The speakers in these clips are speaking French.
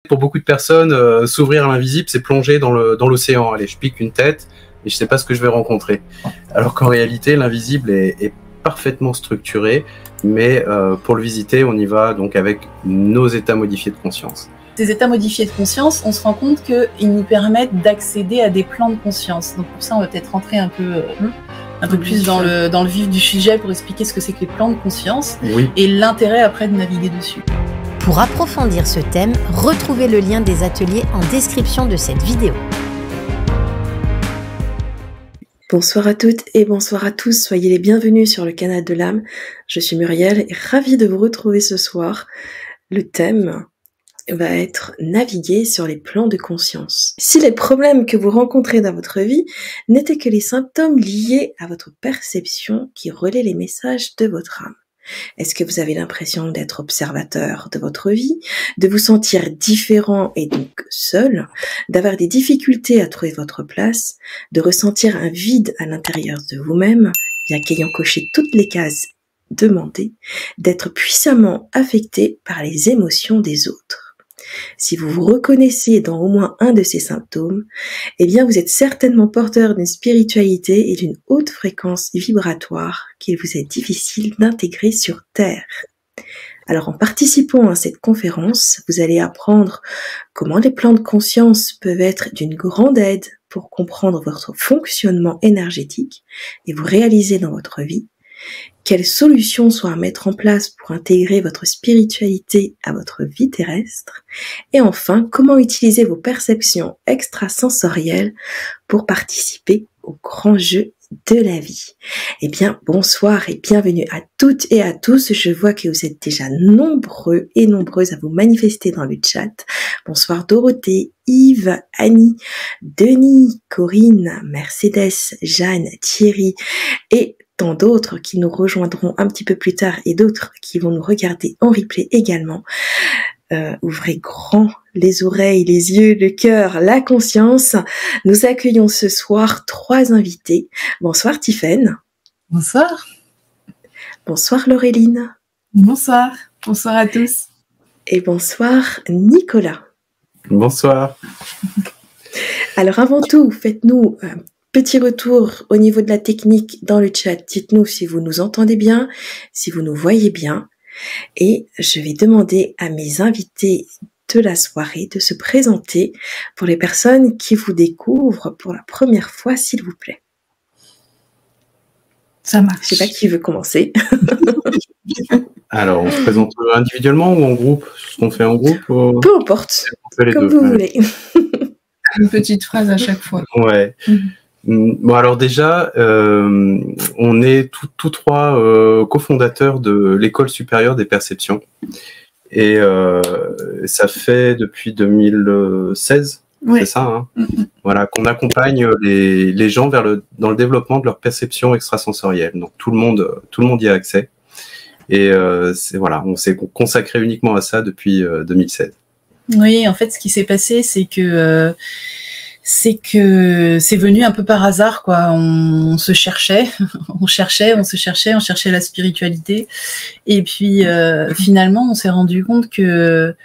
Pour beaucoup de personnes, s'ouvrir à l'invisible, c'est plonger dans l'océan. Allez, je pique une tête et je sais pas ce que je vais rencontrer. Alors qu'en réalité, l'invisible est parfaitement structuré, mais pour le visiter, on y va donc avec nos états modifiés de conscience. Ces états modifiés de conscience, on se rend compte qu'ils nous permettent d'accéder à des plans de conscience. Donc pour ça, on va peut-être rentrer un peu plus dans le vif du sujet pour expliquer ce que c'est que les plans de conscience et l'intérêt après de naviguer dessus. Pour approfondir ce thème, retrouvez le lien des ateliers en description de cette vidéo. Bonsoir à toutes et bonsoir à tous, soyez les bienvenus sur le canal de l'âme. Je suis Muriel et ravie de vous retrouver ce soir. Le thème va être naviguer sur les plans de conscience. Si les problèmes que vous rencontrez dans votre vie n'étaient que les symptômes liés à votre perception qui relaient les messages de votre âme. Est-ce que vous avez l'impression d'être observateur de votre vie, de vous sentir différent et donc seul, d'avoir des difficultés à trouver votre place, de ressentir un vide à l'intérieur de vous-même, bien qu'ayant coché toutes les cases demandées, d'être puissamment affecté par les émotions des autres? Si vous vous reconnaissez dans au moins un de ces symptômes, eh bien vous êtes certainement porteur d'une spiritualité et d'une haute fréquence vibratoire qu'il vous est difficile d'intégrer sur Terre. Alors en participant à cette conférence, vous allez apprendre comment les plans de conscience peuvent être d'une grande aide pour comprendre votre fonctionnement énergétique et vous réaliser dans votre vie. Quelles solutions sont à mettre en place pour intégrer votre spiritualité à votre vie terrestre? Et enfin, comment utiliser vos perceptions extrasensorielles pour participer au grand jeu de la vie? Eh bien, bonsoir et bienvenue à toutes et à tous. Je vois que vous êtes déjà nombreux et nombreuses à vous manifester dans le chat. Bonsoir Dorothée, Yves, Annie, Denis, Corinne, Mercedes, Jeanne, Thierry et tant d'autres qui nous rejoindront un petit peu plus tard et d'autres qui vont nous regarder en replay également. Ouvrez grand les oreilles, les yeux, le cœur, la conscience. Nous accueillons ce soir 3 invités. Bonsoir Tiffaine. Bonsoir. Bonsoir Laureline. Bonsoir. Bonsoir à tous. Et bonsoir Nicolas. Bonsoir. Alors avant tout, faites-nous petit retour au niveau de la technique dans le chat. Dites-nous si vous nous entendez bien, si vous nous voyez bien. Et je vais demander à mes invités de la soirée de se présenter pour les personnes qui vous découvrent pour la première fois, s'il vous plaît. Ça marche. Je sais pas qui veut commencer. Alors, on se présente individuellement ou en groupe? Ce qu'on fait en groupe Peu importe, comme vous voulez. Une petite phrase à chaque fois. Ouais. Bon, alors déjà, on est tous 3 cofondateurs de l'École supérieure des perceptions. Et ça fait depuis 2016, c'est ça, hein, voilà, qu'on accompagne les gens dans le développement de leur perception extrasensorielle. Donc tout le monde y a accès. Et voilà, on s'est consacré uniquement à ça depuis 2016. Oui, en fait, ce qui s'est passé, c'est que c'est venu un peu par hasard, quoi. On se cherchait, on cherchait la spiritualité, et puis finalement, on s'est rendu compte que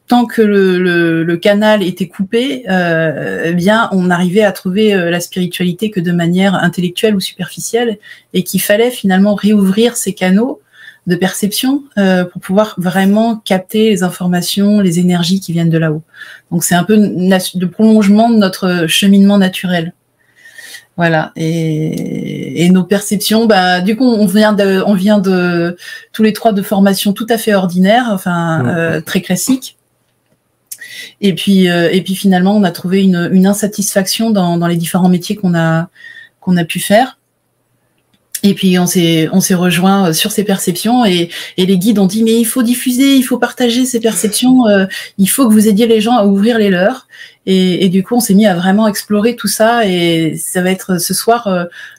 tant que le canal était coupé, eh bien, on arrivait à trouver la spiritualité que de manière intellectuelle ou superficielle, et qu'il fallait finalement réouvrir ces canaux de perception pour pouvoir vraiment capter les informations, les énergies qui viennent de là-haut. Donc c'est un peu le prolongement de notre cheminement naturel. Voilà. Et nos perceptions, bah du coup on vient de tous les 3 de formation tout à fait ordinaire, enfin très classique. Et puis finalement on a trouvé une insatisfaction dans les différents métiers qu'on a pu faire. Et puis on s'est rejoint sur ces perceptions et les guides ont dit mais il faut diffuser, il faut partager ces perceptions, il faut que vous aidiez les gens à ouvrir les leurs. Et du coup on s'est mis à vraiment explorer tout ça et ça va être ce soir,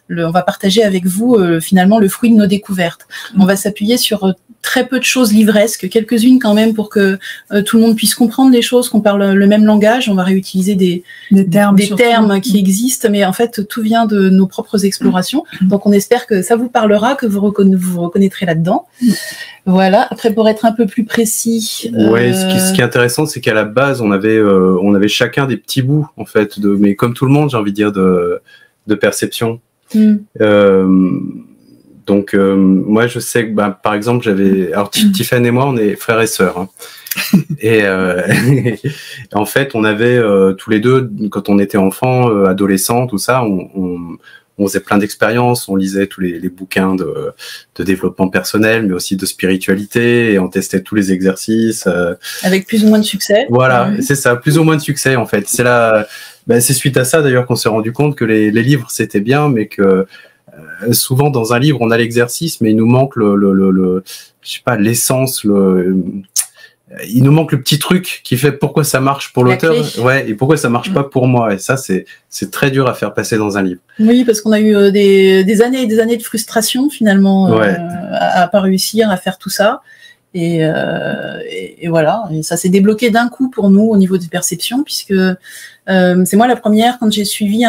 on va partager avec vous finalement le fruit de nos découvertes. On va s'appuyer sur très peu de choses livresques, quelques-unes quand même pour que tout le monde puisse comprendre les choses, qu'on parle le même langage. On va réutiliser des termes qui existent, mais en fait tout vient de nos propres explorations. Donc on espère que ça vous parlera, que vous reconnaîtrez là-dedans. Voilà. Après, pour être un peu plus précis. Ouais, ce qui est intéressant, c'est qu'à la base, on avait chacun des petits bouts, en fait, mais comme tout le monde, j'ai envie de dire, de perception. Donc, moi, je sais que, par exemple, alors Tiffany et moi, on est frères et sœurs. Hein. Et en fait, on avait tous les deux, quand on était enfants, adolescents, tout ça, on faisait plein d'expériences, on lisait tous les bouquins de développement personnel, mais aussi de spiritualité, et on testait tous les exercices. Avec plus ou moins de succès. Voilà, c'est ça, plus ou moins de succès en fait. C'est suite à ça d'ailleurs qu'on s'est rendu compte que les livres c'était bien, mais que souvent dans un livre on a l'exercice, mais il nous manque je sais pas, l'essence, il nous manque le petit truc qui fait pourquoi ça marche pour l'auteur, et pourquoi ça marche pas pour moi. Et ça, c'est très dur à faire passer dans un livre. Oui, parce qu'on a eu des années et des années de frustration finalement à pas réussir à faire tout ça. Et voilà. Et ça s'est débloqué d'un coup pour nous au niveau des perceptions, puisque c'est moi la première quand j'ai suivi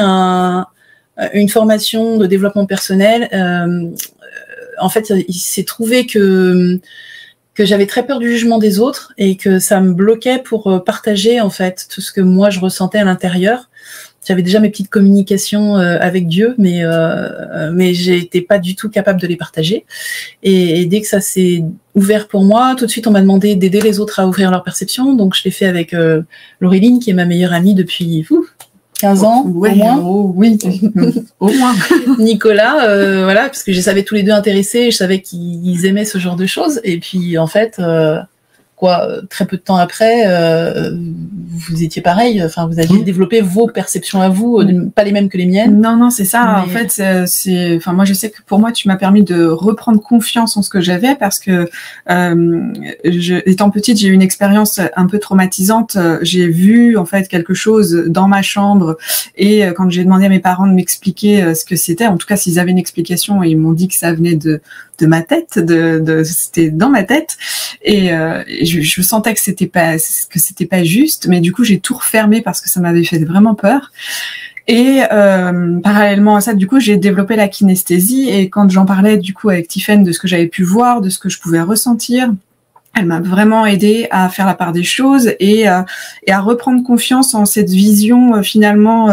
une formation de développement personnel. En fait, il s'est trouvé que j'avais très peur du jugement des autres et que ça me bloquait pour partager en fait tout ce que moi je ressentais à l'intérieur. J'avais déjà mes petites communications avec Dieu, mais j'étais pas du tout capable de les partager. Et dès que ça s'est ouvert pour moi, tout de suite on m'a demandé d'aider les autres à ouvrir leur perception. Donc je l'ai fait avec Laureline, qui est ma meilleure amie depuis 15 ans, au moins. Oui, au moins. Nicolas, voilà, parce que je savais tous les deux intéressés, je savais qu'ils aimaient ce genre de choses. Et puis, en fait, très peu de temps après, vous étiez pareil. Enfin, vous aviez développé vos perceptions à vous, pas les mêmes que les miennes. Non, c'est ça. Mais... En fait, enfin, moi, je sais que pour moi, tu m'as permis de reprendre confiance en ce que j'avais, parce que étant petite, j'ai eu une expérience un peu traumatisante. J'ai vu en fait quelque chose dans ma chambre, et quand j'ai demandé à mes parents de m'expliquer ce que c'était, en tout cas s'ils avaient une explication, ils m'ont dit que ça venait de ma tête, c'était dans ma tête, et je sentais que c'était pas juste, mais du coup j'ai tout refermé parce que ça m'avait fait vraiment peur. Et parallèlement à ça, du coup j'ai développé la kinesthésie, et quand j'en parlais du coup avec Tiffany de ce que j'avais pu voir, de ce que je pouvais ressentir, elle m'a vraiment aidé à faire la part des choses et à reprendre confiance en cette vision finalement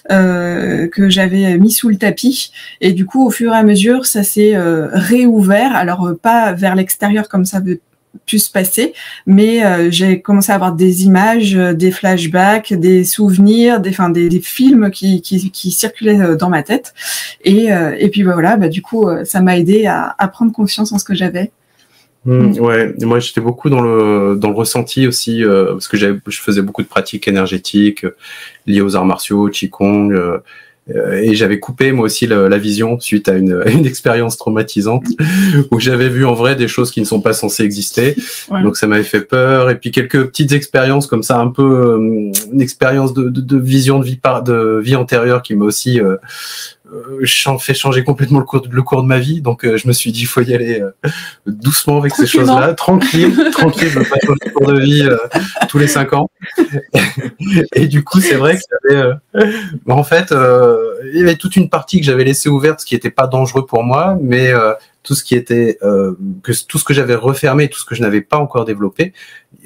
que j'avais mis sous le tapis. Et du coup, au fur et à mesure, ça s'est réouvert. Alors pas vers l'extérieur comme ça avait pu se passer, mais j'ai commencé à avoir des images, des flashbacks, des souvenirs, des films qui circulaient dans ma tête. Et puis voilà, du coup, ça m'a aidé à prendre confiance en ce que j'avais. Ouais, moi j'étais beaucoup dans le ressenti aussi, parce que je faisais beaucoup de pratiques énergétiques liées aux arts martiaux, Qigong, et j'avais coupé moi aussi la vision suite à une expérience traumatisante où j'avais vu en vrai des choses qui ne sont pas censées exister. Ouais. Donc ça m'avait fait peur, et puis quelques petites expériences comme ça, un peu une expérience de vision de vie antérieure qui m'a aussi fait changer complètement le cours de ma vie. Donc je me suis dit, il faut y aller doucement avec ces choses-là, tranquille, je veux pas changer de cours de vie tous les 5 ans. Et du coup, c'est vrai que en fait, il y avait toute une partie que j'avais laissée ouverte, ce qui n'était pas dangereux pour moi, mais tout ce qui était tout ce que j'avais refermé, tout ce que je n'avais pas encore développé,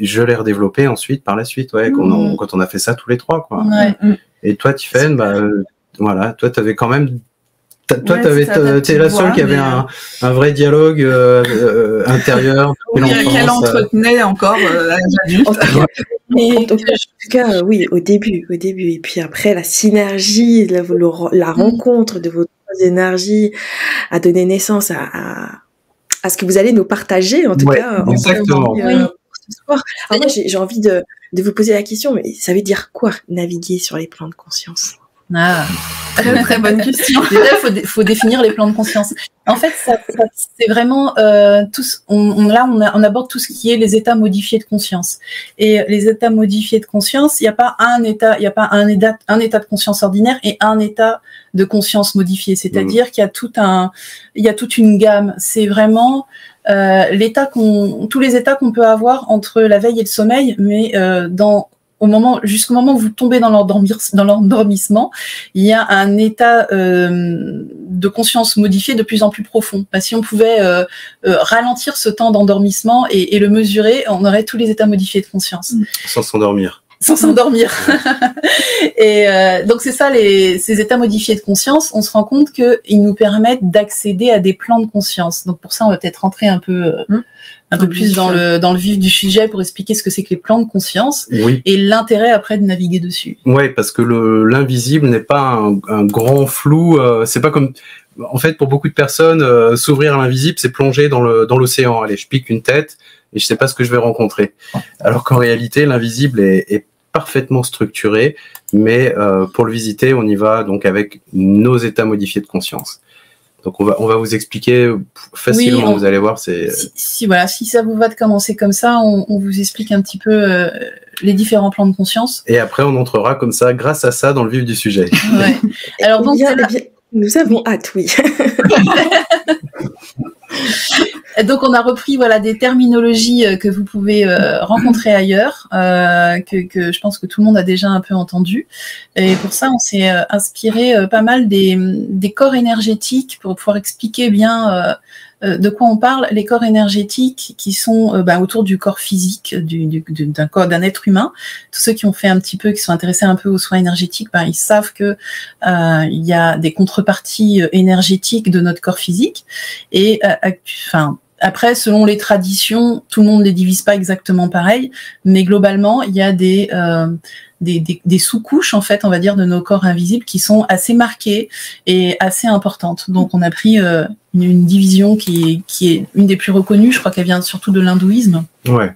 je l'ai redéveloppé ensuite par la suite, quand on a fait ça tous les trois, quoi. Ouais. Et toi, Tiffany, voilà, toi, t'avais quand même, t'es la seule qui avait un vrai dialogue intérieur. Qu'elle entretenait encore en tout cas, oui, au début. Et puis après, la synergie, la rencontre de vos trois énergies a donné naissance à ce que vous allez nous partager, en tout cas. Exactement. Ce soir. Alors moi, j'ai envie de vous poser la question, mais ça veut dire quoi, naviguer sur les plans de conscience? Très très bonne question. Déjà, il faut définir les plans de conscience. En fait, c'est vraiment on aborde tout ce qui est les états modifiés de conscience. Et les états modifiés de conscience, il n'y a pas un état de conscience ordinaire et un état de conscience modifié. C'est-à-dire qu'il y a toute une gamme. C'est vraiment tous les états qu'on peut avoir entre la veille et le sommeil, mais jusqu'au moment où vous tombez dans l'endormissement, il y a un état de conscience modifié de plus en plus profond. Si on pouvait ralentir ce temps d'endormissement et le mesurer, on aurait tous les états modifiés de conscience. Sans s'endormir. Sans s'endormir. Et donc c'est ça, ces états modifiés de conscience, on se rend compte qu'ils nous permettent d'accéder à des plans de conscience. Donc pour ça, on va peut-être rentrer un peu plus dans le vif du sujet pour expliquer ce que c'est que les plans de conscience et l'intérêt après de naviguer dessus. Oui, parce que l'invisible n'est pas un grand flou. C'est pas comme, en fait, pour beaucoup de personnes, s'ouvrir à l'invisible, c'est plonger dans l'océan. Allez, je pique une tête et je sais pas ce que je vais rencontrer. Alors qu'en réalité, l'invisible est parfaitement structuré, mais pour le visiter, on y va donc avec nos états modifiés de conscience. Donc on va vous expliquer facilement, vous allez voir. Si ça vous va de commencer comme ça, on vous explique un petit peu les différents plans de conscience. Et après, on entrera comme ça, grâce à ça, dans le vif du sujet. Ouais. Alors donc, nous avons hâte, oui. Donc on a repris des terminologies que vous pouvez rencontrer ailleurs, que je pense que tout le monde a déjà un peu entendu. Et pour ça, on s'est inspiré pas mal des corps énergétiques pour pouvoir expliquer bien de quoi on parle. Les corps énergétiques qui sont autour du corps physique d'un être humain. Tous ceux qui ont fait qui sont intéressés un peu aux soins énergétiques, ils savent que il y a des contreparties énergétiques de notre corps physique. Et après, selon les traditions, tout le monde les divise pas exactement pareil, mais globalement, il y a des sous-couches, en fait, on va dire, de nos corps invisibles qui sont assez marquées et assez importantes. Donc, on a pris une division qui est une des plus reconnues. Je crois qu'elle vient surtout de l'hindouisme. Ouais.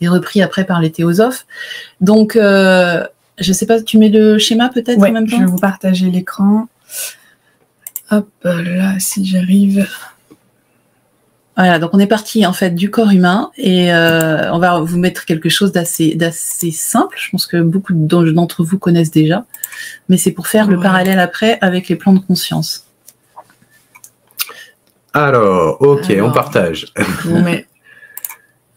Et repris après par les théosophes. Donc, je sais pas, tu mets le schéma peut-être en même temps ? Je vais vous partager l'écran. Hop là, si j'arrive. Voilà, donc on est parti en fait du corps humain et on va vous mettre quelque chose d'assez simple. Je pense que beaucoup d'entre vous connaissent déjà, mais c'est pour faire le parallèle après avec les plans de conscience. Alors, on partage.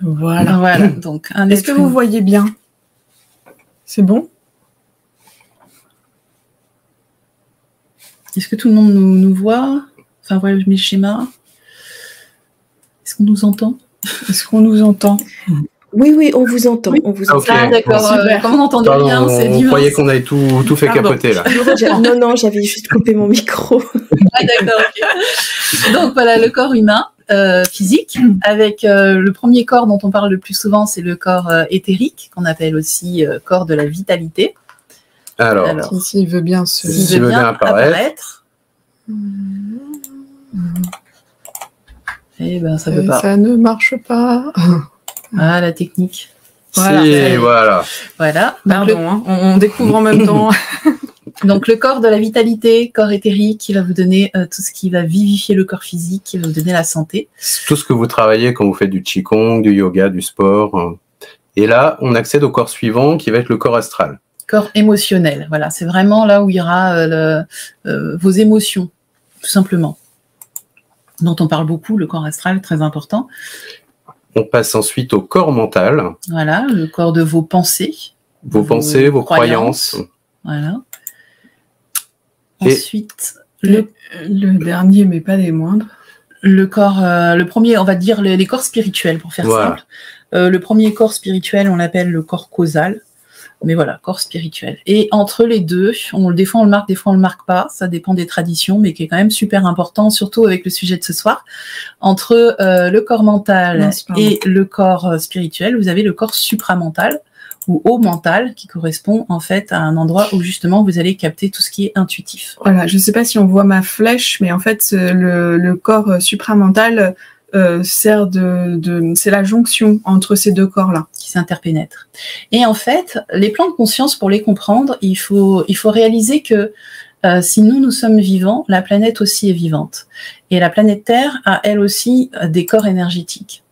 Voilà. Donc, est-ce que vous voyez bien ? C'est bon ? Est-ce que tout le monde nous voit ? Enfin, voilà, je mets le schéma. Est-ce qu'on nous entend ? Est-ce qu'on nous entend ? Oui, on vous entend. On vous entend. Okay. Ah, d'accord. Comme on n'entendait rien, c'est dit. On croyait qu'on avait tout fait capoter, là. Non, j'avais juste coupé mon micro. Ah, d'accord, ok. Donc, voilà, le corps humain physique, avec le premier corps dont on parle le plus souvent, c'est le corps éthérique, qu'on appelle aussi corps de la vitalité. Alors s'il veut bien apparaître. Eh ben, ça veut pas. Ça ne marche pas. Ah, la technique. Voilà. Donc, on découvre en même temps. Donc, le corps de la vitalité, corps éthérique, qui va vous donner tout ce qui va vivifier le corps physique, qui va vous donner la santé. Tout ce que vous travaillez quand vous faites du qigong, du yoga, du sport. Et là, on accède au corps suivant, qui va être le corps astral. Corps émotionnel. Voilà, c'est vraiment là où il y aura vos émotions, tout simplement. Dont on parle beaucoup, le corps astral, très important. On passe ensuite au corps mental. Voilà, le corps de vos pensées. Vos pensées, vos croyances. Voilà. Et ensuite, le dernier, mais pas des moindres. Le corps, le premier, on va dire les corps spirituels, pour faire simple. Le premier corps spirituel, on l'appelle le corps causal. Mais voilà, corps spirituel. Et entre les deux, des fois on le marque, des fois on le marque pas, ça dépend des traditions, mais qui est quand même super important, surtout avec le sujet de ce soir. Entre le corps mental et le corps spirituel, vous avez le corps supramental ou haut mental, qui correspond en fait à un endroit où justement vous allez capter tout ce qui est intuitif. Voilà, je sais pas si on voit ma flèche, mais en fait le corps supramental sert c'est la jonction entre ces deux corps-là. Qui s'interpénètrent. Et en fait, les plans de conscience, pour les comprendre, il faut réaliser que si nous sommes vivants, la planète aussi est vivante. Et la planète Terre a elle aussi des corps énergétiques.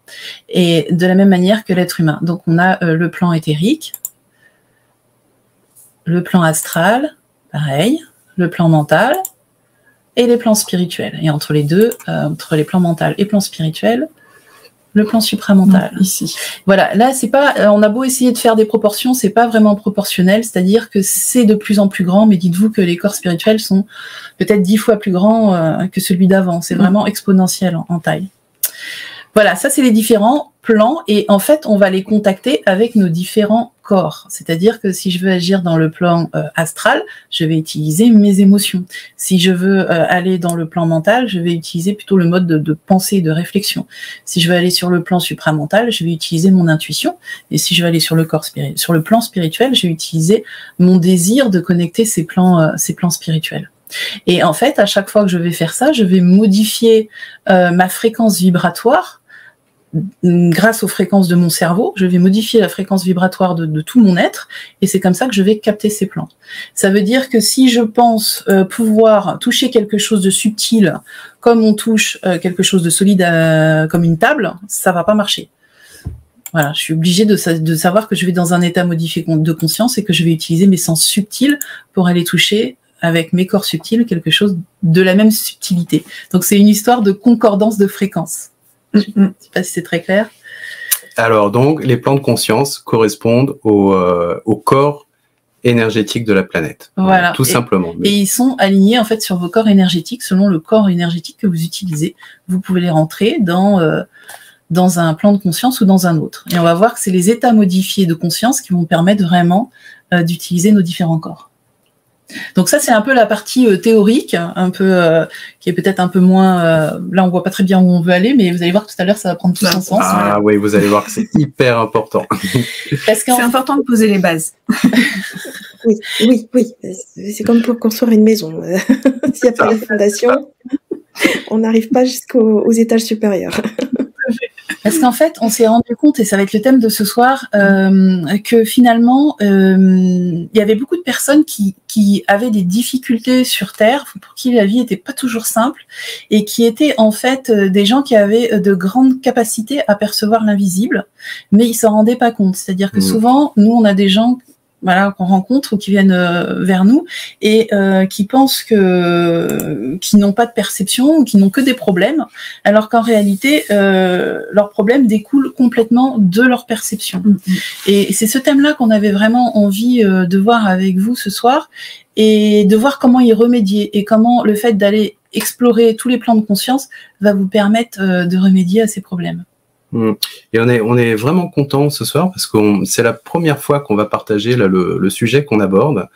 Et de la même manière que l'être humain. Donc on a le plan éthérique, le plan astral, pareil, le plan mental, et les plans spirituels. Et entre les deux, entre les plans mental et plans spirituels, le plan supramental. Ici. Voilà, là c'est pas, on a beau essayer de faire des proportions, c'est pas vraiment proportionnel, c'est-à-dire que c'est de plus en plus grand, mais dites-vous que les corps spirituels sont peut-être 10 fois plus grands que celui d'avant. C'est vraiment exponentiel en taille. Voilà, ça c'est les différents plans et en fait on va les contacter avec nos différents corps. C'est-à-dire que si je veux agir dans le plan astral, je vais utiliser mes émotions. Si je veux aller dans le plan mental, je vais utiliser plutôt le mode de pensée, de réflexion. Si je veux aller sur le plan supramental, je vais utiliser mon intuition. Et si je veux aller sur le plan spirituel, je vais utiliser mon désir de connecter ces plans spirituels. Et en fait, à chaque fois que je vais faire ça, je vais modifier ma fréquence vibratoire grâce aux fréquences de mon cerveau. Je vais modifier la fréquence vibratoire de tout mon être et c'est comme ça que je vais capter ces plans. Ça veut dire que si je pense pouvoir toucher quelque chose de subtil comme on touche quelque chose de solide comme une table, ça va pas marcher. Voilà, je suis obligée de savoir que je vais dans un état modifié de conscience et que je vais utiliser mes sens subtils pour aller toucher avec mes corps subtils quelque chose de la même subtilité. Donc c'est une histoire de concordance de fréquences. Je ne sais pas si c'est très clair. Alors donc, les plans de conscience correspondent au corps énergétique de la planète. Voilà, tout simplement. Et ils sont alignés en fait sur vos corps énergétiques selon le corps énergétique que vous utilisez. Vous pouvez les rentrer dans un plan de conscience ou dans un autre. Et on va voir que c'est les états modifiés de conscience qui vont permettre vraiment d'utiliser nos différents corps. Donc ça c'est un peu la partie théorique, un peu qui est peut-être un peu moins. Là on voit pas très bien où on veut aller, mais vous allez voir que tout à l'heure ça va prendre tout son sens. Ah oui, vous allez voir que c'est hyper important. C'est important de poser les bases. Oui. C'est comme pour construire une maison. S'il n'y a pas de fondation, on n'arrive pas jusqu'aux étages supérieurs. Parce qu'en fait, on s'est rendu compte, et ça va être le thème de ce soir, que finalement, il y avait beaucoup de personnes qui avaient des difficultés sur Terre, pour qui la vie n'était pas toujours simple, et qui étaient en fait des gens qui avaient de grandes capacités à percevoir l'invisible, mais ils s'en rendaient pas compte. C'est-à-dire que souvent, nous, on a des gens qu'on rencontre ou qui viennent vers nous et qui pensent qu'ils n'ont pas de perception ou qui n'ont que des problèmes, alors qu'en réalité, leurs problèmes découlent complètement de leur perception. Et c'est ce thème-là qu'on avait vraiment envie de voir avec vous ce soir et de voir comment y remédier et comment le fait d'aller explorer tous les plans de conscience va vous permettre de remédier à ces problèmes. Et on est vraiment content ce soir parce que c'est la première fois qu'on va partager là, le sujet qu'on aborde.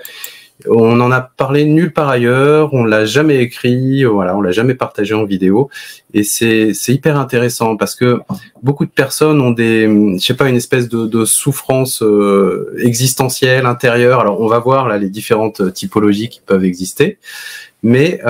On en a parlé nulle part ailleurs, on l'a jamais écrit, voilà, on l'a jamais partagé en vidéo, et c'est hyper intéressant parce que beaucoup de personnes ont une espèce de souffrance existentielle intérieure. Alors on va voir là les différentes typologies qui peuvent exister, mais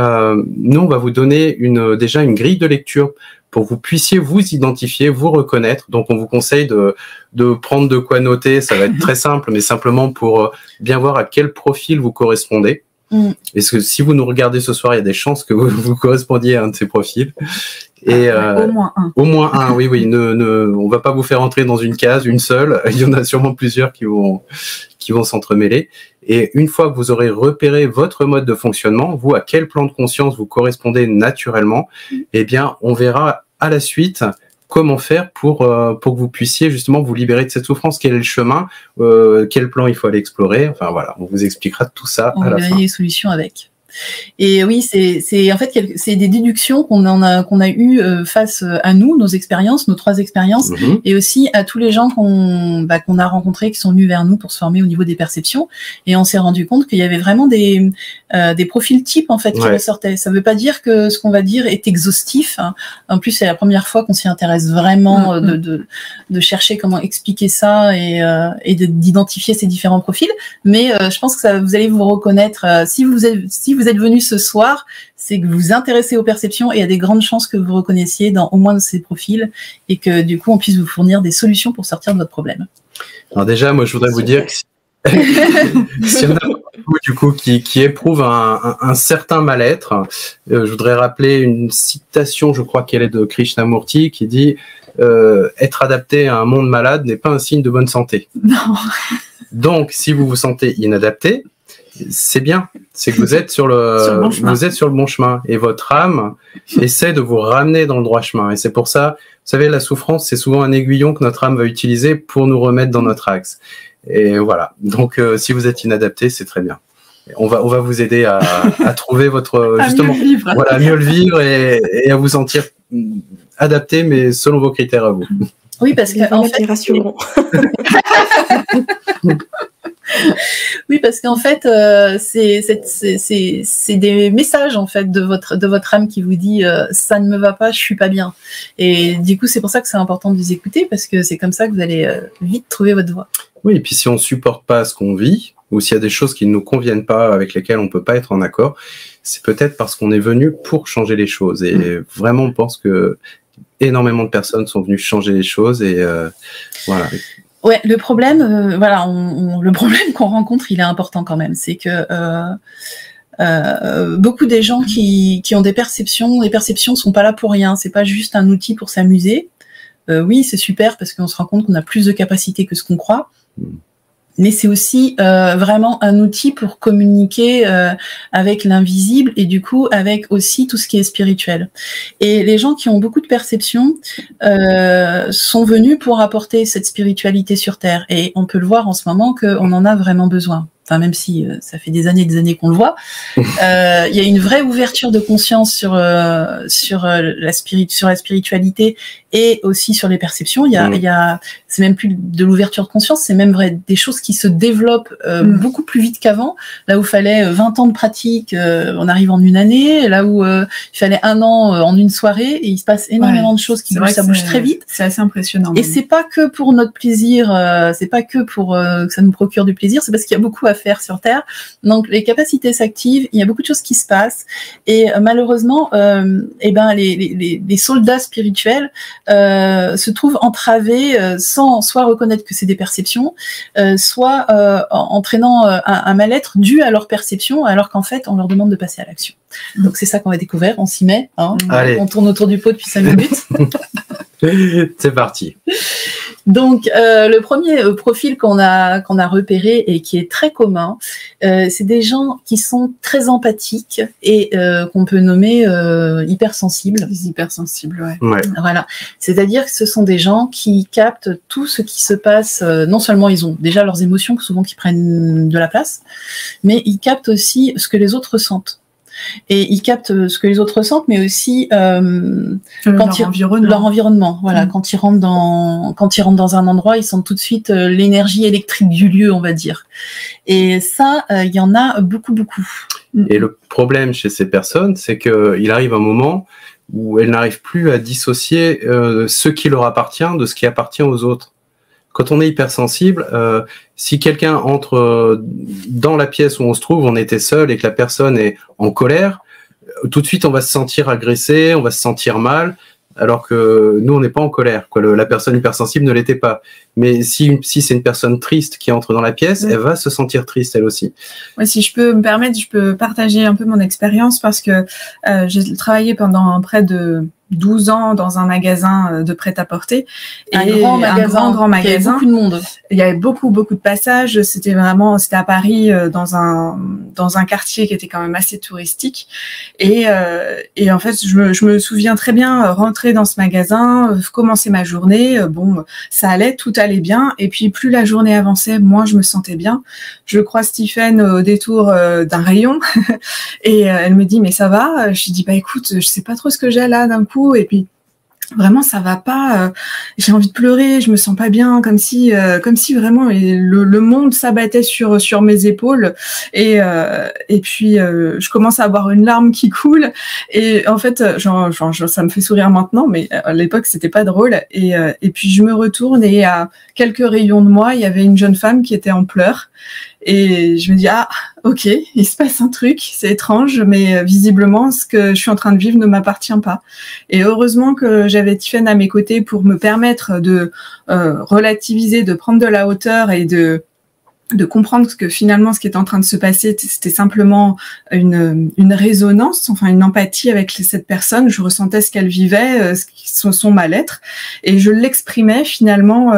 nous on va vous donner déjà une grille de lecture pour que vous puissiez vous identifier, vous reconnaître. Donc, on vous conseille de prendre de quoi noter. Ça va être très simple, mais simplement pour bien voir à quel profil vous correspondez. Parce que si vous nous regardez ce soir, il y a des chances que vous correspondiez à un de ces profils. Et au moins un. Au moins un, oui. On va pas vous faire entrer dans une case, une seule. Il y en a sûrement plusieurs qui vont s'entremêler. Et une fois que vous aurez repéré votre mode de fonctionnement, vous, à quel plan de conscience vous correspondez naturellement, eh bien, on verra à la suite comment faire pour que vous puissiez justement vous libérer de cette souffrance. Quel est le chemin, quel plan il faut aller explorer. Enfin voilà, on vous expliquera tout ça à la fin. On verra les solutions avec. Et oui, c'est en fait c'est des déductions qu'on a eu face à nous, nos expériences, nos 3 expériences, et aussi à tous les gens qu'on a rencontrés qui sont venus vers nous pour se former au niveau des perceptions. Et on s'est rendu compte qu'il y avait vraiment des profils types en fait qui ressortaient. Ça veut pas dire que ce qu'on va dire est exhaustif. Hein. En plus, c'est la première fois qu'on s'y intéresse vraiment de chercher comment expliquer ça et d'identifier ces différents profils. Mais je pense que vous allez vous reconnaître si vous êtes venu ce soir, c'est que vous vous intéressez aux perceptions et il y a des grandes chances que vous reconnaissiez dans au moins de ces profils et que du coup on puisse vous fournir des solutions pour sortir de votre problème. Alors déjà, moi je voudrais vous dire que si on a du coup qui éprouve un certain mal-être, je voudrais rappeler une citation, je crois qu'elle est de Krishnamurti, qui dit être adapté à un monde malade n'est pas un signe de bonne santé. Non. Donc si vous vous sentez inadapté, c'est bien. C'est que vous êtes sur le, vous êtes sur le bon chemin et votre âme essaie de vous ramener dans le droit chemin. Et c'est pour ça, vous savez, la souffrance, c'est souvent un aiguillon que notre âme va utiliser pour nous remettre dans notre axe. Et voilà. Donc, si vous êtes inadapté, c'est très bien. On va vous aider à trouver votre, justement, voilà, mieux le vivre et à vous sentir adapté, mais selon vos critères à vous. Oui, parce que en fait, rassurant. oui, parce qu'en fait, c'est des messages en fait de votre âme qui vous dit ça ne me va pas, je suis pas bien. Et du coup, c'est pour ça que c'est important de vous écouter, parce que c'est comme ça que vous allez vite trouver votre voie. Oui, et puis si on supporte pas ce qu'on vit, ou s'il y a des choses qui ne nous conviennent pas, avec lesquelles on peut pas être en accord, c'est peut-être parce qu'on est venu pour changer les choses. Et vraiment, on pense que énormément de personnes sont venues changer les choses et voilà. Ouais, le problème, voilà, le problème qu'on rencontre, il est important quand même. C'est que beaucoup des gens qui ont des perceptions, les perceptions sont pas là pour rien. C'est pas juste un outil pour s'amuser. Oui, c'est super parce qu'on se rend compte qu'on a plus de capacités que ce qu'on croit. Mais c'est aussi vraiment un outil pour communiquer avec l'invisible et du coup avec aussi tout ce qui est spirituel. Et les gens qui ont beaucoup de perceptions sont venus pour apporter cette spiritualité sur Terre. Et on peut le voir en ce moment qu'on en a vraiment besoin. Enfin, même si ça fait des années qu'on le voit, il y a une vraie ouverture de conscience sur la spiritualité et aussi sur les perceptions. Il y a c'est même plus de l'ouverture de conscience, c'est même vrai des choses qui se développent beaucoup plus vite qu'avant. Là où il fallait 20 ans de pratique, on arrive en une année. Là où il fallait 1 an en une soirée, et il se passe énormément de choses qui bougent, ça bouge très vite. C'est assez impressionnant. Et c'est pas que pour notre plaisir, c'est pas que pour que ça nous procure du plaisir, c'est parce qu'il y a beaucoup à faire sur Terre. Donc les capacités s'activent, il y a beaucoup de choses qui se passent, et malheureusement, les soldats spirituels se trouvent entravés sans soit reconnaître que c'est des perceptions, soit entraînant un mal-être dû à leur perception, alors qu'en fait on leur demande de passer à l'action. Donc c'est ça qu'on va découvrir, on s'y met, hein. On tourne autour du pot depuis 5 minutes. C'est parti. Donc le premier profil qu'on a repéré et qui est très commun, c'est des gens qui sont très empathiques et qu'on peut nommer hypersensibles. Les hypersensibles, ouais. Voilà. C'est-à-dire que ce sont des gens qui captent tout ce qui se passe. Non seulement ils ont déjà leurs émotions, souvent qui prennent de la place, mais ils captent aussi ce que les autres ressentent. Et ils captent ce que les autres ressentent, mais aussi leur environnement. Voilà, quand ils rentrent dans un endroit, ils sentent tout de suite l'énergie électrique du lieu, on va dire. Et ça, il y en a beaucoup. Et le problème chez ces personnes, c'est qu'il arrive un moment où elles n'arrivent plus à dissocier ce qui leur appartient de ce qui appartient aux autres. Quand on est hypersensible, si quelqu'un entre dans la pièce où on se trouve, on était seul et que la personne est en colère, tout de suite on va se sentir agressé, on va se sentir mal, alors que nous on n'est pas en colère, quoi. La personne hypersensible ne l'était pas. Mais si c'est une personne triste qui entre dans la pièce, elle va se sentir triste elle aussi. Ouais, si je peux me permettre, je peux partager un peu mon expérience parce que j'ai travaillé pendant près de 12 ans dans un magasin de prêt-à-porter. Un grand magasin. Il y avait beaucoup de monde. Il y avait beaucoup de passages. C'était à Paris, dans un quartier qui était quand même assez touristique. Et en fait, je me souviens très bien rentrer dans ce magasin, commencer ma journée. Bon, ça allait, tout allait bien. Et puis, plus la journée avançait, moins je me sentais bien. Je croise Stephen au détour d'un rayon. Et elle me dit, mais ça va? Je lui dis, bah écoute, je sais pas trop ce que j'ai là d'un coup. Et puis vraiment ça va pas, j'ai envie de pleurer, je me sens pas bien, comme si vraiment le monde s'abattait sur mes épaules, et puis je commence à avoir une larme qui coule, et en fait ça me fait sourire maintenant, mais à l'époque c'était pas drôle, et puis je me retourne, et à quelques rayons de moi il y avait une jeune femme qui était en pleurs. Et je me dis, ah, ok, il se passe un truc, c'est étrange, mais visiblement, ce que je suis en train de vivre ne m'appartient pas. Et heureusement que j'avais Tiffen à mes côtés pour me permettre de relativiser, de prendre de la hauteur et de de comprendre que finalement ce qui est en train de se passer, c'était simplement une résonance, enfin une empathie avec cette personne. Je ressentais ce qu'elle vivait, son mal-être, et je l'exprimais finalement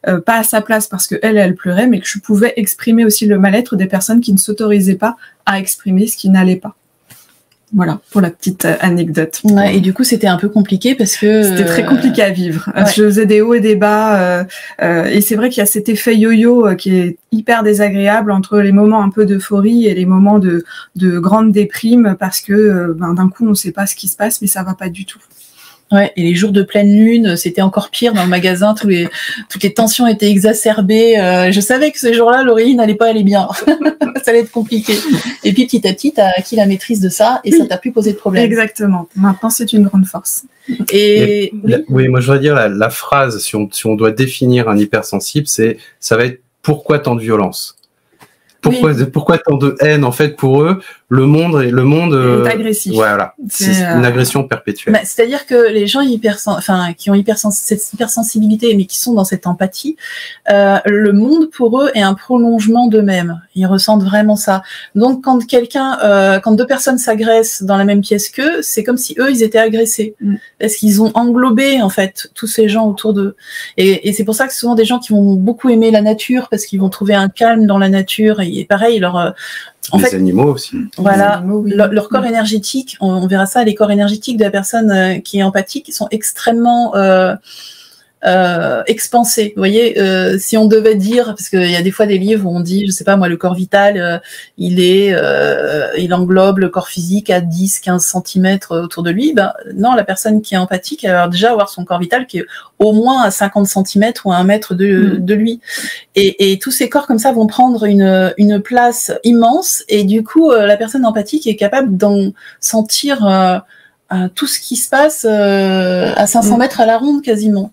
pas à sa place parce que elle pleurait, mais que je pouvais exprimer aussi le mal-être des personnes qui ne s'autorisaient pas à exprimer ce qui n'allait pas. Voilà, pour la petite anecdote. Ouais, et du coup, c'était un peu compliqué parce que... C'était très compliqué à vivre. Ouais. Je faisais des hauts et des bas. Et c'est vrai qu'il y a cet effet yo-yo qui est hyper désagréable entre les moments un peu d'euphorie et les moments de grande déprime parce que d'un coup, on ne sait pas ce qui se passe, mais ça va pas du tout. Ouais, et les jours de pleine lune, c'était encore pire dans le magasin. Toutes les tensions étaient exacerbées. Je savais que ce jour-là, Laureline n'allait pas aller bien. Ça allait être compliqué. Et puis petit à petit, t'as acquis la maîtrise de ça et ça t'a plus posé de problème. Exactement. Maintenant, c'est une grande force. Et oui, moi je voudrais dire la phrase, si on doit définir un hypersensible, ça va être pourquoi tant de violence? Pourquoi tant de haine en fait pour eux? Le monde est agressif. Voilà, c'est une agression perpétuelle. Bah, c'est-à-dire que les gens qui ont cette hypersensibilité, mais qui sont dans cette empathie, le monde pour eux est un prolongement d'eux-mêmes. Ils ressentent vraiment ça. Donc quand quand deux personnes s'agressent dans la même pièce qu'eux, c'est comme si eux ils étaient agressés, parce qu'ils ont englobé en fait tous ces gens autour d'eux. Et c'est pour ça que souvent des gens qui vont beaucoup aimer la nature parce qu'ils vont trouver un calme dans la nature et pareil les animaux aussi. Voilà, animaux, oui. Leur corps énergétique, on verra ça, les corps énergétiques de la personne qui est empathique, ils sont extrêmement expansés. Vous voyez, si on devait dire, parce qu'il y a des fois des livres où on dit, je sais pas moi, le corps vital, il englobe le corps physique à 10-15 cm autour de lui. Ben non, la personne qui est empathique, elle va déjà avoir son corps vital qui est au moins à 50 cm ou à 1 mètre de lui. Et tous ces corps comme ça vont prendre une place immense et du coup, la personne empathique est capable d'en sentir tout ce qui se passe à 500 mètres à la ronde quasiment.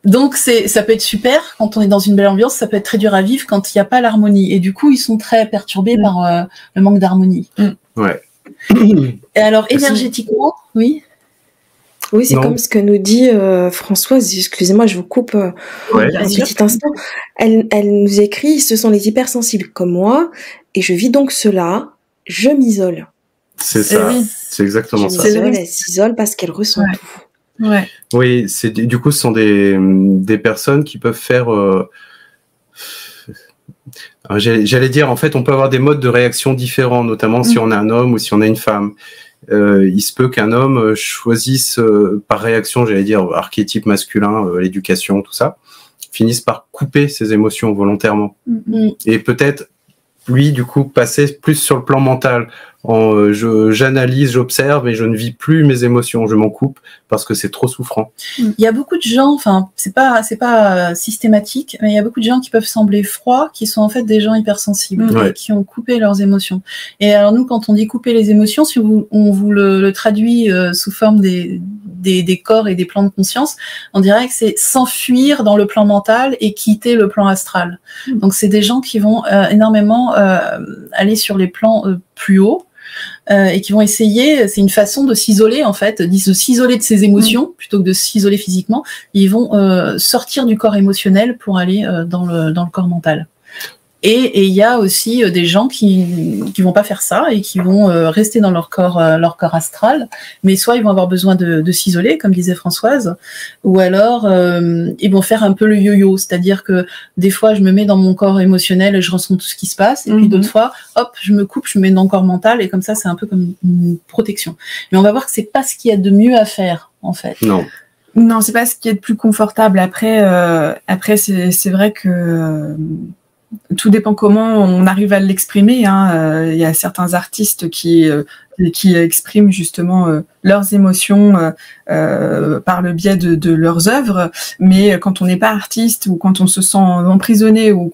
Donc ça peut être super quand on est dans une belle ambiance, ça peut être très dur à vivre quand il n'y a pas l'harmonie. Et du coup, ils sont très perturbés par le manque d'harmonie. Ouais. Et alors, énergétiquement, oui. Oui, c'est comme ce que nous dit Françoise. Excusez-moi, je vous coupe un petit instant. Elle nous écrit « Ce sont les hypersensibles comme moi, et je vis donc cela, je m'isole. » C'est ça, c'est exactement ça. Elle s'isole parce qu'elle ressent tout. Ouais. Oui, du coup, ce sont des personnes qui peuvent faire... J'allais dire, en fait, on peut avoir des modes de réaction différents, notamment si on est un homme ou si on est une femme. Il se peut qu'un homme choisisse par réaction, j'allais dire, archétype masculin, l'éducation, tout ça, finisse par couper ses émotions volontairement. Et peut-être, lui, du coup, passer plus sur le plan mental. J'analyse, j'observe et je ne vis plus mes émotions, je m'en coupe parce que c'est trop souffrant. Il y a beaucoup de gens, enfin c'est pas systématique, mais il y a beaucoup de gens qui peuvent sembler froids, qui sont en fait des gens hypersensibles et qui ont coupé leurs émotions. Et alors nous, quand on dit couper les émotions, si on vous le traduit sous forme des corps et des plans de conscience, on dirait que c'est s'enfuir dans le plan mental et quitter le plan astral. Donc c'est des gens qui vont énormément aller sur les plans plus hauts. Et qui vont essayer, c'est une façon de s'isoler en fait, de s'isoler de ses émotions plutôt que de s'isoler physiquement. Ils vont sortir du corps émotionnel pour aller dans le corps mental. Et il y a aussi des gens qui vont pas faire ça et qui vont rester dans leur corps astral, mais soit ils vont avoir besoin de s'isoler, comme disait Françoise, ou alors ils vont faire un peu le yo-yo, c'est-à-dire que des fois je me mets dans mon corps émotionnel et je ressens tout ce qui se passe, et puis d'autres fois, hop, je me coupe, je me mets dans le corps mental, et comme ça c'est un peu comme une protection. Mais on va voir que c'est pas ce qu'il y a de mieux à faire, en fait. Non, c'est pas ce qui est de plus confortable. Après c'est vrai que tout dépend comment on arrive à l'exprimer. Il y a certains artistes qui expriment justement leurs émotions par le biais de leurs œuvres, mais quand on n'est pas artiste ou quand on se sent emprisonné ou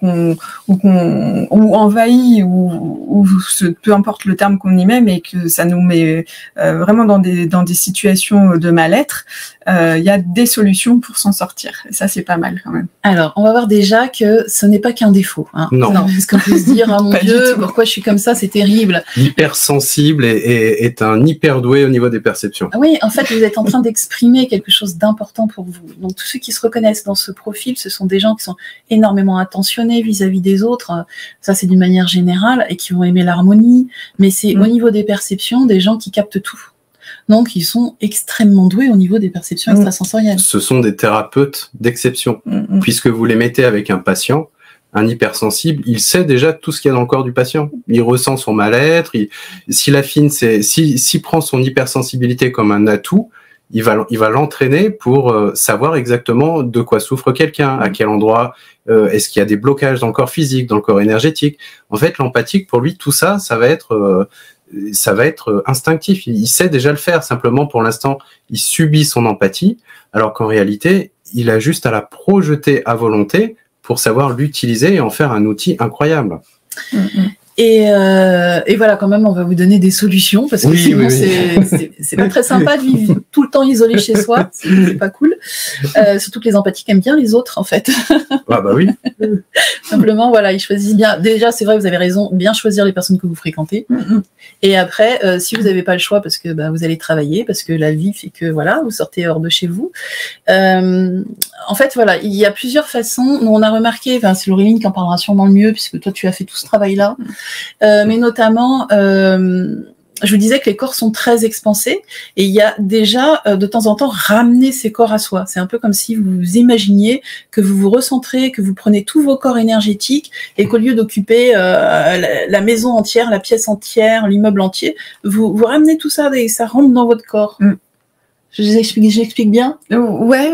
envahi ou peu importe le terme qu'on y met, mais que ça nous met vraiment dans des situations de mal-être, il y a des solutions pour s'en sortir. Et ça, c'est pas mal quand même. Alors, on va voir déjà que ce n'est pas qu'un défaut. Hein. Non. Parce qu'on peut se dire, ah mon Dieu, pourquoi je suis comme ça, c'est terrible. L'hypersensible est un hyper doué au niveau des perceptions. perception. Oui, en fait, vous êtes en train d'exprimer quelque chose d'important pour vous. Donc, tous ceux qui se reconnaissent dans ce profil, ce sont des gens qui sont énormément attentionnés vis-à-vis des autres. Ça, c'est d'une manière générale, et qui vont aimer l'harmonie. Mais c'est au niveau des perceptions, des gens qui captent tout. Donc, ils sont extrêmement doués au niveau des perceptions extrasensorielles. Ce sont des thérapeutes d'exception. Puisque vous les mettez avec un patient, un hypersensible, il sait déjà tout ce qu'il y a dans le corps du patient. Il ressent son mal-être. S'il prend son hypersensibilité comme un atout, il va l'entraîner pour savoir exactement de quoi souffre quelqu'un, à quel endroit, est-ce qu'il y a des blocages dans le corps physique, dans le corps énergétique. En fait, l'empathique, pour lui, tout ça, ça va être instinctif. Il sait déjà le faire. Simplement, pour l'instant, il subit son empathie, alors qu'en réalité, il a juste à la projeter à volonté pour savoir l'utiliser et en faire un outil incroyable. Et voilà, quand même, on va vous donner des solutions, parce que sinon, c'est pas très sympa de vivre tout le temps isolé chez soi, c'est pas cool. Surtout que les empathiques aiment bien les autres, en fait. Ah bah oui. Simplement, voilà, ils choisissent bien. Déjà, c'est vrai, vous avez raison, bien choisir les personnes que vous fréquentez. Et après, si vous n'avez pas le choix, parce que vous allez travailler, parce que la vie fait que, voilà, vous sortez hors de chez vous. En fait, voilà, il y a plusieurs façons. Nous, on a remarqué, c'est Laureline qui en parlera sûrement le mieux, puisque toi, tu as fait tout ce travail-là. Mais notamment, je vous disais que les corps sont très expansés, et il y a déjà de temps en temps ramener ces corps à soi. C'est un peu comme si vous imaginiez que vous vous recentrez, que vous prenez tous vos corps énergétiques, et qu'au lieu d'occuper la maison entière, la pièce entière, l'immeuble entier, vous ramenez tout ça et ça rentre dans votre corps. J'explique bien? Ouais.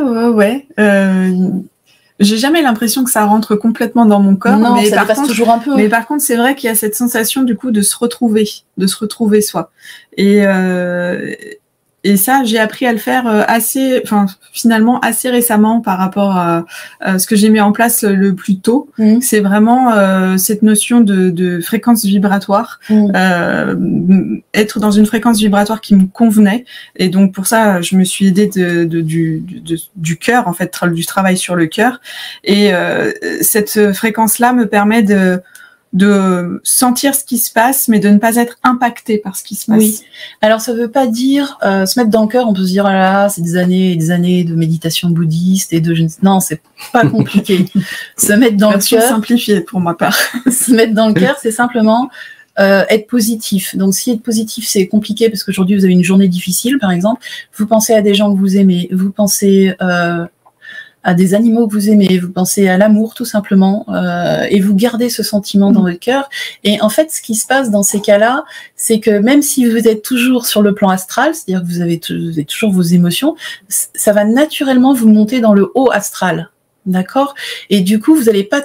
J'ai jamais l'impression que ça rentre complètement dans mon corps, non, mais ça passe toujours un peu. Mais par contre, c'est vrai qu'il y a cette sensation du coup de se retrouver soi. Et ça, j'ai appris à le faire finalement assez récemment par rapport à ce que j'ai mis en place le plus tôt. C'est vraiment cette notion de fréquence vibratoire, être dans une fréquence vibratoire qui me convenait. Et donc pour ça, je me suis aidée du cœur, en fait, du travail sur le cœur. Et cette fréquence-là me permet de sentir ce qui se passe, mais de ne pas être impacté par ce qui se passe. Oui. Alors, ça veut pas dire se mettre dans le cœur. On peut se dire, oh là là, c'est des années et des années de méditation bouddhiste et non, c'est pas compliqué. Se mettre dans le cœur. Simplifié pour ma part. Se mettre dans le cœur, c'est simplement être positif. Donc, si être positif, c'est compliqué parce qu'aujourd'hui, vous avez une journée difficile, par exemple, vous pensez à des gens que vous aimez, vous pensez à des animaux que vous aimez, vous pensez à l'amour tout simplement, et vous gardez ce sentiment dans votre cœur. Et en fait, ce qui se passe dans ces cas-là, c'est que même si vous êtes toujours sur le plan astral, c'est-à-dire que vous avez toujours vos émotions, ça va naturellement vous monter dans le haut astral. D'accord? Et du coup, vous n'allez pas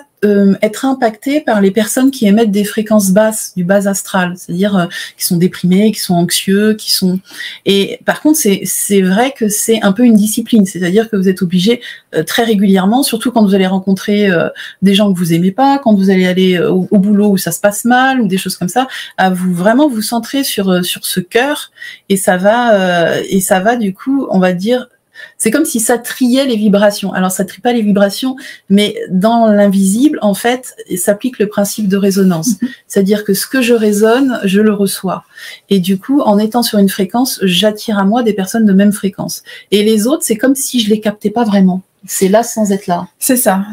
être impacté par les personnes qui émettent des fréquences basses, du bas astral, c'est-à-dire qui sont déprimés, qui sont anxieux, qui sont... Et par contre, c'est vrai que c'est un peu une discipline, c'est-à-dire que vous êtes obligé très régulièrement, surtout quand vous allez rencontrer des gens que vous aimez pas, quand vous allez aller au boulot où ça se passe mal, ou des choses comme ça, à vraiment vous centrer sur ce cœur, et ça va du coup, on va dire, c'est comme si ça triait les vibrations. Alors, ça trie pas les vibrations, mais dans l'invisible, en fait, s'applique le principe de résonance. C'est-à-dire que ce que je résonne, je le reçois. Et du coup, en étant sur une fréquence, j'attire à moi des personnes de même fréquence. Et les autres, c'est comme si je les captais pas vraiment. C'est là sans être là. C'est ça.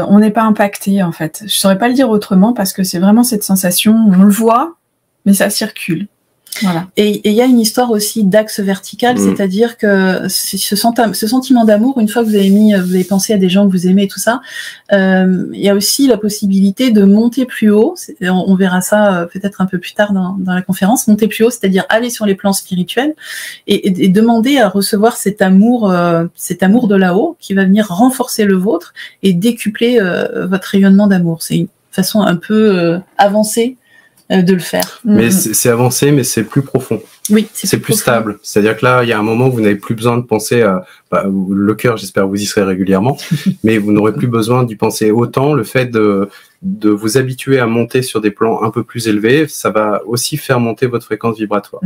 On n'est pas impacté, en fait. Je saurais pas le dire autrement parce que c'est vraiment cette sensation, on le voit, mais ça circule. Voilà. Et il y a une histoire aussi d'axe vertical, c'est-à-dire que ce sentiment d'amour, une fois que vous avez pensé à des gens que vous aimez et tout ça, il y a aussi la possibilité de monter plus haut. On verra ça peut-être un peu plus tard dans la conférence. Monter plus haut, c'est-à-dire aller sur les plans spirituels et demander à recevoir cet amour de là-haut qui va venir renforcer le vôtre et décupler votre rayonnement d'amour. C'est une façon un peu avancée de le faire. Mais c'est avancé, mais c'est plus profond. Oui, c'est plus stable. C'est-à-dire que là, il y a un moment où vous n'avez plus besoin de penser à le cœur. J'espère que vous y serez régulièrement, mais vous n'aurez plus besoin d'y penser autant. Le fait de vous habituer à monter sur des plans un peu plus élevés, ça va aussi faire monter votre fréquence vibratoire.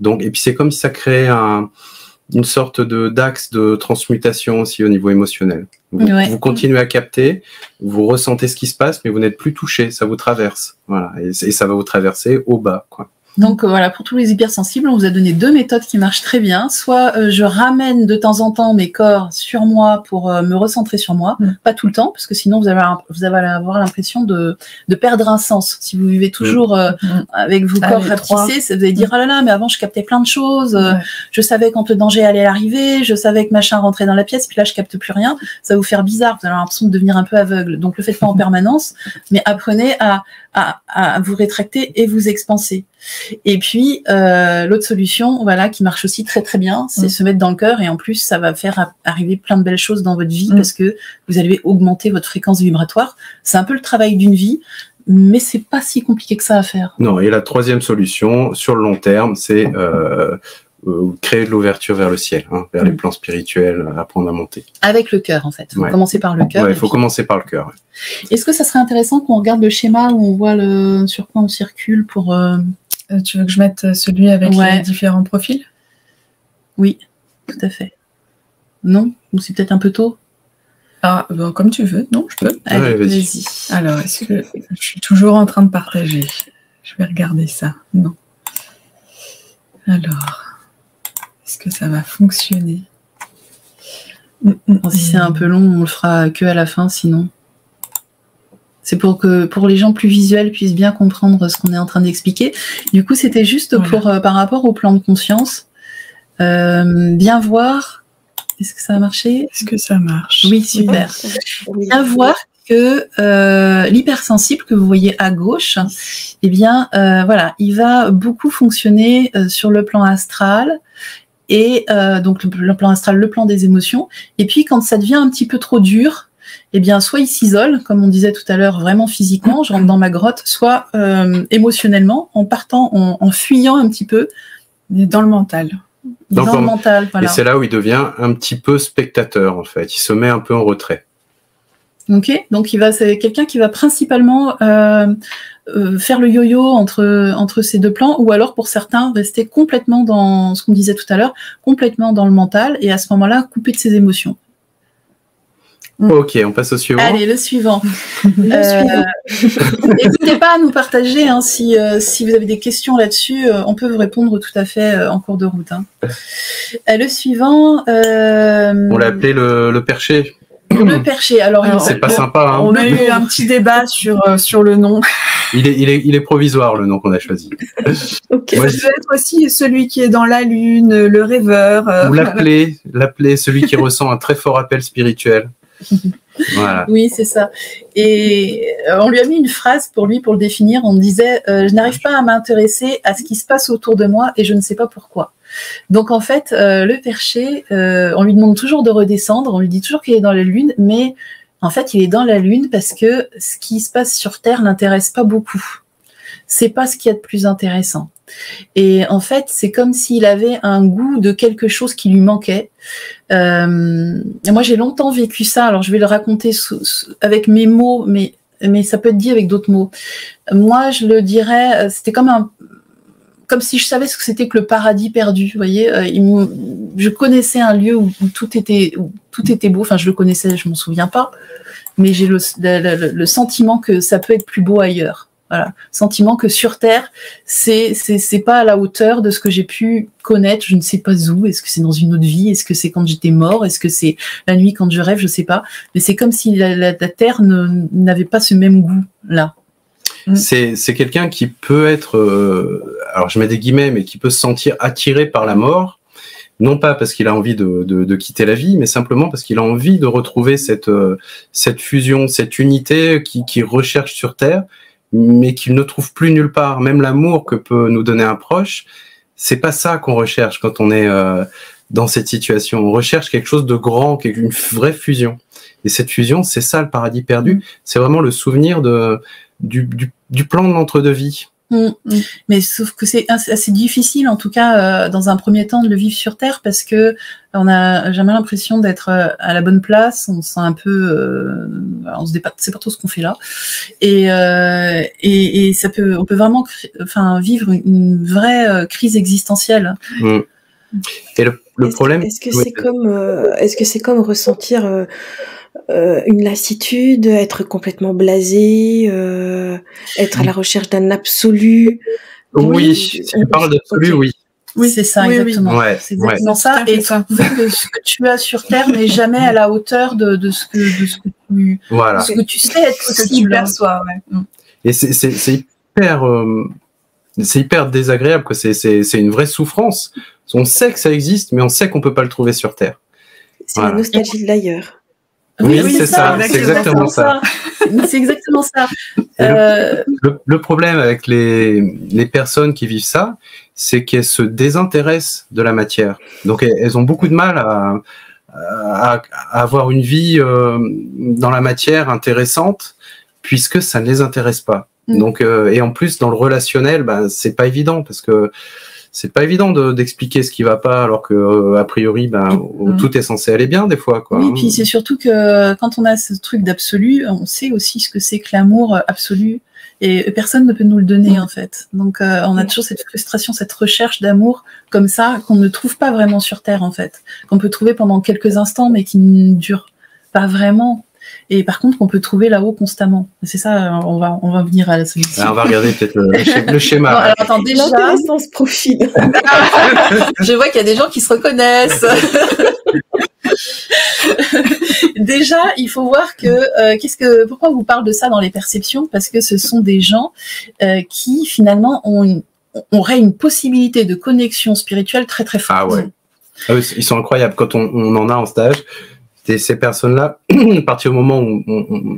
Donc, et puis c'est comme si ça créait une sorte d'axe de transmutation aussi au niveau émotionnel. Vous continuez à capter, vous ressentez ce qui se passe, mais vous n'êtes plus touché, ça vous traverse. Voilà, et ça va vous traverser au bas, quoi. Donc voilà, pour tous les hypersensibles, on vous a donné 2 méthodes qui marchent très bien. Soit je ramène de temps en temps mes corps sur moi pour me recentrer sur moi, pas tout le temps, parce que sinon vous allez avoir l'impression de perdre un sens. Si vous vivez toujours avec vos corps rapetissés, vous allez dire oh là là, mais avant je captais plein de choses, je savais quand le danger allait arriver, je savais que machin rentrait dans la pièce, puis là je capte plus rien. Ça va vous faire bizarre, vous avez l'impression de devenir un peu aveugle. Donc le faites pas en permanence, mais apprenez à vous rétracter et vous expanser. Et puis l'autre solution, voilà, qui marche aussi très très bien, c'est se mettre dans le cœur, et en plus ça va faire arriver plein de belles choses dans votre vie parce que vous allez augmenter votre fréquence vibratoire. C'est un peu le travail d'une vie, mais c'est pas si compliqué que ça à faire. Non, et la troisième solution sur le long terme, c'est créer de l'ouverture vers le ciel, vers les plans spirituels, apprendre à monter. Avec le cœur, en fait. Il faut commencer par le cœur. Ouais, il faut commencer par le cœur. Est-ce que ça serait intéressant qu'on regarde le schéma où on voit sur quoi on circule pour... Tu veux que je mette celui avec les différents profils? Oui, tout à fait. Non? Ou c'est peut-être un peu tôt? Ah, ben, comme tu veux. Non, je peux. Allez, vas-y. Alors, est-ce que je suis toujours en train de partager? Je vais regarder ça. Non. Alors... est-ce que ça va fonctionner? Si c'est un peu long, on le fera que à la fin, sinon. C'est pour les gens plus visuels puissent bien comprendre ce qu'on est en train d'expliquer. Du coup, c'était juste par rapport au plan de conscience. Bien voir. Est-ce que ça a marché? Est-ce que ça marche? Oui, super. Bien voir que l'hypersensible que vous voyez à gauche, eh bien, voilà, il va beaucoup fonctionner sur le plan astral. Et donc le plan astral, le plan des émotions. Et puis quand ça devient un petit peu trop dur, eh bien soit il s'isole, comme on disait tout à l'heure, vraiment physiquement, je rentre dans ma grotte, soit émotionnellement, en fuyant un petit peu dans le mental. Dans le mental, voilà. Et c'est là où il devient un petit peu spectateur, en fait. Il se met un peu en retrait. Ok, donc c'est quelqu'un qui va principalement faire le yo-yo entre ces deux plans, ou alors pour certains rester complètement dans ce qu'on disait tout à l'heure, complètement dans le mental, et à ce moment-là couper de ses émotions. Ok, on passe au suivant. Allez, le suivant. N'hésitez pas à nous partager si vous avez des questions là-dessus, on peut vous répondre tout à fait en cours de route. Le suivant. On l'a appelé le perché. Le perché. Alors c'est pas sympa. On a eu un petit débat sur le nom. Il est provisoire, le nom qu'on a choisi. Okay. Ça peut être aussi celui qui est dans la lune, le rêveur. Ou l'appeler, celui qui ressent un très fort appel spirituel. Voilà. Oui, c'est ça. Et on lui a mis une phrase pour le définir. On disait je n'arrive pas à m'intéresser à ce qui se passe autour de moi et je ne sais pas pourquoi. Donc en fait, le perché, on lui demande toujours de redescendre, on lui dit toujours qu'il est dans la lune, mais en fait, il est dans la lune parce que ce qui se passe sur Terre l'intéresse pas beaucoup. C'est pas ce qu'il y a de plus intéressant. Et en fait, c'est comme s'il avait un goût de quelque chose qui lui manquait. Moi, j'ai longtemps vécu ça. Alors, je vais le raconter avec mes mots, mais ça peut être dit avec d'autres mots. Moi, je le dirais, c'était comme si je savais ce que c'était que le paradis perdu. Vous voyez, je connaissais un lieu où tout était beau. Enfin, je le connaissais, je m'en souviens pas, mais j'ai le sentiment que ça peut être plus beau ailleurs. Voilà, sentiment que sur Terre, c'est pas à la hauteur de ce que j'ai pu connaître. Je ne sais pas où. Est-ce que c'est dans une autre vie? Est-ce que c'est quand j'étais mort? Est-ce que c'est la nuit quand je rêve? Je sais pas. Mais c'est comme si la Terre n'avait pas ce même goût là. C'est quelqu'un qui peut être, alors je mets des guillemets, mais qui peut se sentir attiré par la mort, non pas parce qu'il a envie de quitter la vie, mais simplement parce qu'il a envie de retrouver cette fusion, cette unité qui recherche sur Terre, mais qu'il ne trouve plus nulle part. Même l'amour que peut nous donner un proche, c'est pas ça qu'on recherche quand on est dans cette situation. On recherche quelque chose de grand, une vraie fusion. Et cette fusion, c'est ça le paradis perdu. C'est vraiment le souvenir du plan de l'entre-deux-vie. Mais sauf que c'est assez difficile, en tout cas dans un premier temps, de le vivre sur Terre, parce que on n'a jamais l'impression d'être à la bonne place. On se sent un peu, on se dépasse, c'est pas trop ce qu'on fait là, et on peut vraiment, vivre une vraie crise existentielle. Et le problème, est-ce que c'est comme ressentir une lassitude, être complètement blasé, être à la recherche d'un absolu, Oui, si tu parles d'absolu, oui. Oui, c'est ça, exactement. Ouais, c'est exactement ça. Et trouver que ce que tu as sur Terre n'est jamais à la hauteur de ce que tu sais être possible. Ce que tu perçois, ouais. Et c'est hyper désagréable, quoi. C'est une vraie souffrance. On sait que ça existe, mais on sait qu'on peut pas le trouver sur Terre. C'est la nostalgie de l'ailleurs. Oui, c'est ça. C'est exactement ça. C'est exactement ça. Le problème avec les personnes qui vivent ça, c'est qu'elles se désintéressent de la matière. Donc elles ont beaucoup de mal à avoir une vie dans la matière intéressante, puisque ça ne les intéresse pas. Donc et en plus dans le relationnel, c'est pas évident, parce que c'est pas évident d'expliquer ce qui va pas, alors que a priori tout est censé aller bien des fois, quoi. Oui, puis c'est surtout que quand on a ce truc d'absolu, on sait aussi ce que c'est que l'amour absolu, et personne ne peut nous le donner en fait. Donc on a toujours cette frustration, cette recherche d'amour comme ça, qu'on ne trouve pas vraiment sur Terre en fait, qu'on peut trouver pendant quelques instants mais qui ne dure pas vraiment. Et par contre, on peut trouver là-haut constamment. C'est ça, on va venir à la solution. On va regarder peut-être le schéma. Non, alors, attends, déjà, l'intéressance profile. Je vois qu'il y a des gens qui se reconnaissent. Déjà, il faut voir que pourquoi on vous parle de ça dans les perceptions, parce que ce sont des gens qui finalement auraient une possibilité de connexion spirituelle très très forte. Ah ouais. Ah oui, ils sont incroyables quand on en a en stage. Et ces personnes-là, à partir du moment où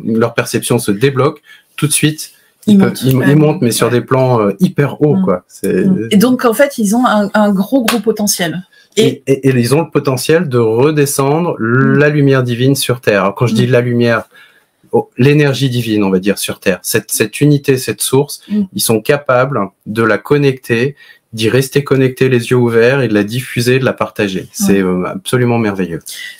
leur perception se débloque, tout de suite, ils montent, mais sur des plans hyper hauts, quoi. Et donc, en fait, ils ont un gros potentiel. Et ils ont le potentiel de redescendre la lumière divine sur Terre. Alors, quand je dis la lumière, l'énergie divine, on va dire, sur Terre, cette unité, cette source, ils sont capables de la connecter, d'y rester connecté les yeux ouverts et de la diffuser, de la partager. C'est absolument merveilleux.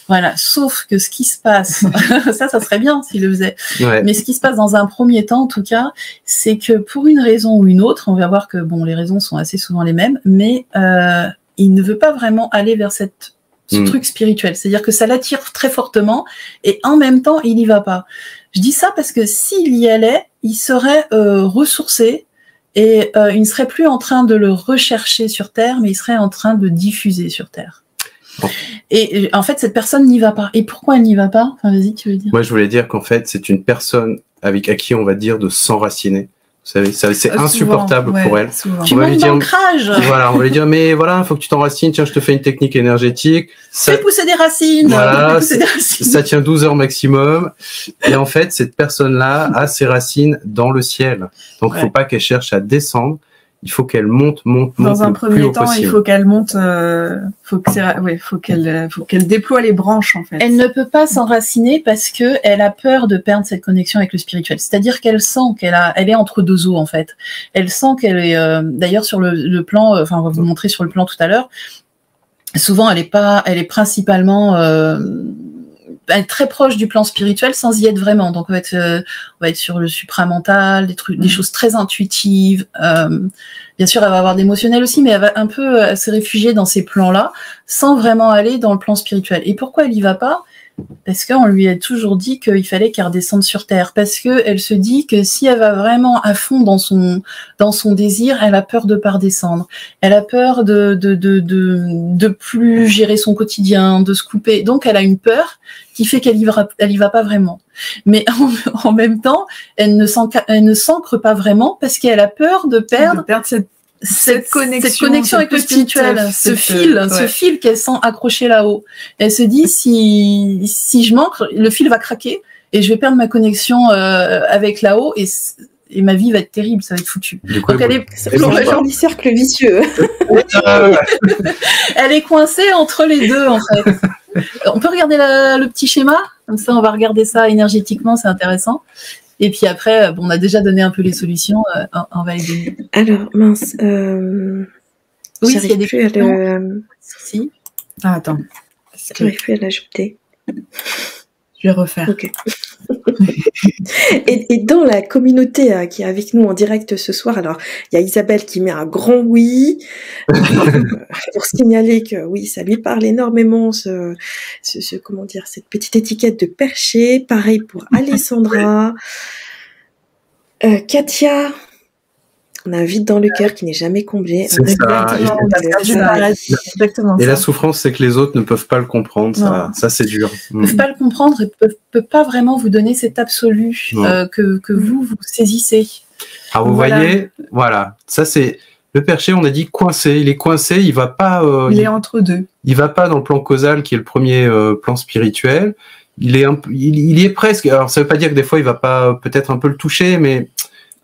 Voilà, sauf que ce qui se passe, ça serait bien s'il le faisait, mais ce qui se passe dans un premier temps, en tout cas, c'est que pour une raison ou une autre, on va voir que les raisons sont assez souvent les mêmes, mais il ne veut pas vraiment aller vers ce truc spirituel. C'est-à-dire que ça l'attire très fortement et en même temps, il n'y va pas. Je dis ça parce que s'il y allait, il serait ressourcé, et il ne serait plus en train de le rechercher sur Terre, mais il serait en train de diffuser sur Terre. Bon. Et en fait, cette personne n'y va pas. Et pourquoi elle n'y va pas? Enfin, vas-y, tu veux dire? Moi, je voulais dire qu'en fait, c'est une personne à qui on va dire de s'enraciner. Vous savez, c'est insupportable pour elle. Tu manques d'ancrage. Voilà, on va lui dire, mais voilà, faut que tu t'enracines. Tiens, je te fais une technique énergétique. Fais pousser des racines. Voilà, ça tient 12 heures maximum. Et en fait, cette personne-là a ses racines dans le ciel. Donc, faut pas qu'elle cherche à descendre. Il faut qu'elle monte dans un premier temps, possible. Il faut qu'elle monte, faut qu'elle déploie les branches en fait. Elle ne peut pas s'enraciner parce que elle a peur de perdre cette connexion avec le spirituel. C'est-à-dire qu'elle sent elle est entre deux eaux en fait. Elle sent qu'elle est d'ailleurs sur le plan, on va vous montrer sur le plan tout à l'heure. Souvent, elle est principalement très proche du plan spirituel sans y être vraiment. Donc on va être sur le supramental, des choses très intuitives. Bien sûr, elle va avoir d'émotionnel aussi, mais elle va un peu se réfugier dans ces plans-là sans vraiment aller dans le plan spirituel. Et pourquoi elle y va pas? Parce qu'on lui a toujours dit qu'il fallait qu'elle redescende sur Terre. Parce qu'elle se dit que si elle va vraiment à fond dans son désir, elle a peur de pas redescendre. Elle a peur de plus gérer son quotidien, de se couper. Donc elle a une peur qui fait qu'elle y va pas vraiment. Mais en même temps, elle ne s'ancre pas vraiment parce qu'elle a peur de perdre cette connexion avec le spirituel, ce fil qu'elle sent accroché là-haut. Elle se dit, si je manque, le fil va craquer et je vais perdre ma connexion avec là-haut et ma vie va être terrible, ça va être foutu. Donc elle est un cercle vicieux. Elle est coincée entre les deux en fait. On peut regarder le petit schéma, comme ça on va regarder ça énergétiquement, c'est intéressant. Et puis après, on a déjà donné un peu les solutions, on va les donner. Alors, mince. Oui, s'il y a des questions. Si. Ah, attends. J'arrive plus à l'ajouter. Je vais refaire. Ok. et dans la communauté qui est avec nous en direct ce soir, alors il y a Isabelle qui met un grand oui pour signaler que oui, ça lui parle énormément comment dire, cette petite étiquette de perché. Pareil pour Alessandra, Katia. On a un vide dans le cœur qui n'est jamais comblé. C'est ça. Exactement. Et la souffrance, c'est que les autres ne peuvent pas le comprendre. Ça c'est dur. Ils ne peuvent pas le comprendre et ne peuvent pas vraiment vous donner cet absolu que vous saisissez. Ah, vous voyez, voilà. Ça c'est le perché. On a dit coincé. Il est coincé. Il va pas. Il est entre deux. Il va pas dans le plan causal qui est le premier plan spirituel. Il y est presque. Alors ça veut pas dire que des fois il va pas peut-être un peu le toucher, mais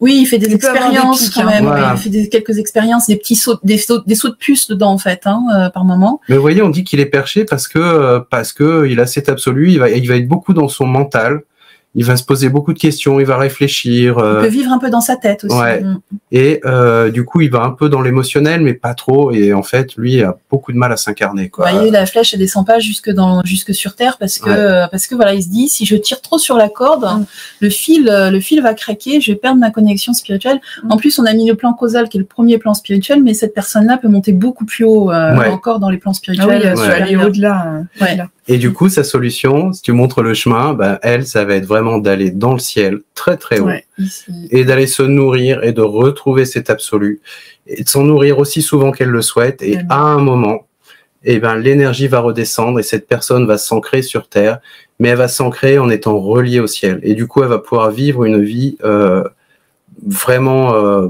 oui, il fait des expériences quand même. Voilà. Il fait quelques expériences, des petits sauts, des sauts de puce dedans en fait, par moment. Mais vous voyez, on dit qu'il est perché parce que il a cet absolu. Il va être beaucoup dans son mental. Il va se poser beaucoup de questions. Il va réfléchir. Il peut vivre un peu dans sa tête aussi. Ouais. Et du coup, il va un peu dans l'émotionnel, mais pas trop. Et en fait, lui a beaucoup de mal à s'incarner. Vous voyez, la flèche, elle descend pas jusque sur terre parce que voilà, il se dit, si je tire trop sur la corde, le fil va craquer, je vais perdre ma connexion spirituelle. En plus, on a mis le plan causal qui est le premier plan spirituel, mais cette personne-là peut monter beaucoup plus haut encore dans les plans spirituels. Aller au-delà. Et du coup, sa solution, si tu montres le chemin, elle, ça va être vraiment d'aller dans le ciel, très très haut, et d'aller se nourrir et de retrouver cet absolu, et de s'en nourrir aussi souvent qu'elle le souhaite. Et à un moment, l'énergie va redescendre et cette personne va s'ancrer sur terre, mais elle va s'ancrer en étant reliée au ciel. Et du coup, elle va pouvoir vivre une vie vraiment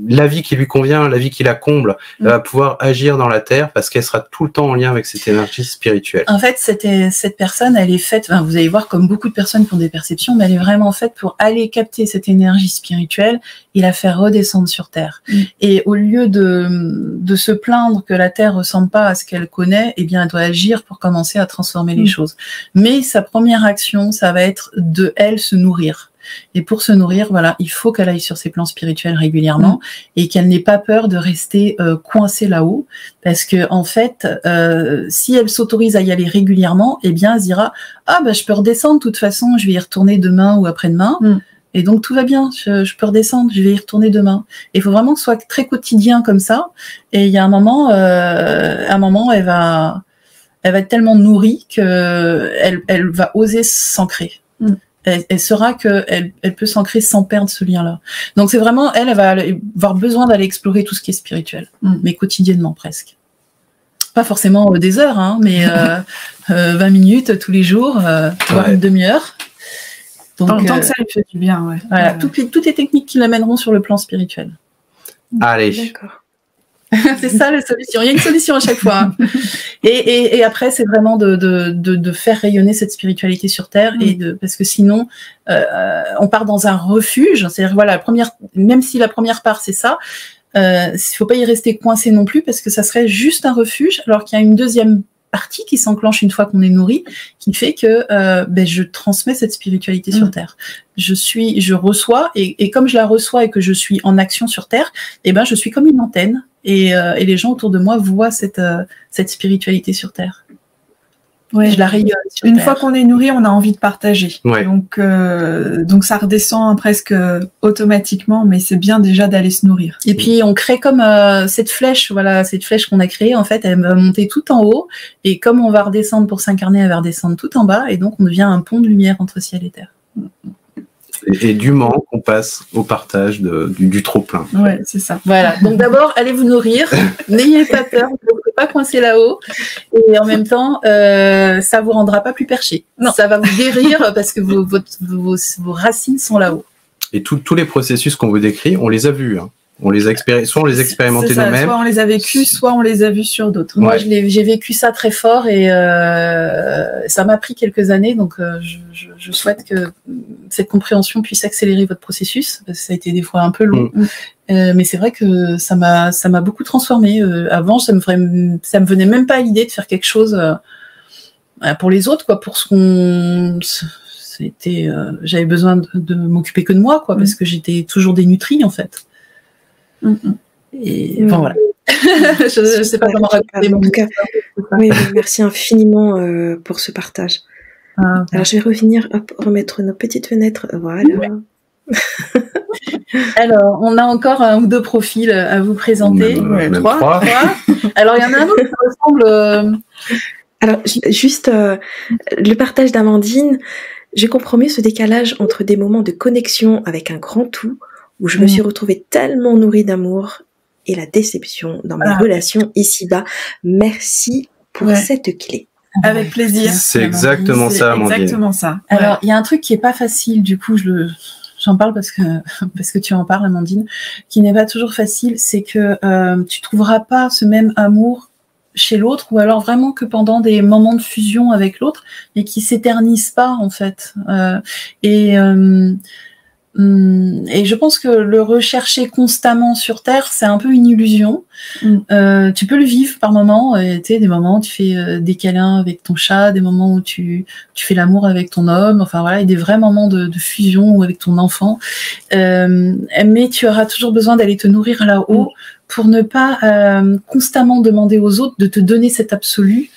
la vie qui lui convient, la vie qui la comble. Elle va pouvoir agir dans la terre parce qu'elle sera tout le temps en lien avec cette énergie spirituelle. En fait, cette personne, elle est faite, vous allez voir comme beaucoup de personnes qui ont des perceptions, mais elle est vraiment faite pour aller capter cette énergie spirituelle et la faire redescendre sur terre. Et au lieu de se plaindre que la terre ressemble pas à ce qu'elle connaît, eh bien, elle doit agir pour commencer à transformer les choses. Mais sa première action, ça va être de elle se nourrir. Et pour se nourrir, voilà, il faut qu'elle aille sur ses plans spirituels régulièrement et qu'elle n'ait pas peur de rester coincée là-haut, parce que en fait, si elle s'autorise à y aller régulièrement, eh bien, elle se dira je peux redescendre. De toute façon, je vais y retourner demain ou après-demain. Et donc tout va bien, je peux redescendre, je vais y retourner demain. Et il faut vraiment que ce soit très quotidien comme ça. Et il y a un moment, elle va être tellement nourrie que elle va oser s'ancrer. Elle saura qu'elle peut s'ancrer sans perdre ce lien-là. Donc c'est vraiment, elle va avoir besoin d'aller explorer tout ce qui est spirituel, mais quotidiennement presque. Pas forcément des heures, mais 20 minutes tous les jours, voire une demi-heure. Donc, tant que ça lui fait du bien, Voilà, toutes les techniques qui l'amèneront sur le plan spirituel. Allez. D'accord. C'est ça la solution. Il y a une solution à chaque fois. Et après, c'est vraiment de faire rayonner cette spiritualité sur Terre parce que sinon, on part dans un refuge. C'est-à-dire, voilà, même si la première part, c'est ça, il faut pas y rester coincé non plus parce que ça serait juste un refuge, alors qu'il y a une deuxième partie qui s'enclenche une fois qu'on est nourri, qui fait que je transmets cette spiritualité sur Terre. Je reçois, et comme je la reçois et que je suis en action sur Terre, je suis comme une antenne, et les gens autour de moi voient cette spiritualité sur Terre. Ouais. Je la rayonne sur Une Terre. fois qu'on est nourri, on a envie de partager. Ouais. Donc ça redescend presque automatiquement, mais c'est bien déjà d'aller se nourrir. Et puis on crée comme cette flèche qu'on a créée, en fait, elle va monter tout en haut, et comme on va redescendre pour s'incarner, elle va redescendre tout en bas, et donc on devient un pont de lumière entre ciel et terre. Et du manque, on passe au partage du trop-plein. Ouais, c'est ça. Voilà. Donc d'abord, allez vous nourrir, n'ayez pas peur, vous ne serez pas coincé là-haut, et en même temps, ça vous rendra pas plus perché. Non. Ça va vous guérir parce que vos racines sont là-haut. Et tous les processus qu'on vous décrit, on les a vus. On les a soit on les a expérimentés nous-mêmes. Soit on les a vécus, soit on les a vus sur d'autres. Moi, j'ai vécu ça très fort, et ça m'a pris quelques années. Donc, je souhaite que cette compréhension puisse accélérer votre processus, parce que ça a été des fois un peu long. Mais c'est vrai que ça m'a beaucoup transformée. Avant, ça me venait même pas à l'idée de faire quelque chose pour les autres, quoi, pour ce qu'on... j'avais besoin de m'occuper que de moi, quoi, parce que j'étais toujours dénutrie, en fait. Et voilà. Je ne sais pas comment raconter mon cas. Oui, merci infiniment pour ce partage. Alors je vais remettre nos petites fenêtres. Voilà. Alors, on a encore un ou deux profils à vous présenter. Trois. Alors, il y en a un autre qui ressemble. Alors, juste le partage d'Amandine, j'ai compromis ce décalage entre des moments de connexion avec un grand tout, où je me suis retrouvée tellement nourrie d'amour et la déception dans mes relations ici-bas. Merci pour cette clé. Avec plaisir. C'est exactement ça, Amandine. C'est exactement ça. Alors, il y a un truc qui est pas facile, du coup, j'en parle parce que tu en parles, Amandine, qui n'est pas toujours facile, c'est que tu trouveras pas ce même amour chez l'autre, ou alors vraiment que pendant des moments de fusion avec l'autre, et qui s'éternise pas, en fait. Et je pense que le rechercher constamment sur Terre, c'est un peu une illusion. Tu peux le vivre par moments, des moments où tu fais des câlins avec ton chat, des moments où tu fais l'amour avec ton homme, enfin voilà, et des vrais moments de fusion ou avec ton enfant. Mais tu auras toujours besoin d'aller te nourrir là-haut pour ne pas constamment demander aux autres de te donner cet absolu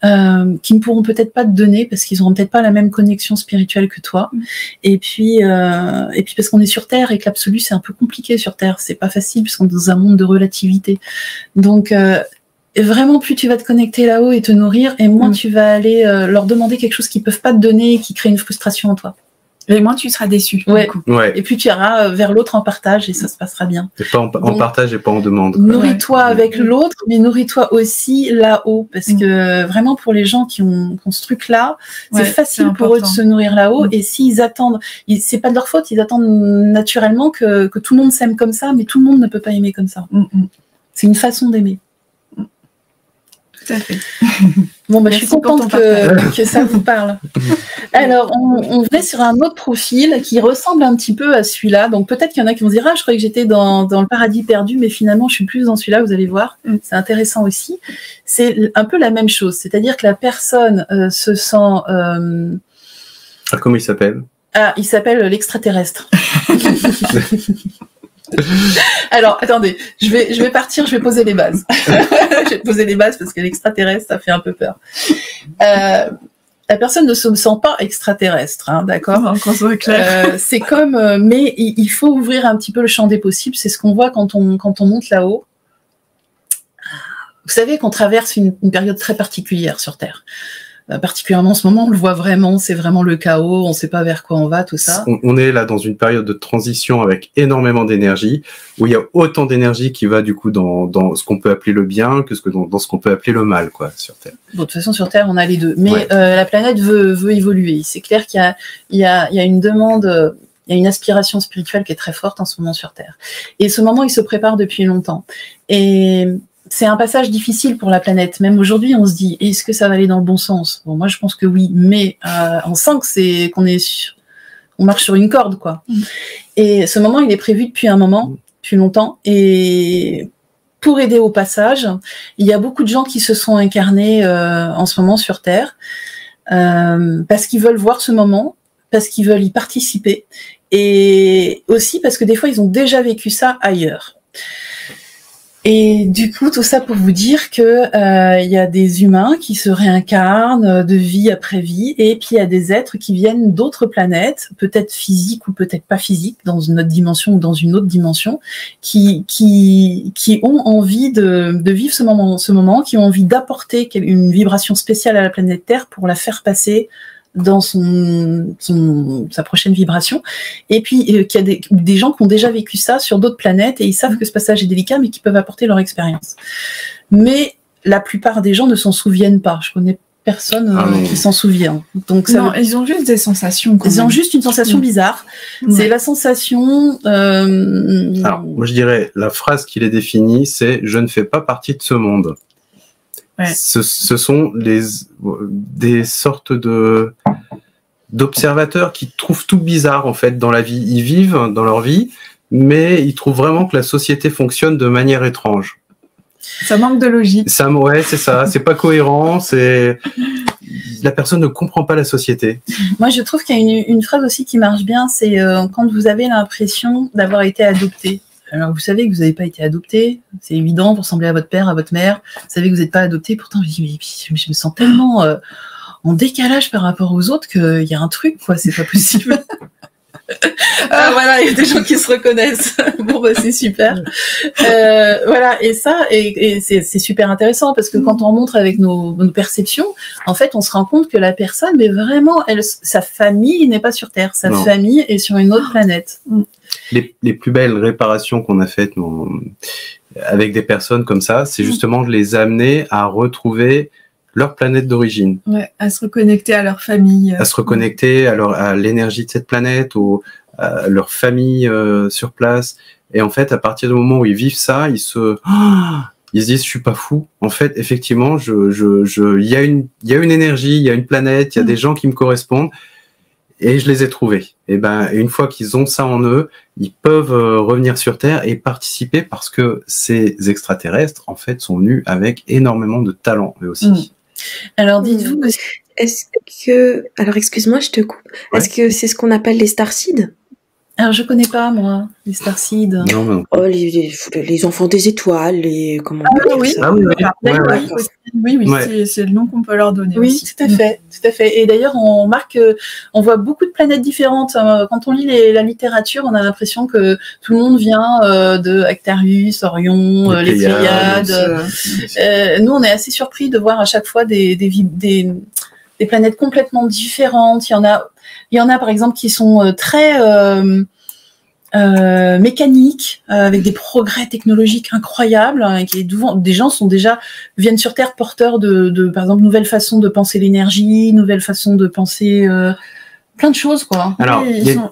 qui ne pourront peut-être pas te donner parce qu'ils n'auront peut-être pas la même connexion spirituelle que toi. Et puis parce qu'on est sur Terre et que l'absolu c'est un peu compliqué sur Terre, c'est pas facile puisqu'on est dans un monde de relativité. Donc vraiment plus tu vas te connecter là-haut et te nourrir, et moins tu vas aller leur demander quelque chose qu'ils peuvent pas te donner et qui crée une frustration en toi. Et moins tu seras déçu. Ouais. Et puis tu iras vers l'autre en partage et ça se passera bien. Et pas en partage et pas en demande. Nourris-toi avec l'autre, mais nourris-toi aussi là-haut. Parce que vraiment pour les gens qui ont ce truc-là, c'est facile pour eux de se nourrir là-haut. Et s'ils attendent, c'est pas de leur faute, ils attendent naturellement que tout le monde s'aime comme ça, mais tout le monde ne peut pas aimer comme ça. C'est une façon d'aimer. Tout à fait. Bon, je suis contente que ça vous parle. Alors, on venait sur un autre profil qui ressemble un petit peu à celui-là. Donc, peut-être qu'il y en a qui vont dire « Ah, je croyais que j'étais dans le paradis perdu, mais finalement, je suis plus dans celui-là, vous allez voir. » C'est intéressant aussi. C'est un peu la même chose. C'est-à-dire que la personne se sent... comment il s'appelle ? Ah, il s'appelle l'extraterrestre. Alors, attendez, je vais partir, je vais poser les bases. Je vais poser les bases parce que l'extraterrestre, ça fait un peu peur. La personne ne se sent pas extraterrestre, hein, d'accord ? C'est comme, mais il faut ouvrir un petit peu le champ des possibles. C'est ce qu'on voit quand on monte là-haut. Vous savez qu'on traverse une période très particulière sur Terre. Particulièrement en ce moment, on le voit vraiment, c'est vraiment le chaos, on ne sait pas vers quoi on va, tout ça. On est là dans une période de transition avec énormément d'énergie, où il y a autant d'énergie qui va du coup dans ce qu'on peut appeler le bien que dans ce qu'on peut appeler le mal, quoi, sur Terre. Bon, de toute façon, sur Terre, on a les deux. Mais la planète veut évoluer. C'est clair qu'il y a une demande... Il y a une aspiration spirituelle qui est très forte en ce moment sur Terre. Et ce moment, il se prépare depuis longtemps. Et... c'est un passage difficile pour la planète. Même aujourd'hui, on se dit, est-ce que ça va aller dans le bon sens ? Bon, moi, je pense que oui, mais on sent que on marche sur une corde, quoi. Et ce moment, il est prévu depuis un moment, depuis longtemps. Et pour aider au passage, il y a beaucoup de gens qui se sont incarnés en ce moment sur Terre parce qu'ils veulent voir ce moment, parce qu'ils veulent y participer, et aussi parce que des fois, ils ont déjà vécu ça ailleurs. Et du coup, tout ça pour vous dire que il y a des humains qui se réincarnent de vie après vie, et puis il y a des êtres qui viennent d'autres planètes, peut-être physiques ou peut-être pas physiques, dans une autre dimension ou dans une autre dimension, qui ont envie de vivre ce moment, qui ont envie d'apporter une vibration spéciale à la planète Terre pour la faire passer dans sa prochaine vibration, et puis qu'il y a des gens qui ont déjà vécu ça sur d'autres planètes et ils savent que ce passage est délicat mais qui peuvent apporter leur expérience. Mais la plupart des gens ne s'en souviennent pas. Je connais personne qui s'en souvient. Donc ils ont juste des sensations. Ils ont juste une sensation bizarre. Ouais. C'est la sensation... Alors, moi je dirais, la phrase qui les définit, c'est « je ne fais pas partie de ce monde ». Ouais. Ce sont des sortes d'observateurs qui trouvent tout bizarre en fait dans la vie. Ils vivent dans leur vie, mais ils trouvent vraiment que la société fonctionne de manière étrange. Ça manque de logique. Ouais, c'est ça. C'est pas cohérent. La personne ne comprend pas la société. Moi, je trouve qu'il y a une phrase aussi qui marche bien. C'est quand vous avez l'impression d'avoir été adopté. Alors, vous savez que vous n'avez pas été adopté, c'est évident, vous ressemblez à votre père, à votre mère, vous savez que vous n'êtes pas adopté, pourtant, je me sens tellement en décalage par rapport aux autres qu'il y a un truc, quoi, c'est pas possible. Voilà, il y a des gens qui se reconnaissent. Bon, c'est super. Voilà, et ça, et c'est super intéressant parce que quand on montre avec nos perceptions, en fait, on se rend compte que la personne, mais vraiment, sa famille n'est pas sur Terre, sa famille est sur une autre planète. les plus belles réparations qu'on a faites avec des personnes comme ça, c'est justement de les amener à retrouver leur planète d'origine. Ouais, à se reconnecter à leur famille. À se reconnecter à l'énergie de cette planète, à leur famille sur place. Et en fait, à partir du moment où ils vivent ça, ils se disent, je suis pas fou. En fait, effectivement, il y a une énergie, il y a une planète, il y a des gens qui me correspondent. Et je les ai trouvés. Et ben, une fois qu'ils ont ça en eux, ils peuvent revenir sur Terre et participer parce que ces extraterrestres, en fait, sont venus avec énormément de talent, eux aussi. Alors, dites-vous... Est-ce que... Alors, excuse-moi, je te coupe. Ouais. Est-ce que c'est ce qu'on appelle les starseeds? Alors, je connais pas, moi, les starseeds. Non. Oh, les enfants des étoiles, comment on peut dire ça? Oui, c'est le nom qu'on peut leur donner. Oui, aussi. Tout à fait. Et d'ailleurs, on remarque on voit beaucoup de planètes différentes. Quand on lit la littérature, on a l'impression que tout le monde vient de Actarius, Orion, les Pléiades. Nous, on est assez surpris de voir à chaque fois des planètes complètement différentes. Il y en a, par exemple, qui sont très mécaniques, avec des progrès technologiques incroyables, hein, des gens viennent sur Terre porteurs de par exemple, nouvelles façons de penser l'énergie, nouvelles façons de penser plein de choses, quoi. Alors,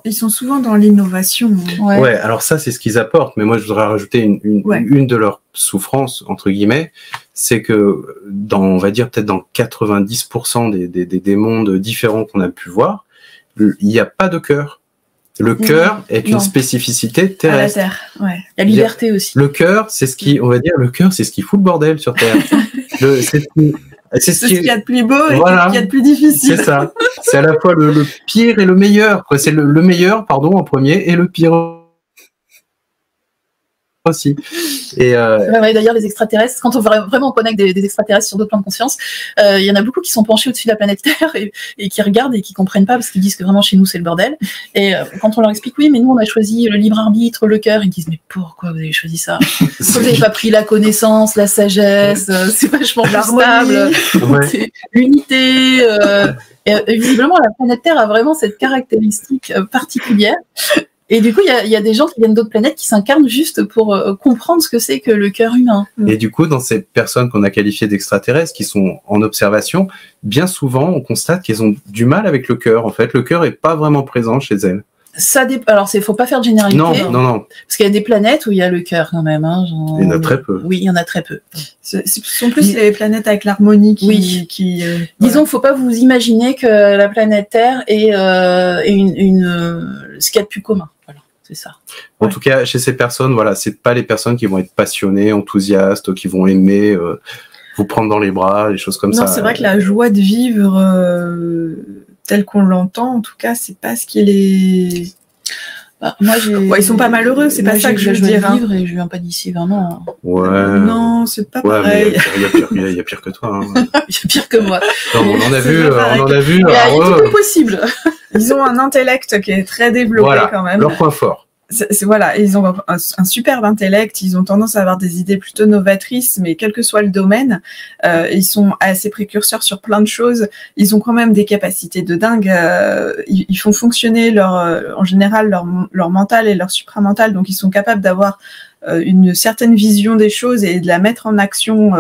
ils sont souvent dans l'innovation. Ouais, alors ça, c'est ce qu'ils apportent. Mais moi, je voudrais rajouter une de leurs souffrances, entre guillemets, c'est que on va dire peut-être dans 90% des mondes différents qu'on a pu voir, il n'y a pas de cœur. Le cœur est une spécificité terrestre. À la Terre, ouais. La liberté aussi. Le cœur, c'est ce qui fout le bordel sur Terre. C'est ce qu'il y a de plus beau et voilà. ce qu'il y a de plus difficile. C'est ça. C'est à la fois le pire et le meilleur. C'est le meilleur, en premier, et le pire aussi. Et d'ailleurs, les extraterrestres, quand on vraiment connecte des extraterrestres sur d'autres plans de conscience, il y en a beaucoup qui sont penchés au-dessus de la planète Terre et qui regardent et qui comprennent pas parce qu'ils disent que vraiment chez nous c'est le bordel. Et quand on leur explique oui, mais nous on a choisi le libre arbitre, le cœur, ils disent mais pourquoi vous avez choisi ça? Vous n'avez pas pris la connaissance, la sagesse, c'est vachement plus stable, c'est l'unité. Et visiblement la planète Terre a vraiment cette caractéristique particulière. Et du coup, il y a des gens qui viennent d'autres planètes qui s'incarnent juste pour comprendre ce que c'est que le cœur humain. Et du coup, dans ces personnes qu'on a qualifiées d'extraterrestres, qui sont en observation, bien souvent, on constate qu'elles ont du mal avec le cœur. En fait, le cœur est pas vraiment présent chez elles. Alors, faut pas faire de généralité. Non. Parce qu'il y a des planètes où il y a le cœur quand même. Hein, il y en a très peu. Oui, il y en a très peu. Ce sont plus les planètes avec l'harmonie qui Disons, faut pas vous imaginer que la planète Terre est ce qu'il y a de plus commun. Voilà, c'est ça. En tout cas, chez ces personnes, voilà, c'est pas les personnes qui vont être passionnées, enthousiastes, qui vont aimer vous prendre dans les bras, des choses comme ça. Non, c'est vrai que la joie de vivre tel qu'on l'entend, en tout cas, c'est pas ce qu'il est. Moi, ils sont pas malheureux, c'est pas ça que je veux dire. Vivre et je viens pas d'ici vraiment. Ouais. Non, c'est pas pareil. Il y a pire que toi. Hein. Il y a pire que moi. Non, on en a vu. Il y a tout est possible. Ils ont un intellect qui est très développé quand même. Leur point fort. Voilà, ils ont un superbe intellect, ils ont tendance à avoir des idées plutôt novatrices, mais quel que soit le domaine, ils sont assez précurseurs sur plein de choses. Ils ont quand même des capacités de dingue. Ils font fonctionner en général leur mental et leur supramental, donc ils sont capables d'avoir une certaine vision des choses et de la mettre en action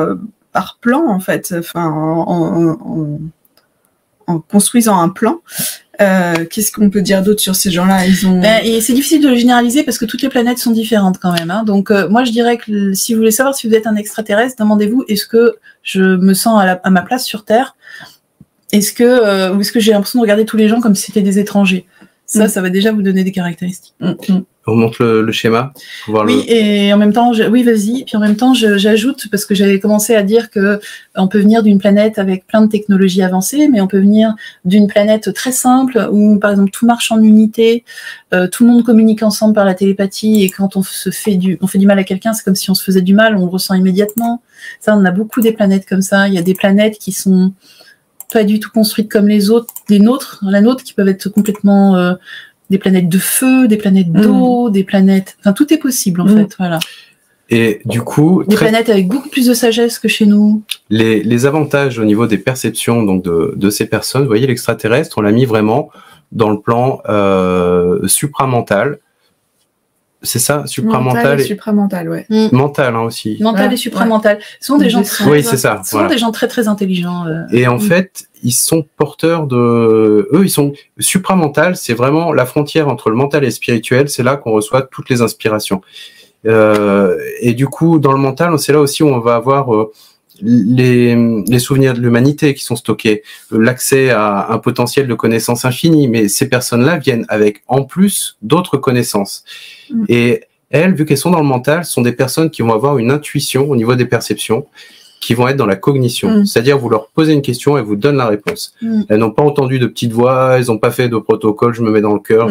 par plan en fait, enfin en construisant un plan. Qu'est-ce qu'on peut dire d'autre sur ces gens-là? Et c'est difficile de le généraliser parce que toutes les planètes sont différentes quand même. Hein. Donc moi je dirais que si vous voulez savoir si vous êtes un extraterrestre, demandez-vous est-ce que je me sens à ma place sur Terre? Ou est-ce que j'ai l'impression de regarder tous les gens comme si c'était des étrangers? Ça va déjà vous donner des caractéristiques. On montre le schéma pour voir et en même temps, vas-y. Puis en même temps, j'ajoute, parce que j'avais commencé à dire que on peut venir d'une planète avec plein de technologies avancées, mais on peut venir d'une planète très simple où, par exemple, tout marche en unité, tout le monde communique ensemble par la télépathie, et quand on fait du mal à quelqu'un, c'est comme si on se faisait du mal, on le ressent immédiatement. Ça, on a beaucoup des planètes comme ça. Il y a des planètes qui sont pas du tout construites comme les autres, la nôtre, qui peuvent être complètement des planètes de feu, des planètes d'eau, des planètes... Enfin, tout est possible, en fait, voilà. Et du coup... Des planètes avec beaucoup plus de sagesse que chez nous. Les avantages au niveau des perceptions donc de ces personnes, vous voyez, l'extraterrestre, on l'a mis vraiment dans le plan supramental. C'est ça, supramental mental et supramental, ouais. Mental aussi. Mental et supramental. Ce sont des gens très, oui, c'est ça. Ce sont des gens très très intelligents. Et en fait, ils sont porteurs de... Eux, ils sont... Supramental, c'est vraiment la frontière entre le mental et le spirituel. C'est là qu'on reçoit toutes les inspirations. Et du coup, dans le mental, c'est là aussi où on va avoir les souvenirs de l'humanité qui sont stockés, l'accès à un potentiel de connaissances infinies. Mais ces personnes-là viennent avec, en plus, d'autres connaissances. Et elles, vu qu'elles sont dans le mental, sont des personnes qui vont avoir une intuition au niveau des perceptions, qui vont être dans la cognition. C'est-à-dire, vous leur posez une question, elles vous donnent la réponse. Elles n'ont pas entendu de petites voix, elles n'ont pas fait de protocole, je me mets dans le cœur.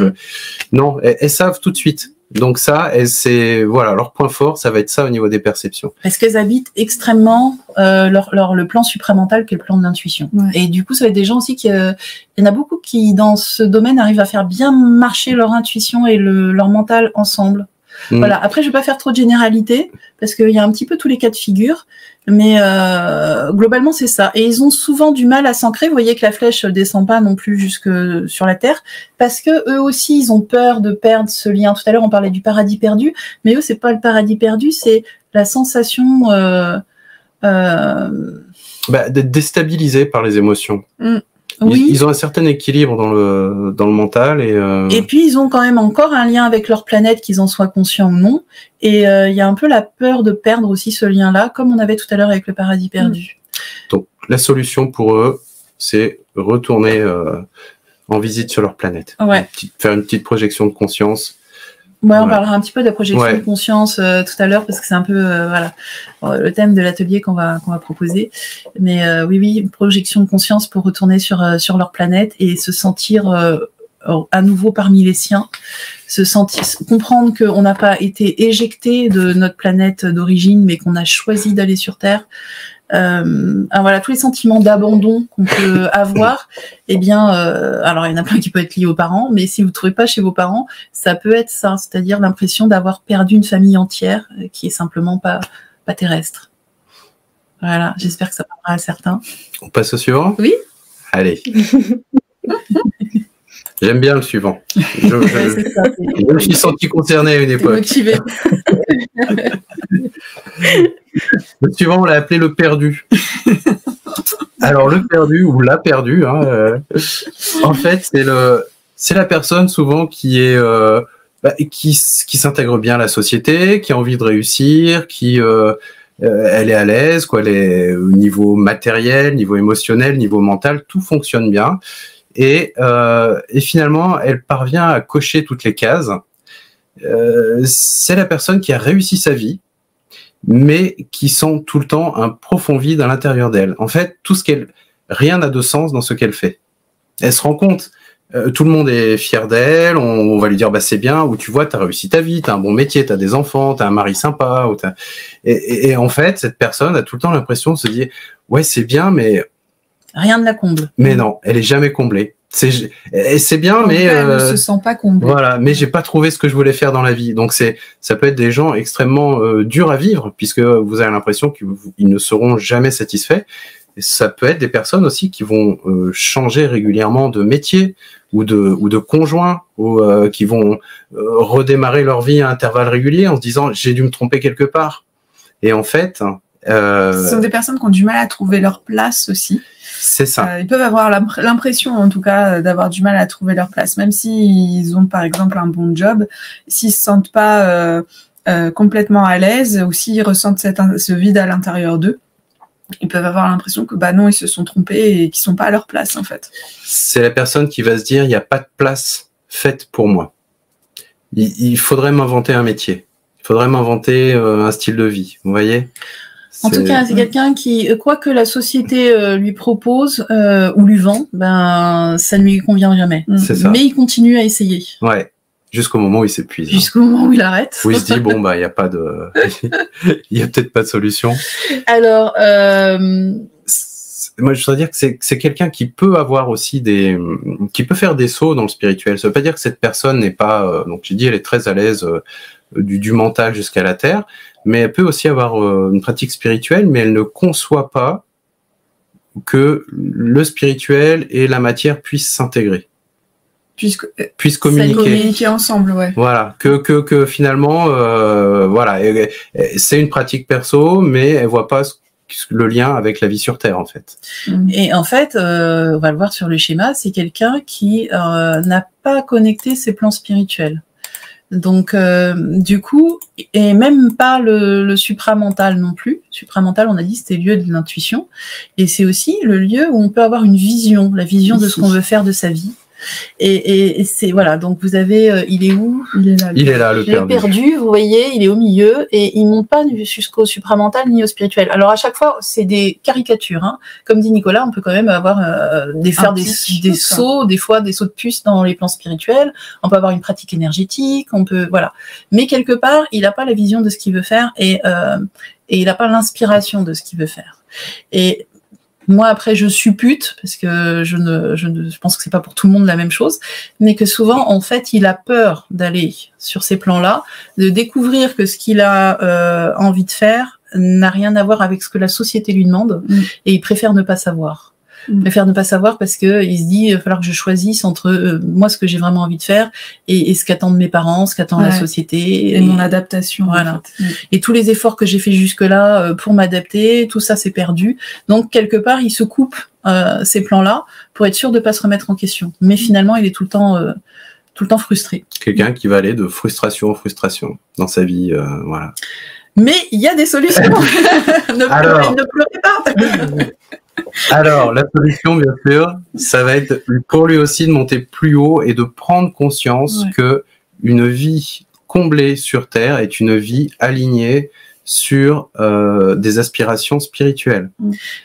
Non, elles savent tout de suite. Donc ça, c'est voilà, leur point fort, ça va être ça au niveau des perceptions. Parce qu'elles habitent extrêmement le plan supramental qui est le plan de l'intuition. Ouais. Et du coup, ça va être des gens aussi il y en a beaucoup qui, dans ce domaine, arrivent à faire bien marcher leur intuition et leur mental ensemble. Voilà. Après, je vais pas faire trop de généralité parce qu'il y a un petit peu tous les cas de figure, mais globalement c'est ça. Et ils ont souvent du mal à s'ancrer. Vous voyez que la flèche descend pas non plus jusque sur la terre parce que eux aussi ils ont peur de perdre ce lien. Tout à l'heure on parlait du paradis perdu, mais eux c'est pas le paradis perdu, c'est la sensation d'être déstabilisé par les émotions. Oui. Ils ont un certain équilibre dans le mental et puis ils ont quand même encore un lien avec leur planète, qu'ils en soient conscients ou non. Et il y a un peu la peur de perdre aussi ce lien-là, comme on avait tout à l'heure avec le paradis perdu. Donc la solution pour eux, c'est retourner en visite sur leur planète. Ouais. Faire une petite projection de conscience. Ouais, on parlera un petit peu de la projection de conscience tout à l'heure parce que c'est un peu le thème de l'atelier qu'on va proposer. Mais oui, une projection de conscience pour retourner sur leur planète et se sentir à nouveau parmi les siens, comprendre qu'on n'a pas été éjecté de notre planète d'origine, mais qu'on a choisi d'aller sur Terre. Voilà, tous les sentiments d'abandon qu'on peut avoir, eh bien, alors il y en a plein qui peuvent être liés aux parents, mais si vous ne trouvez pas chez vos parents, ça peut être ça, c'est-à-dire l'impression d'avoir perdu une famille entière qui est simplement pas terrestre. Voilà, j'espère que ça parlera à certains. On passe au suivant ? Oui. Allez. J'aime bien le suivant. Je me suis senti concerné à une époque. Motivé. Le suivant, on l'a appelé le perdu. Alors, le perdu ou la perdue, en fait, c'est la personne souvent qui est qui s'intègre bien à la société, qui a envie de réussir, elle est à l'aise, quoi. Elle est au niveau matériel, niveau émotionnel, niveau mental, tout fonctionne bien. Et finalement, elle parvient à cocher toutes les cases. C'est la personne qui a réussi sa vie, mais qui sent tout le temps un profond vide à l'intérieur d'elle. En fait, rien n'a de sens dans ce qu'elle fait. Elle se rend compte, tout le monde est fier d'elle, on va lui dire bah c'est bien, ou tu vois, t'as réussi ta vie, t'as un bon métier, t'as des enfants, t'as un mari sympa, et en fait, cette personne a tout le temps l'impression de se dire ouais c'est bien, mais rien ne la comble. Mais non, elle est jamais comblée. C'est bien, mais elle ne se sent pas comblée. Voilà, mais j'ai pas trouvé ce que je voulais faire dans la vie. Donc ça peut être des gens extrêmement durs à vivre, puisque vous avez l'impression qu'ils ne seront jamais satisfaits. Et ça peut être des personnes aussi qui vont changer régulièrement de métier ou de conjoint, ou qui vont redémarrer leur vie à intervalles réguliers en se disant j'ai dû me tromper quelque part. Et en fait, ce sont des personnes qui ont du mal à trouver leur place aussi. C'est ça. Ils peuvent avoir l'impression, en tout cas, d'avoir du mal à trouver leur place, même s'ils ont, par exemple, un bon job, s'ils se sentent pas complètement à l'aise, ou s'ils ressentent ce vide à l'intérieur d'eux, ils peuvent avoir l'impression que bah non, ils se sont trompés et qu'ils sont pas à leur place, en fait. C'est la personne qui va se dire, il n'y a pas de place faite pour moi. Il faudrait m'inventer un métier. Il faudrait m'inventer un style de vie. Vous voyez ? En tout cas, c'est quelqu'un qui, quoi que la société lui propose ou lui vend, ben ça ne lui convient jamais. C'est ça. Mais il continue à essayer. Ouais. Jusqu'au moment où il s'épuise. Jusqu'au moment où il arrête. Où il se dit bon bah il y a pas de, il y a peut-être pas de solution. Alors, moi je voudrais dire que c'est quelqu'un qui peut avoir aussi qui peut faire des sauts dans le spirituel. Ça veut pas dire que cette personne n'est pas, donc j'ai dit elle est très à l'aise du mental jusqu'à la terre, mais elle peut aussi avoir une pratique spirituelle, mais elle ne conçoit pas que le spirituel et la matière puissent s'intégrer. puissent communiquer ensemble, ouais. Voilà, que finalement, voilà, c'est une pratique perso, mais elle voit pas le lien avec la vie sur Terre, en fait. Et en fait, on va le voir sur le schéma, c'est quelqu'un qui n'a pas connecté ses plans spirituels. Donc, du coup, et même pas le supramental non plus. Supramental, on a dit, c'était le lieu de l'intuition. Et c'est aussi le lieu où on peut avoir une vision, la vision de ce qu'on veut faire de sa vie. Et c'est, voilà, donc vous avez, il est où? Il est là, le perdu. Vous voyez, il est au milieu et il monte pas jusqu'au supramental ni au spirituel. Alors à chaque fois, c'est des caricatures, hein. Comme dit Nicolas, on peut quand même avoir faire des sauts, des fois des sauts de puce dans les plans spirituels. On peut avoir une pratique énergétique, on peut, voilà. Mais quelque part, il n'a pas la vision de ce qu'il veut faire et il n'a pas l'inspiration de ce qu'il veut faire. Et moi, après, je suppute, parce que je pense que c'est pas pour tout le monde la même chose, mais que souvent, en fait, il a peur d'aller sur ces plans-là, de découvrir que ce qu'il a envie de faire n'a rien à voir avec ce que la société lui demande, et il préfère ne pas savoir. Il préfère ne pas savoir parce que il se dit, il va falloir que je choisisse entre moi ce que j'ai vraiment envie de faire et ce qu'attendent mes parents, ce qu'attend la société et mon adaptation. Voilà. En fait. Et tous les efforts que j'ai fait jusque-là pour m'adapter, tout ça c'est perdu. Donc quelque part, il se coupe ces plans-là pour être sûr de pas se remettre en question. Mais finalement, il est tout le temps frustré. Quelqu'un qui va aller de frustration en frustration dans sa vie, voilà. Mais il y a des solutions. Ne pleurez pas. Alors, la solution, bien sûr, ça va être pour lui aussi de monter plus haut et de prendre conscience que une vie comblée sur Terre est une vie alignée sur des aspirations spirituelles.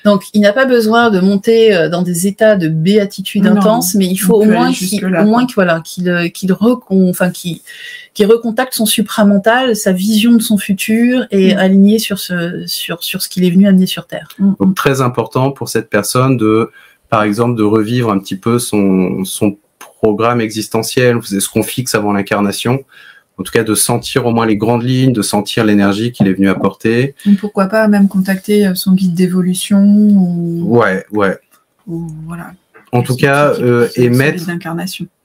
Donc, il n'a pas besoin de monter dans des états de béatitude intense, mais il faut au moins qu'il recontacte son supramental, sa vision de son futur et aligné sur ce qu'il est venu amener sur Terre. Donc, très important pour cette personne par exemple, de revivre un petit peu son programme existentiel, ce qu'on fixe avant l'incarnation. En tout cas, de sentir au moins les grandes lignes, de sentir l'énergie qu'il est venu apporter. Pourquoi pas même contacter son guide d'évolution ou... Ouais. Ou, voilà. En tout cas, émettre.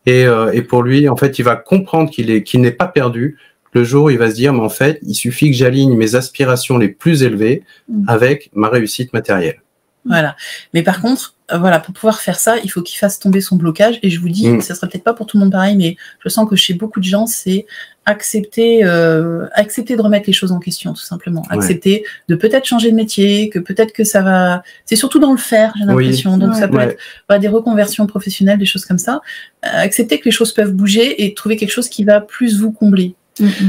Et pour lui, en fait, il va comprendre qu'il n'est pas perdu. Le jour où il va se dire, mais en fait, il suffit que j'aligne mes aspirations les plus élevées avec ma réussite matérielle. Voilà. Mais par contre, pour pouvoir faire ça, il faut qu'il fasse tomber son blocage. Et je vous dis, ça sera peut-être pas pour tout le monde pareil, mais je sens que chez beaucoup de gens, c'est accepter de remettre les choses en question, tout simplement. Accepter de peut-être changer de métier, que peut-être que ça va... C'est surtout dans le faire, j'ai l'impression. Donc ça peut être des reconversions professionnelles, des choses comme ça. Accepter que les choses peuvent bouger et trouver quelque chose qui va plus vous combler.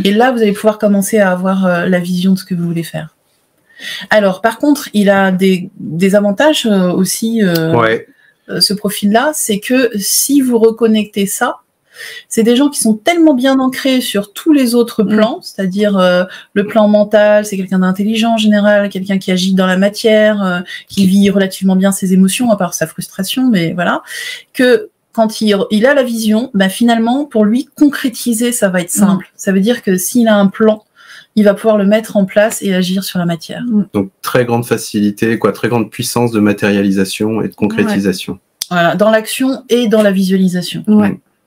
Et là, vous allez pouvoir commencer à avoir la vision de ce que vous voulez faire. Alors, par contre, il a des avantages aussi, ce profil-là, c'est que si vous reconnectez ça, c'est des gens qui sont tellement bien ancrés sur tous les autres plans, c'est-à-dire le plan mental, c'est quelqu'un d'intelligent en général, quelqu'un qui agit dans la matière, qui vit relativement bien ses émotions, à part sa frustration, mais voilà, que quand il a la vision, finalement, pour lui, concrétiser, ça va être simple. Ça veut dire que s'il a un plan, il va pouvoir le mettre en place et agir sur la matière. Donc, très grande facilité, très grande puissance de matérialisation et de concrétisation. Voilà, dans l'action et dans la visualisation.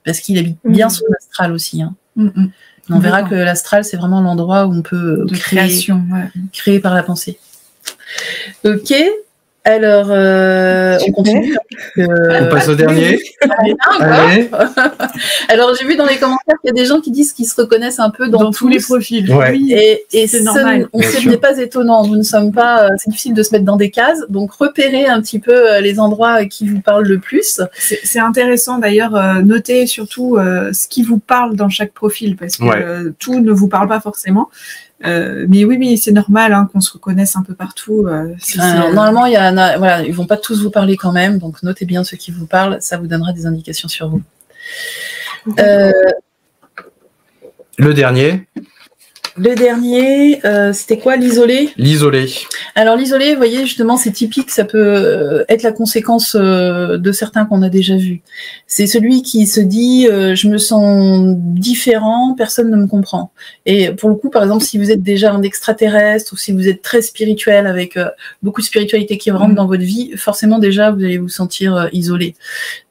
Parce qu'il habite bien son astral aussi. Hein. On verra que l'astral, c'est vraiment l'endroit où on peut créer par la pensée. Ok. Alors, on continue. On passe au dernier. Allez. Alors, j'ai vu dans les commentaires qu'il y a des gens qui disent qu'ils se reconnaissent un peu dans tous les profils. Et c'est normal. Ce n'est pas étonnant. Nous ne sommes pas. C'est difficile de se mettre dans des cases. Donc, repérez un petit peu les endroits qui vous parlent le plus. C'est intéressant d'ailleurs. Notez surtout ce qui vous parle dans chaque profil, parce que tout ne vous parle pas forcément. Mais oui, c'est normal qu'on se reconnaisse un peu partout. Normalement, ils vont pas tous vous parler quand même, donc notez bien ceux qui vous parlent, ça vous donnera des indications sur vous. Le dernier, c'était quoi, l'isolé ? L'isolé. Alors l'isolé, vous voyez, justement, c'est typique, ça peut être la conséquence de certains qu'on a déjà vus. C'est celui qui se dit je me sens différent, personne ne me comprend. Et pour le coup, par exemple, si vous êtes déjà un extraterrestre ou si vous êtes très spirituel avec beaucoup de spiritualité qui rentre dans votre vie, forcément déjà vous allez vous sentir isolé.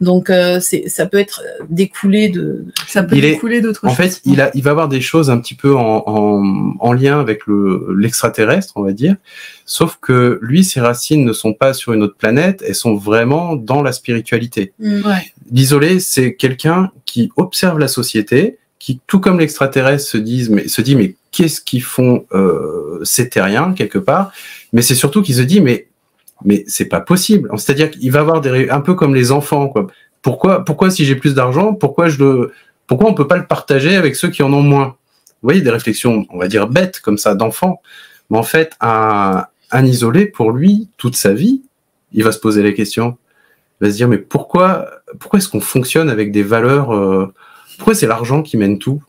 Donc ça peut être découlé de... Ça peut découler d'autres choses. En fait, il va avoir des choses un petit peu en lien avec l'extraterrestre, on va dire. Sauf que lui, ses racines ne sont pas sur une autre planète, elles sont vraiment dans la spiritualité. Ouais. L'isolé, c'est quelqu'un qui observe la société, qui, tout comme l'extraterrestre, se dit mais qu'est-ce qu'ils font ces terriens quelque part. Mais c'est surtout qu'il se dit mais c'est pas possible. C'est-à-dire qu'il va avoir un peu comme les enfants, quoi. Pourquoi si j'ai plus d'argent, pourquoi on peut pas le partager avec ceux qui en ont moins? Vous voyez, des réflexions, on va dire bêtes comme ça, d'enfants. Mais en fait, un isolé, pour lui, toute sa vie, il va se poser la question. Il va se dire, mais pourquoi est-ce qu'on fonctionne avec des valeurs pourquoi c'est l'argent qui mène tout?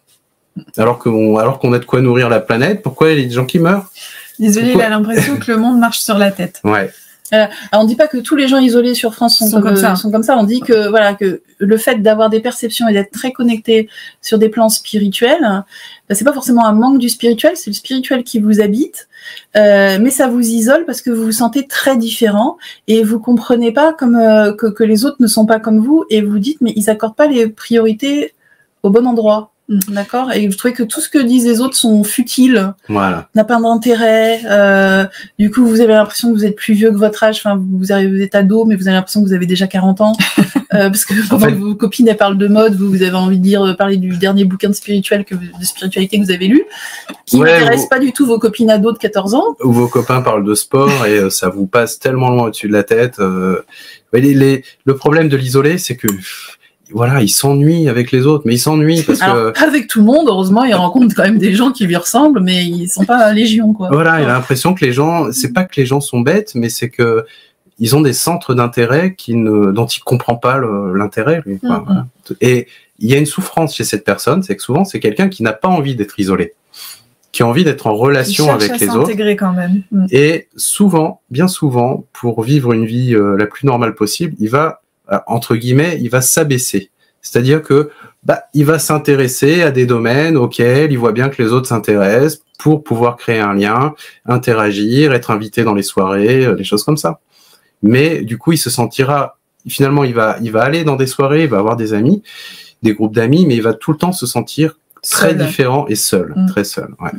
Alors qu'on a de quoi nourrir la planète, pourquoi il y a des gens qui meurent? L'isolé, il a l'impression que le monde marche sur la tête. Ouais. Alors, on dit pas que tous les gens isolés sur France sont comme ça. On dit que voilà, que le fait d'avoir des perceptions et d'être très connecté sur des plans spirituels, c'est pas forcément un manque du spirituel, c'est le spirituel qui vous habite, mais ça vous isole parce que vous vous sentez très différent et vous comprenez pas comme que les autres ne sont pas comme vous et vous dites mais ils accordent pas les priorités au bon endroit. D'accord. Et je trouvais que tout ce que disent les autres sont futiles, voilà. N'a pas d'intérêt. Du coup, vous avez l'impression que vous êtes plus vieux que votre âge. Enfin, vous êtes ado, mais vous avez l'impression que vous avez déjà 40 ans. Parce que pendant que vos copines elles parlent de mode, vous avez envie de parler du dernier bouquin de spiritualité que vous avez lu, qui n'intéresse pas du tout vos copines ados de 14 ans. Ou vos copains parlent de sport et ça vous passe tellement loin au-dessus de la tête. Le problème de l'isolé, c'est que voilà, il s'ennuie avec les autres, mais il s'ennuie parce que... Pas avec tout le monde, heureusement, il rencontre quand même des gens qui lui ressemblent, mais ils sont pas légion, quoi. Voilà, il a l'impression que les gens, c'est pas que les gens sont bêtes, mais c'est que ils ont des centres d'intérêt dont il comprend pas l'intérêt, lui. Voilà. Et il y a une souffrance chez cette personne, c'est que souvent, c'est quelqu'un qui n'a pas envie d'être isolé, qui a envie d'être en relation avec les autres. Quand même. Et souvent, bien souvent, pour vivre une vie la plus normale possible, il va entre guillemets, il va s'abaisser. C'est-à-dire que il va s'intéresser à des domaines auxquels il voit bien que les autres s'intéressent pour pouvoir créer un lien, interagir, être invité dans les soirées, des choses comme ça. Mais du coup, il se sentira, finalement, il va aller dans des soirées, il va avoir des amis, des groupes d'amis, mais il va tout le temps se sentir très différent et seul, très seul. Ouais.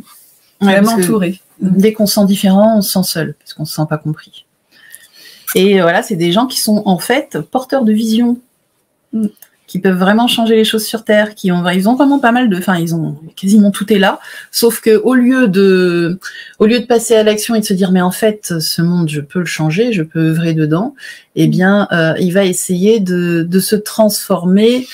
Vraiment entouré. Dès qu'on se sent différent, on se sent seul, parce qu'on se sent pas compris. Et voilà, c'est des gens qui sont en fait porteurs de vision, qui peuvent vraiment changer les choses sur Terre, ils ont vraiment pas mal ils ont quasiment tout est là, sauf que au lieu de passer à l'action et de se dire mais en fait ce monde je peux le changer, je peux œuvrer dedans, eh bien il va essayer de se transformer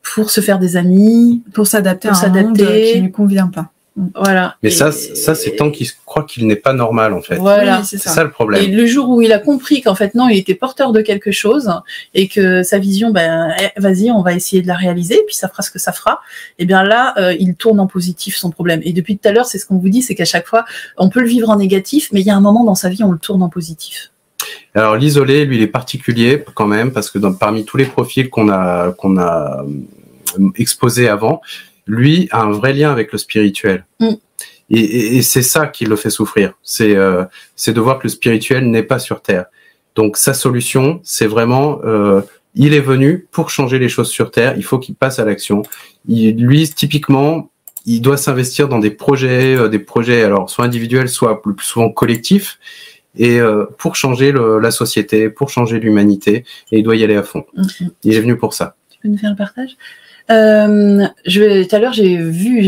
pour se faire des amis, pour s'adapter à un monde qui ne lui convient pas. Voilà. Mais ça c'est tant qu'il croit qu'il n'est pas normal en fait. Voilà, oui, c'est ça le problème. Et le jour où il a compris qu'en fait non, il était porteur de quelque chose et que sa vision, vas-y, on va essayer de la réaliser, puis ça fera ce que ça fera. Et bien là, il tourne en positif son problème. Et depuis tout à l'heure, c'est ce qu'on vous dit, c'est qu'à chaque fois, on peut le vivre en négatif, mais il y a un moment dans sa vie, on le tourne en positif. Alors l'isolé, lui, il est particulier quand même parce que parmi tous les profils qu'on a exposés avant, lui a un vrai lien avec le spirituel. Et c'est ça qui le fait souffrir. C'est de voir que le spirituel n'est pas sur Terre. Donc sa solution, c'est vraiment, il est venu pour changer les choses sur Terre. Il faut qu'il passe à l'action. Lui, typiquement, il doit s'investir dans des projets, alors soit individuels, soit le plus souvent collectifs, et pour changer la société, pour changer l'humanité. Et il doit y aller à fond. Il est venu pour ça. Tu peux nous faire le partage? Tout à l'heure, j'ai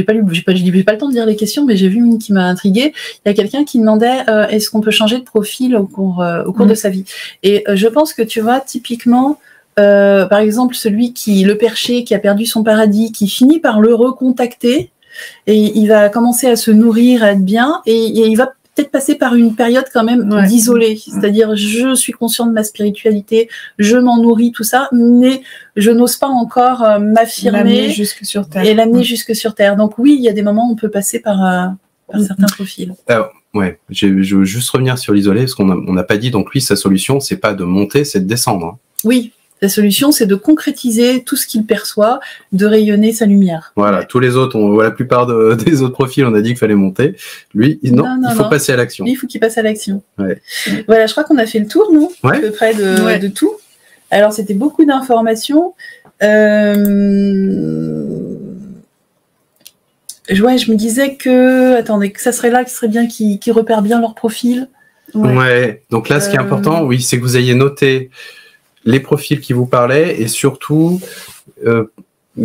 pas le temps de lire les questions, mais j'ai vu une qui m'a intriguée. Il y a quelqu'un qui demandait est-ce qu'on peut changer de profil au cours de sa vie. Et je pense que tu vois, typiquement, par exemple, le perché qui a perdu son paradis, qui finit par le recontacter, et il va commencer à se nourrir, à être bien, et il va peut-être passer par une période quand même d'isolé, c'est-à-dire je suis conscient de ma spiritualité, je m'en nourris, tout ça, mais je n'ose pas encore m'affirmer l'amener jusque sur Terre. Et l'amener jusque sur Terre. Donc oui, il y a des moments où on peut passer par certains profils. Alors, Ouais, je veux juste revenir sur l'isolé, parce qu'on n'a pas dit, donc lui, sa solution, c'est pas de monter, c'est de descendre. Hein. Oui, la solution, c'est de concrétiser tout ce qu'il perçoit, de rayonner sa lumière. Voilà, tous les autres, la plupart des autres profils, on a dit qu'il fallait monter. Lui, il faut passer à l'action. Lui, il faut qu'il passe à l'action. Ouais. Voilà, je crois qu'on a fait le tour, nous, ouais. à peu près de tout. Alors, c'était beaucoup d'informations. Ouais, je me disais que ça serait là, qu'il serait bien qu'ils repèrent bien leur profil. Ouais. Donc là, ce qui est important, oui, c'est que vous ayez noté les profils qui vous parlaient et surtout,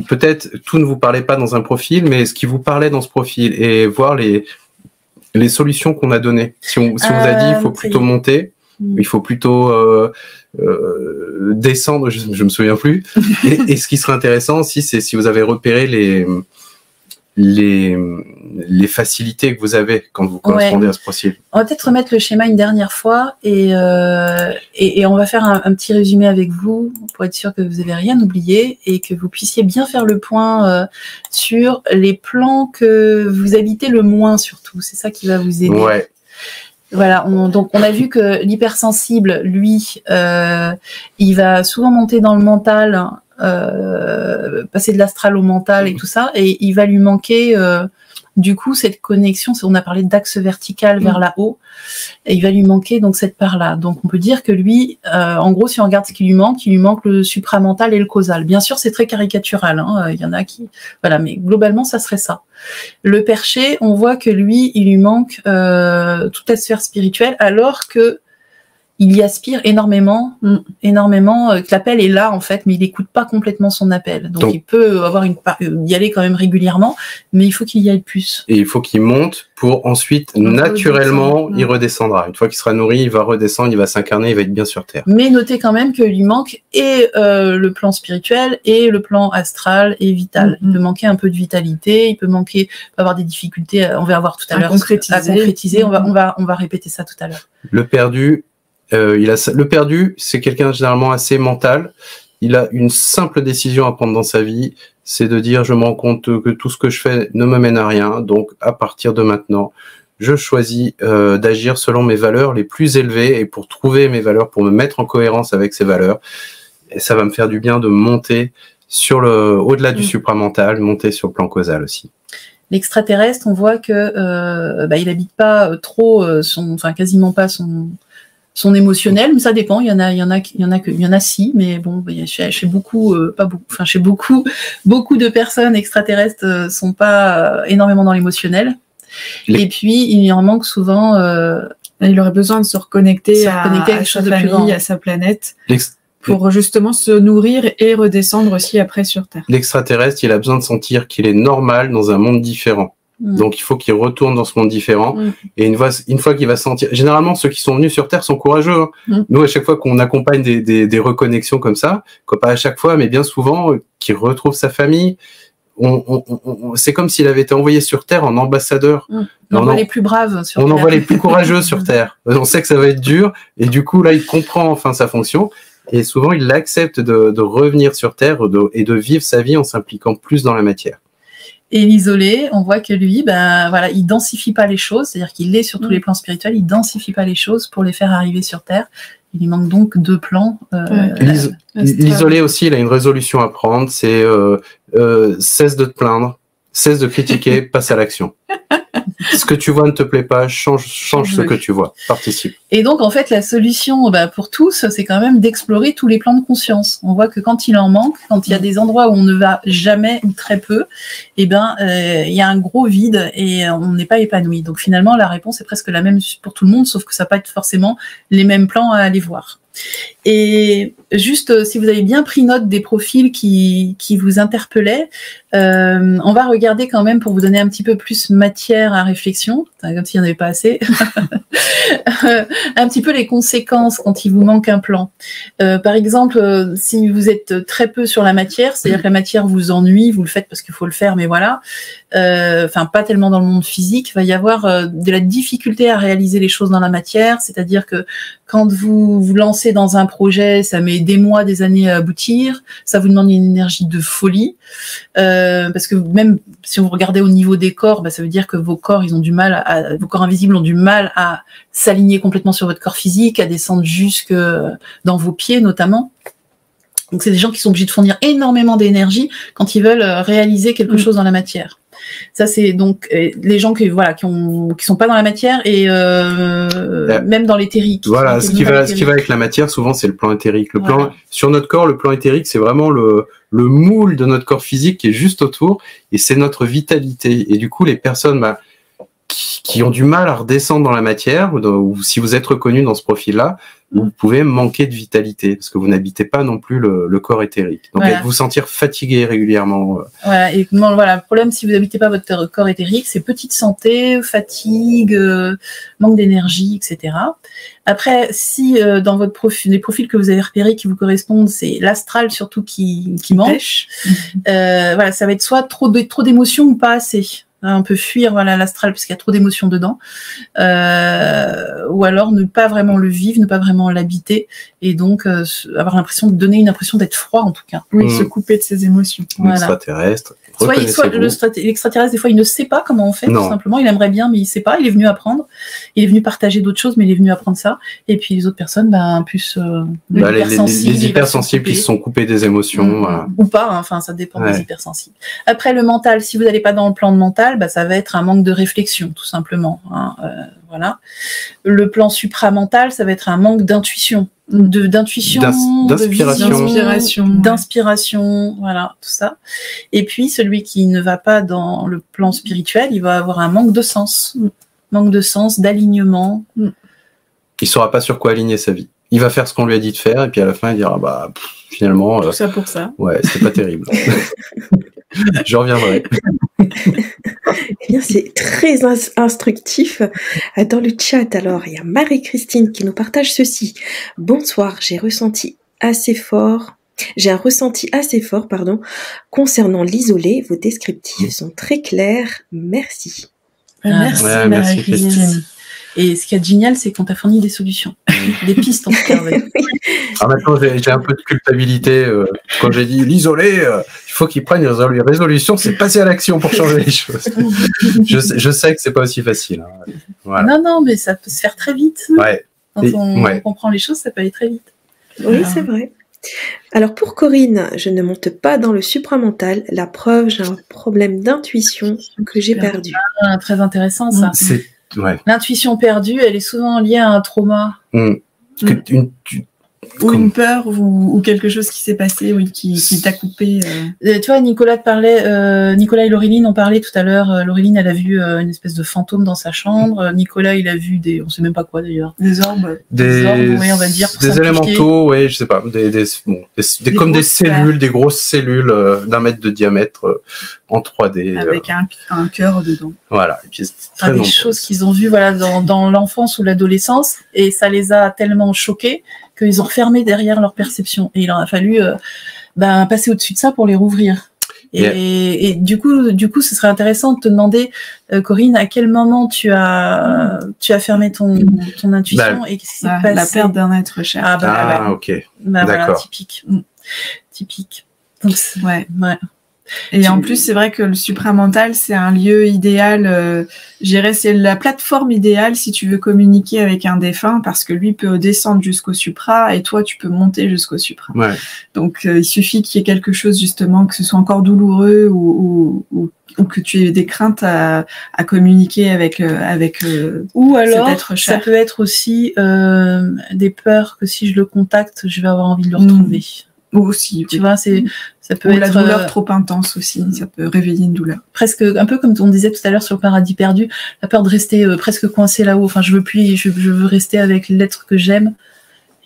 peut-être tout ne vous parlait pas dans un profil, mais ce qui vous parlait dans ce profil et voir les solutions qu'on a données. Si on vous a dit, il faut plutôt monter, il faut plutôt descendre, je me souviens plus. et ce qui serait intéressant aussi, c'est si vous avez repéré les facilités que vous avez quand vous correspondez à ce profil. On va peut-être remettre le schéma une dernière fois et on va faire un petit résumé avec vous pour être sûr que vous n'avez rien oublié et que vous puissiez bien faire le point sur les plans que vous habitez le moins surtout. C'est ça qui va vous aider. Ouais. Voilà, donc on a vu que l'hypersensible, lui, il va souvent monter dans le mental, passer de l'astral au mental et tout ça, et il va lui manquer du coup cette connexion. On a parlé d'axe vertical vers là-haut, et il va lui manquer donc cette part-là. Donc on peut dire que lui, en gros, si on regarde ce qui lui manque, il lui manque le supramental et le causal. Bien sûr, c'est très caricatural, hein, il y en a qui, voilà, mais globalement, ça serait ça. Le perché, on voit que lui, il lui manque toute la sphère spirituelle, alors que il y aspire énormément, que l'appel est là en fait, mais il n'écoute pas complètement son appel. Donc il peut avoir y aller quand même régulièrement, mais il faut qu'il y aille plus. Et il faut qu'il monte pour ensuite, naturellement, il redescendra. Une fois qu'il sera nourri, il va redescendre, il va s'incarner, il va être bien sur Terre. Mais notez quand même qu'il lui manque et le plan spirituel et le plan astral et vital. Il peut manquer un peu de vitalité, il peut avoir des difficultés, on va voir tout à l'heure, à concrétiser. On va répéter ça tout à l'heure. Le perdu, le perdu, c'est quelqu'un généralement assez mental. Il a une simple décision à prendre dans sa vie, c'est de dire je me rends compte que tout ce que je fais ne me mène à rien, donc à partir de maintenant, je choisis d'agir selon mes valeurs les plus élevées et pour trouver mes valeurs, pour me mettre en cohérence avec ces valeurs. Et ça va me faire du bien de monter au-delà du supramental, monter sur le plan causal aussi. L'extraterrestre, on voit que il habite pas trop quasiment pas son émotionnel, mais ça dépend. Il y en a si, mais bon, chez beaucoup, pas beaucoup. Enfin, chez beaucoup de personnes extraterrestres sont pas énormément dans l'émotionnel. Et puis il en manque souvent. Il aurait besoin de se reconnecter à sa famille, à sa planète, pour justement se nourrir et redescendre aussi après sur Terre. L'extraterrestre, il a besoin de sentir qu'il est normal dans un monde différent. Donc il faut qu'il retourne dans ce monde différent. Et une fois qu'il va sentir, généralement ceux qui sont venus sur Terre sont courageux. Hein. Nous, à chaque fois qu'on accompagne des reconnexions comme ça, pas à chaque fois, mais bien souvent, qu'il retrouve sa famille, c'est comme s'il avait été envoyé sur Terre en ambassadeur. On envoie les plus braves sur Terre. On envoie les plus courageux sur Terre. On sait que ça va être dur, et du coup là, il comprend enfin sa fonction. Et souvent, il accepte de revenir sur Terre et de vivre sa vie en s'impliquant plus dans la matière. Et l'isolé, on voit que lui, il densifie pas les choses, c'est-à-dire qu'il est sur tous les plans spirituels, il densifie pas les choses pour les faire arriver sur Terre. Il lui manque donc 2 plans. L'isolé aussi, il a une résolution à prendre, c'est cesse de te plaindre, cesse de critiquer, passe à l'action. Ce que tu vois ne te plaît pas, change ce que tu vois, participe. Et donc en fait la solution pour tous, c'est quand même d'explorer tous les plans de conscience. On voit que quand il en manque, quand il y a des endroits où on ne va jamais ou très peu, il y a un gros vide et on n'est pas épanoui. Donc finalement la réponse est presque la même pour tout le monde, sauf que ça va pas être forcément les mêmes plans à aller voir. Et juste, si vous avez bien pris note des profils qui vous interpellaient, on va regarder quand même pour vous donner un petit peu plus matière à réflexion, comme s'il n'y en avait pas assez. un petit peu les conséquences quand il vous manque un plan. Par exemple, si vous êtes très peu sur la matière, c'est-à-dire que la matière vous ennuie, vous le faites parce qu'il faut le faire, mais voilà, enfin pas tellement dans le monde physique, il va y avoir de la difficulté à réaliser les choses dans la matière, c'est-à-dire que quand vous vous lancez dans un projet, ça met des mois, des années à aboutir, ça vous demande une énergie de folie, parce que même si vous regardez au niveau des corps, ça veut dire que vos corps, ils ont du mal vos corps invisibles ont du mal à s'aligner complètement sur votre corps physique, à descendre jusque dans vos pieds notamment. Donc c'est des gens qui sont obligés de fournir énormément d'énergie quand ils veulent réaliser quelque chose dans la matière. Ça c'est donc les gens qui sont pas dans la matière et même dans l'éthérique. Voilà, ce qui va avec la matière souvent c'est le plan éthérique. Le plan sur notre corps, le plan éthérique c'est vraiment le moule de notre corps physique qui est juste autour et c'est notre vitalité. Et du coup les personnes qui ont du mal à redescendre dans la matière, ou si vous êtes reconnu dans ce profil-là, vous pouvez manquer de vitalité, parce que vous n'habitez pas non plus le corps éthérique. Donc, vous sentir fatigué régulièrement. Voilà, et voilà, le problème, si vous n'habitez pas votre corps éthérique, c'est petite santé, fatigue, manque d'énergie, etc. Après, si dans votre profil, les profils que vous avez repérés qui vous correspondent, c'est l'astral surtout qui manque, voilà, ça va être soit trop d'émotions ou pas assez. On peut fuir l'astral parce qu'il y a trop d'émotions dedans, ou alors ne pas vraiment le vivre, ne pas vraiment l'habiter, et donc avoir l'impression de donner une impression d'être froid en tout cas. Oui, se couper de ses émotions. L'extraterrestre. Soit l'extraterrestre, des fois, il ne sait pas comment on fait, tout simplement. Il aimerait bien, mais il ne sait pas. Il est venu apprendre. Il est venu partager d'autres choses, mais il est venu apprendre ça. Et puis les autres personnes, plus les hypersensibles qui se sont coupés des émotions. Ou pas, enfin, ça dépend des hypersensibles. Après, le mental, si vous n'allez pas dans le plan de mental, ça va être un manque de réflexion, tout simplement. Voilà. Le plan supramental, ça va être un manque d'intuition. D'inspiration, voilà, tout ça. Et puis, celui qui ne va pas dans le plan spirituel, il va avoir un manque de sens. Manque de sens, d'alignement. Il saura pas sur quoi aligner sa vie. Il va faire ce qu'on lui a dit de faire, et puis à la fin, il dira, finalement... Tout ça pour ça. Ouais, c'était pas terrible. Je reviendrai. Eh bien, c'est très instructif. Dans le chat, alors, il y a Marie-Christine qui nous partage ceci. Bonsoir, j'ai un ressenti assez fort, concernant l'isolé. Vos descriptifs sont très clairs. Merci. Merci, Marie-Christine. Et ce qui est génial, c'est qu'on t'a fourni des solutions, des pistes en tout cas. Maintenant, j'ai un peu de culpabilité. Quand j'ai dit l'isolé, il faut qu'il prenne une résolution, c'est passer à l'action pour changer les choses. Je sais que c'est pas aussi facile. Voilà. Non, mais ça peut se faire très vite. Ouais. Quand on comprend les choses, ça peut aller très vite. Oui, c'est vrai. Alors pour Corinne, je ne monte pas dans le supramental. La preuve, j'ai un problème d'intuition que j'ai perdu. Très intéressant ça. L'intuition perdue, elle est souvent liée à un trauma. Ou une peur, ou quelque chose qui s'est passé, qui t'a coupé. Tu vois, Nicolas et Laureline ont parlé tout à l'heure. Laureline, elle a vu une espèce de fantôme dans sa chambre. Nicolas, il a vu on sait même pas quoi d'ailleurs. Des orbes. Des orbes, oui, on va dire. Des élémentaux, oui, je sais pas. Comme des cellules, des grosses cellules d'1 mètre de diamètre en 3D. Avec un cœur dedans. Voilà. Et puis, très des choses qu'ils ont vues dans l'enfance ou l'adolescence, et ça les a tellement choqués qu'ils ont refermé derrière leur perception. Et il en a fallu passer au-dessus de ça pour les rouvrir. Et du coup, ce serait intéressant de te demander, Corinne, à quel moment tu as fermé ton intuition et qu'est-ce qui s'est passé? La perte d'un être cher. Ok. Voilà, typique. Typique. Donc, ouais. Et en plus, c'est vrai que le supramental, c'est un lieu idéal, c'est la plateforme idéale si tu veux communiquer avec un défunt, parce que lui peut descendre jusqu'au supra et toi, tu peux monter jusqu'au supra. Ouais. Donc, il suffit qu'il y ait quelque chose, justement, que ce soit encore douloureux ou que tu aies des craintes à communiquer avec ou alors, cet être cher. Ça peut être aussi des peurs que si je le contacte, je vais avoir envie de le retrouver. Aussi, tu vois, ça peut être la douleur trop intense aussi, ça peut réveiller une douleur. Presque un peu comme on disait tout à l'heure sur le paradis perdu, la peur de rester presque coincé là-haut. Enfin, je veux rester avec l'être que j'aime,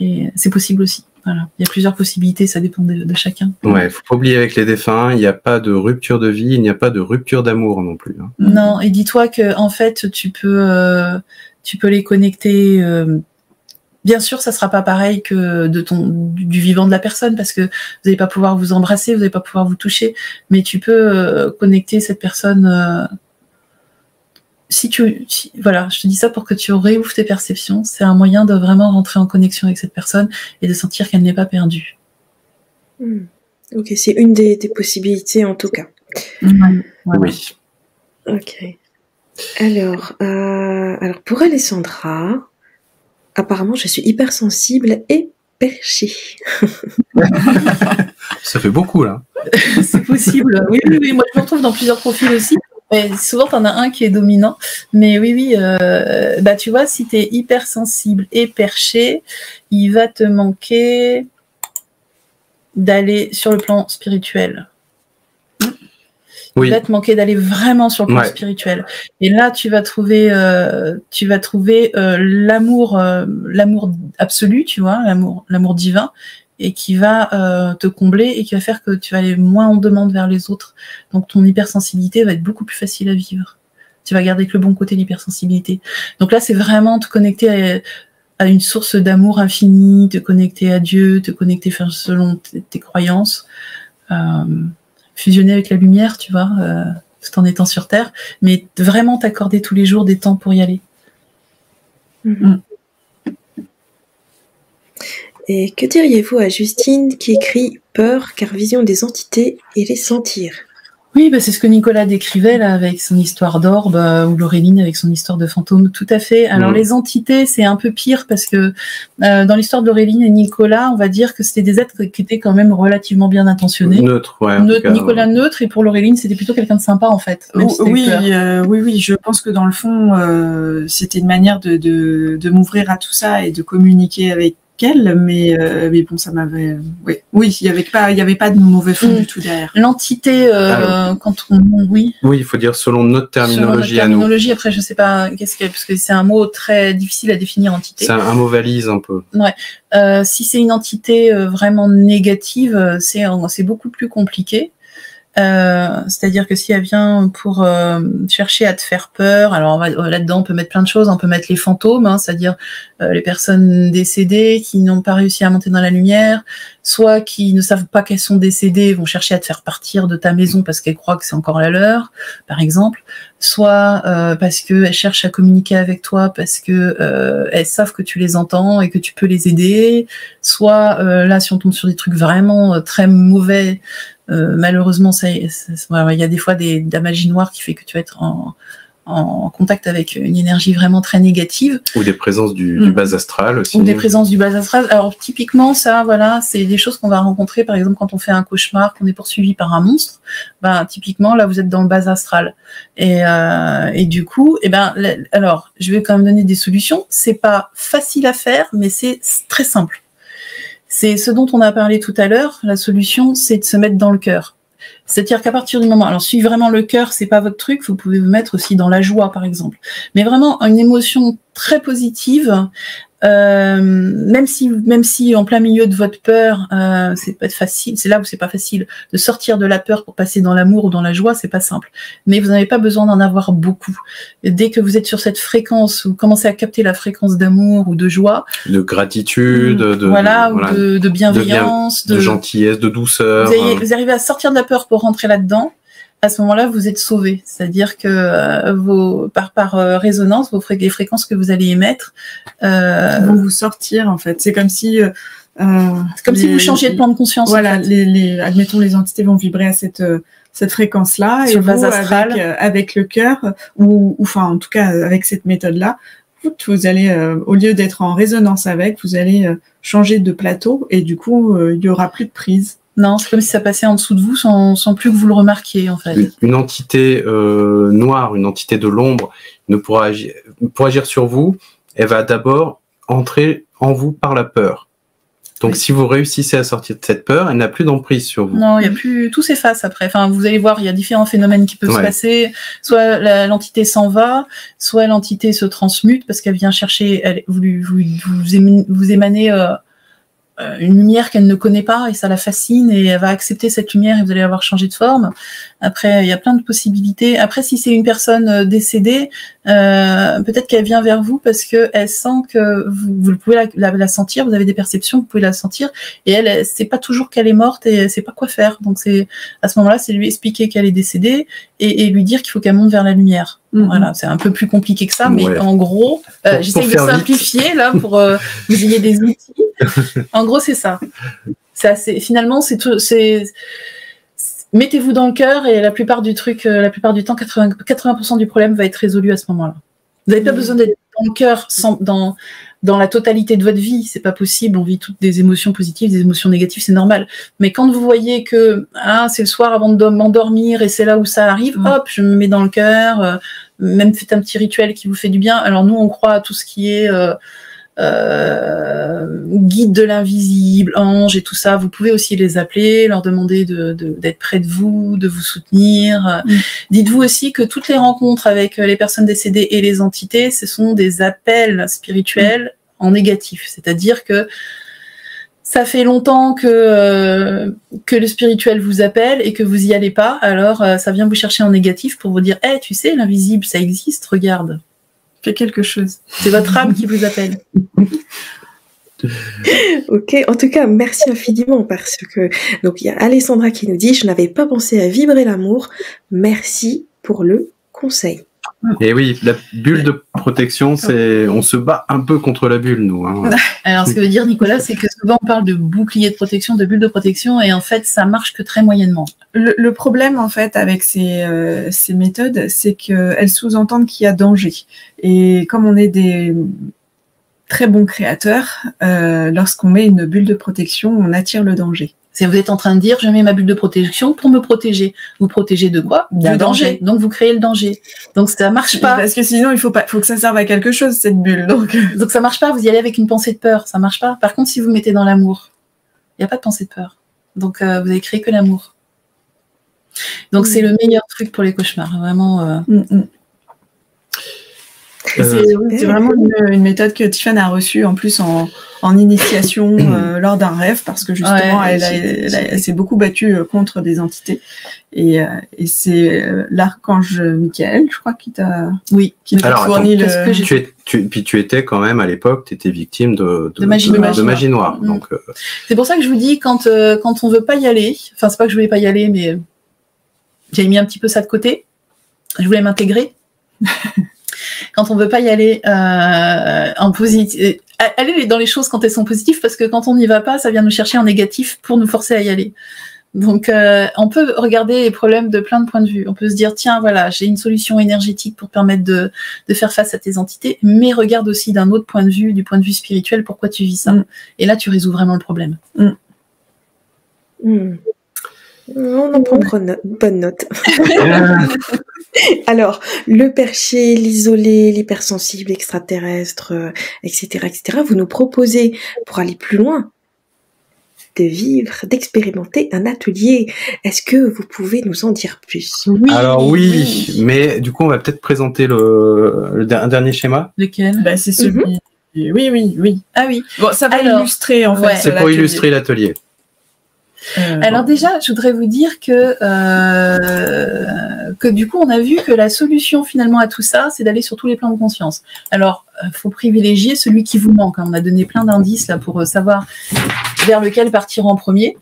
et c'est possible aussi. Voilà, il y a plusieurs possibilités, ça dépend de chacun. Ouais, faut pas oublier avec les défunts, il n'y a pas de rupture de vie, il n'y a pas de rupture d'amour non plus. Non, et dis-toi que en fait, tu peux Tu peux les connecter. Bien sûr, ça sera pas pareil que du vivant de la personne, parce que vous n'allez pas pouvoir vous embrasser, vous n'allez pas pouvoir vous toucher, mais tu peux connecter cette personne. Voilà, je te dis ça pour que tu réouvres tes perceptions. C'est un moyen de vraiment rentrer en connexion avec cette personne et de sentir qu'elle n'est pas perdue. Ok, c'est une des possibilités en tout cas. Voilà. Oui. Ok. Alors pour Alessandra, apparemment je suis hypersensible et perchée. Ça fait beaucoup là. C'est possible. Oui. Moi, je me retrouve dans plusieurs profils aussi. Mais souvent, tu en as un qui est dominant. Mais oui, tu vois, si tu es hypersensible et perché, il va te manquer d'aller sur le plan spirituel. Oui. Il va te manquer d'aller vraiment sur le plan spirituel. Et là, tu vas trouver l'amour absolu, tu vois, l'amour divin, et qui va te combler et qui va faire que tu vas aller moins en demande vers les autres. Donc ton hypersensibilité va être beaucoup plus facile à vivre. Tu vas garder que le bon côté de l'hypersensibilité. Donc là, c'est vraiment te connecter à une source d'amour infini, te connecter à Dieu, te connecter selon tes croyances, fusionner avec la lumière, tu vois, tout en étant sur Terre, mais vraiment t'accorder tous les jours des temps pour y aller. Et que diriez-vous à Justine qui écrit « Peur, car vision des entités et les sentir ». Oui, c'est ce que Nicolas décrivait là avec son histoire d'orbe, ou Laureline avec son histoire de fantôme, tout à fait. Alors les entités, c'est un peu pire parce que dans l'histoire de Laureline et Nicolas, on va dire que c'était des êtres qui étaient quand même relativement bien intentionnés. Neutre, ouais. Nicolas neutre, et pour Laureline, c'était plutôt quelqu'un de sympa en fait. Oui, je pense que dans le fond, c'était une manière de m'ouvrir à tout ça et de communiquer avec elle, mais bon, ça m'avait. Oui, il y avait pas de mauvais fond du tout derrière. L'entité, quand on, oui, il faut dire selon notre terminologie à nous. Après, je sais pas parce que c'est un mot très difficile à définir, entité. C'est un mot valise un peu. Ouais. Si c'est une entité vraiment négative, c'est beaucoup plus compliqué. C'est-à-dire que si elle vient pour chercher à te faire peur, alors là-dedans on peut mettre plein de choses, on peut mettre les fantômes, c'est-à-dire les personnes décédées qui n'ont pas réussi à monter dans la lumière, soit qui ne savent pas qu'elles sont décédées, vont chercher à te faire partir de ta maison parce qu'elles croient que c'est encore la leur, par exemple, soit parce qu'elles cherchent à communiquer avec toi parce que elles savent que tu les entends et que tu peux les aider, soit là si on tombe sur des trucs vraiment très mauvais, malheureusement, il y a des fois de la magie noire qui fait que tu vas être en contact avec une énergie vraiment très négative. Ou des présences du bas astral aussi. Ou des présences du bas astral. Alors typiquement, ça, voilà, c'est des choses qu'on va rencontrer, par exemple, quand on fait un cauchemar, qu'on est poursuivi par un monstre. Typiquement, là, vous êtes dans le bas astral. Et du coup, alors, je vais quand même donner des solutions. C'est pas facile à faire, mais c'est très simple. C'est ce dont on a parlé tout à l'heure. La solution, c'est de se mettre dans le cœur. C'est-à-dire qu'à partir du moment, alors si vraiment le cœur, c'est pas votre truc, vous pouvez vous mettre aussi dans la joie, par exemple. Mais vraiment une émotion très positive, même si en plein milieu de votre peur, c'est pas facile. C'est là où c'est pas facile de sortir de la peur pour passer dans l'amour ou dans la joie, c'est pas simple. Mais vous n'avez pas besoin d'en avoir beaucoup. Dès que vous êtes sur cette fréquence, vous commencez à capter la fréquence d'amour ou de joie, de gratitude, de bienveillance, de gentillesse, de douceur. Vous arrivez à sortir de la peur pour rentrer là-dedans. À ce moment-là, vous êtes sauvé. C'est-à-dire que par résonance, les fréquences que vous allez émettre vont vous sortir, en fait. C'est comme si... c'est comme si vous changiez de plan de conscience. Voilà, en fait. Admettons, les entités vont vibrer à cette fréquence-là, et vous, avec le cœur, ou enfin, en tout cas, avec cette méthode-là, vous allez, au lieu d'être en résonance avec, vous allez changer de plateau, et du coup, il n'y aura plus de prise. Non, c'est comme si ça passait en dessous de vous sans plus que vous le remarquiez, en fait. Une entité noire, une entité de l'ombre, ne pourra agir sur vous. Elle va d'abord entrer en vous par la peur. Donc, si vous réussissez à sortir de cette peur, elle n'a plus d'emprise sur vous. Non, il y a plus, tout s'efface après. Enfin, vous allez voir, il y a différents phénomènes qui peuvent se passer. Soit l'entité s'en va, soit l'entité se transmute parce qu'elle vient chercher, vous émanez une lumière qu'elle ne connaît pas et ça la fascine et elle va accepter cette lumière et vous allez avoir changé de forme. Après, il y a plein de possibilités. Après, si c'est une personne décédée, peut-être qu'elle vient vers vous parce que elle sent que vous pouvez la sentir, vous avez des perceptions, vous pouvez la sentir, et elle sait pas toujours qu'elle est morte et elle sait pas quoi faire. Donc c'est à ce moment-là, c'est lui expliquer qu'elle est décédée et lui dire qu'il faut qu'elle monte vers la lumière. Voilà, c'est un peu plus compliqué que ça, mais en gros, j'essaie de simplifier là pour vous ayez des outils. En gros, c'est ça. Finalement, mettez-vous dans le cœur et la plupart du temps, 80% du problème va être résolu à ce moment-là. Vous n'avez pas besoin d'être dans le cœur dans la totalité de votre vie, c'est pas possible. On vit toutes des émotions positives, des émotions négatives, c'est normal. Mais quand vous voyez que c'est le soir avant de m'endormir et c'est là où ça arrive, hop, je me mets dans le cœur. Même faites un petit rituel qui vous fait du bien. Alors nous, on croit à tout ce qui est guide de l'invisible, ange et tout ça. Vous pouvez aussi les appeler, leur demander d'être près de vous, de vous soutenir. Dites-vous aussi que toutes les rencontres avec les personnes décédées et les entités, ce sont des appels spirituels en négatif. C'est-à-dire que ça fait longtemps que le spirituel vous appelle et que vous y allez pas, alors ça vient vous chercher en négatif pour vous dire « tu sais, l'invisible, ça existe, regarde. » Fais quelque chose. C'est votre âme qui vous appelle. Ok, en tout cas, merci infiniment parce que donc il y a Alessandra qui nous dit « Je n'avais pas pensé à vibrer l'amour. Merci pour le conseil. » Et oui, la bulle de protection, on se bat un peu contre la bulle, nous. Hein. Alors, ce que veut dire Nicolas, c'est que souvent on parle de bouclier de protection, de bulle de protection, et en fait, ça marche que très moyennement. Le problème, en fait, avec ces méthodes, c'est qu'elles sous-entendent qu'il y a danger. Et comme on est des très bons créateurs, lorsqu'on met une bulle de protection, on attire le danger. Vous êtes en train de dire, je mets ma bulle de protection pour me protéger. Vous protégez de quoi? Du danger. Donc, vous créez le danger. Donc, ça marche pas. Parce que sinon, faut que ça serve à quelque chose, cette bulle. Donc, ça marche pas. Vous y allez avec une pensée de peur. Ça marche pas. Par contre, si vous mettez dans l'amour, il n'y a pas de pensée de peur. Donc, vous avez créé que l'amour. Donc, c'est le meilleur truc pour les cauchemars. Vraiment. C'est vraiment une méthode que Tiffany a reçue en plus en initiation lors d'un rêve, parce que justement elle s'est beaucoup battue contre des entités, et c'est l'archange Michael, je crois, qui t'a fourni puis tu étais quand même à l'époque, tu étais victime de magie noire. Donc c'est pour ça que je vous dis, quand on veut pas y aller, enfin c'est pas que je voulais pas y aller, mais j'ai mis un petit peu ça de côté, je voulais m'intégrer. Quand on veut pas y aller en positif, aller dans les choses quand elles sont positives, parce que quand on n'y va pas, ça vient nous chercher en négatif pour nous forcer à y aller. Donc, on peut regarder les problèmes de plein de points de vue. On peut se dire, tiens, voilà, j'ai une solution énergétique pour permettre de faire face à tes entités, mais regarde aussi d'un autre point de vue, du point de vue spirituel, pourquoi tu vis ça. Et là, tu résous vraiment le problème. On en prend bonne note. Alors, le perché, l'isolé, l'hypersensible, l'extraterrestre, etc., vous nous proposez, pour aller plus loin, de vivre, d'expérimenter un atelier. Est-ce que vous pouvez nous en dire plus? Alors oui, mais du coup, on va peut-être présenter un dernier schéma. Lequel? C'est celui... Oui. Ah oui. Bon, ça va illustrer, en fait. C'est pour illustrer l'atelier. Alors déjà, je voudrais vous dire que du coup, on a vu que la solution finalement à tout ça, c'est d'aller sur tous les plans de conscience. Alors, faut privilégier celui qui vous manque. On a donné plein d'indices là pour savoir vers lequel partir en premier.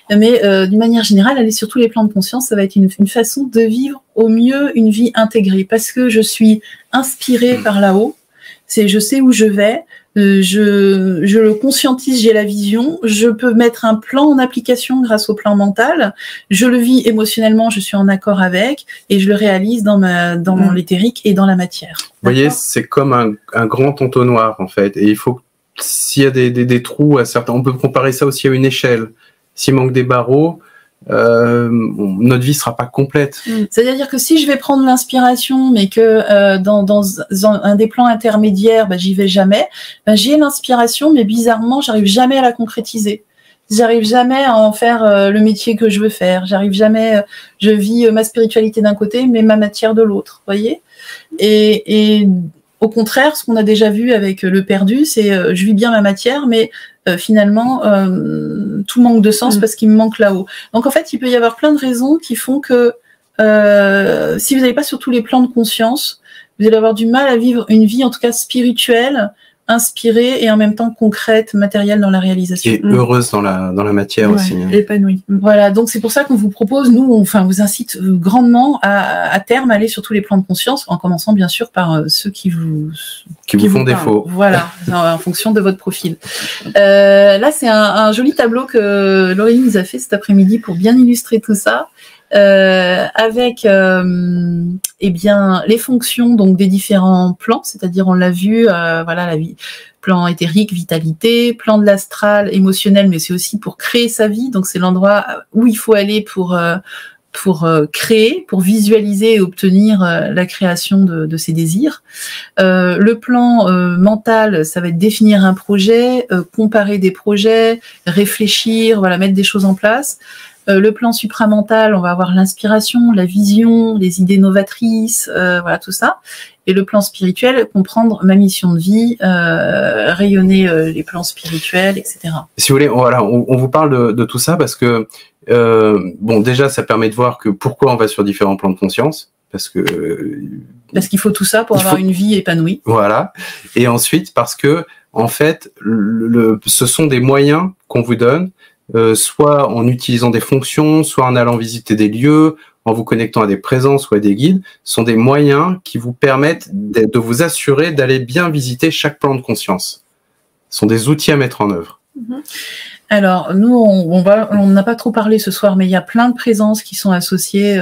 Mais d'une manière générale, aller sur tous les plans de conscience, ça va être une façon de vivre au mieux une vie intégrée, parce que je suis inspirée par là-haut. Je sais où je vais. Je le conscientise, j'ai la vision, je peux mettre un plan en application grâce au plan mental, je le vis émotionnellement, je suis en accord avec, et je le réalise dans l'éthérique et dans la matière. Vous voyez, c'est comme un grand entonnoir, en fait, et il faut, s'il y a des trous à certains, on peut comparer ça aussi à une échelle. S'il manque des barreaux, notre vie sera pas complète. C'est-à-dire que si je vais prendre l'inspiration, mais que dans un des plans intermédiaires, j'y vais jamais, j'ai l'inspiration, mais bizarrement, j'arrive jamais à la concrétiser. J'arrive jamais à en faire le métier que je veux faire. J'arrive jamais. Je vis ma spiritualité d'un côté, mais ma matière de l'autre. Voyez. Et au contraire, ce qu'on a déjà vu avec le perdu, c'est je vis bien ma matière, mais finalement, tout manque de sens parce qu'il me manque là-haut. Donc en fait, il peut y avoir plein de raisons qui font que si vous n'allez pas sur tous les plans de conscience, vous allez avoir du mal à vivre une vie, en tout cas spirituelle, inspirée et en même temps concrète, matérielle dans la réalisation. Et heureuse dans la matière aussi. Épanouie. Voilà, donc c'est pour ça qu'on vous propose, nous, on vous incite grandement à terme aller sur tous les plans de conscience, en commençant bien sûr par ceux qui vous font défaut. Voilà, en fonction de votre profil. Là, c'est un joli tableau que Laurie nous a fait cet après-midi pour bien illustrer tout ça. Avec eh bien les fonctions donc des différents plans, c'est-à-dire on l'a vu, voilà la vie, plan éthérique, vitalité, plan de l'astral, émotionnel, mais c'est aussi pour créer sa vie, donc c'est l'endroit où il faut aller pour créer, pour visualiser et obtenir la création de ses désirs. Le plan mental, ça va être définir un projet, comparer des projets, réfléchir, voilà, mettre des choses en place. Le plan supramental, on va avoir l'inspiration, la vision, les idées novatrices, voilà tout ça. Et le plan spirituel, comprendre ma mission de vie, rayonner les plans spirituels, etc. Si vous voulez, voilà, on vous parle de tout ça parce que bon, déjà, ça permet de voir que pourquoi on va sur différents plans de conscience, parce qu'il faut tout ça pour avoir une vie épanouie. Voilà. Et ensuite, parce que en fait, ce sont des moyens qu'on vous donne. Soit en utilisant des fonctions, soit en allant visiter des lieux, en vous connectant à des présences ou à des guides, sont des moyens qui vous permettent de vous assurer d'aller bien visiter chaque plan de conscience. Ce sont des outils à mettre en œuvre. Alors, nous, on n'a pas trop parlé ce soir, mais il y a plein de présences qui sont associées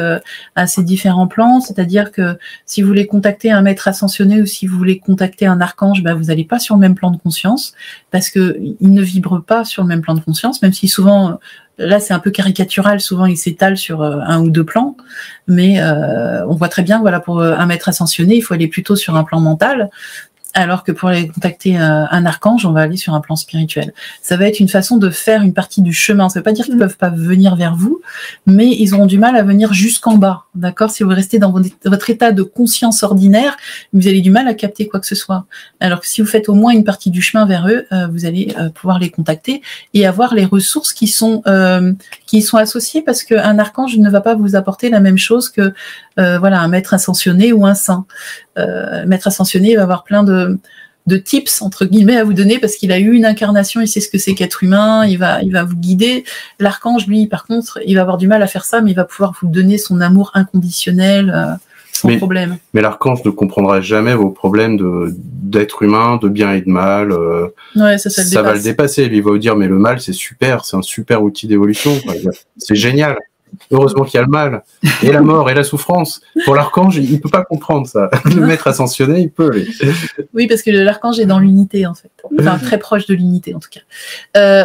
à ces différents plans. C'est-à-dire que si vous voulez contacter un maître ascensionné ou si vous voulez contacter un archange, vous n'allez pas sur le même plan de conscience parce que il ne vibre pas sur le même plan de conscience, même si souvent, là, c'est un peu caricatural. Souvent, il s'étale sur un ou deux plans, mais on voit très bien, voilà, pour un maître ascensionné, il faut aller plutôt sur un plan mental. Alors que pour aller contacter un archange, on va aller sur un plan spirituel. Ça va être une façon de faire une partie du chemin. Ça veut pas dire qu'ils peuvent pas venir vers vous, mais ils auront du mal à venir jusqu'en bas. D'accord ? Si vous restez dans votre état de conscience ordinaire, vous avez du mal à capter quoi que ce soit. Alors que si vous faites au moins une partie du chemin vers eux, vous allez pouvoir les contacter et avoir les ressources qui sont associées, parce qu'un archange ne va pas vous apporter la même chose que voilà, un maître ascensionné ou un saint. Maître ascensionné va avoir plein de tips entre guillemets à vous donner parce qu'il a eu une incarnation, il sait ce que c'est qu'être humain, il va vous guider. L'archange, lui, par contre, il va avoir du mal à faire ça, mais il va pouvoir vous donner son amour inconditionnel sans problème. Mais l'archange ne comprendra jamais vos problèmes d'être humain, de bien et de mal. Ouais, ça va le dépasser. Lui, il va vous dire mais le mal c'est super, c'est un super outil d'évolution. C'est génial. Heureusement qu'il y a le mal, et la mort, et la souffrance. Pour l'archange, il ne peut pas comprendre ça. Le maître ascensionné, il peut. Oui, parce que l'archange est dans l'unité, en fait. Enfin, très proche de l'unité, en tout cas.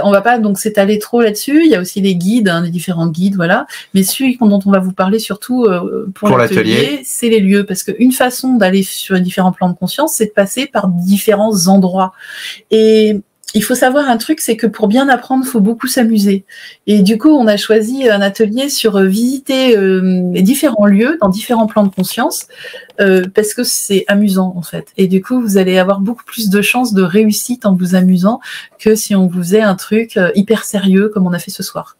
On ne va pas donc s'étaler trop là-dessus. Il y a aussi les guides, les différents guides, voilà. Mais celui dont on va vous parler surtout pour l'atelier, c'est les lieux. Parce qu'une façon d'aller sur les différents plans de conscience, c'est de passer par différents endroits. Et il faut savoir un truc, c'est que pour bien apprendre, il faut beaucoup s'amuser. Et du coup, on a choisi un atelier sur visiter les différents lieux dans différents plans de conscience parce que c'est amusant en fait. Et du coup, vous allez avoir beaucoup plus de chances de réussite en vous amusant que si on vous faisait un truc hyper sérieux comme on a fait ce soir.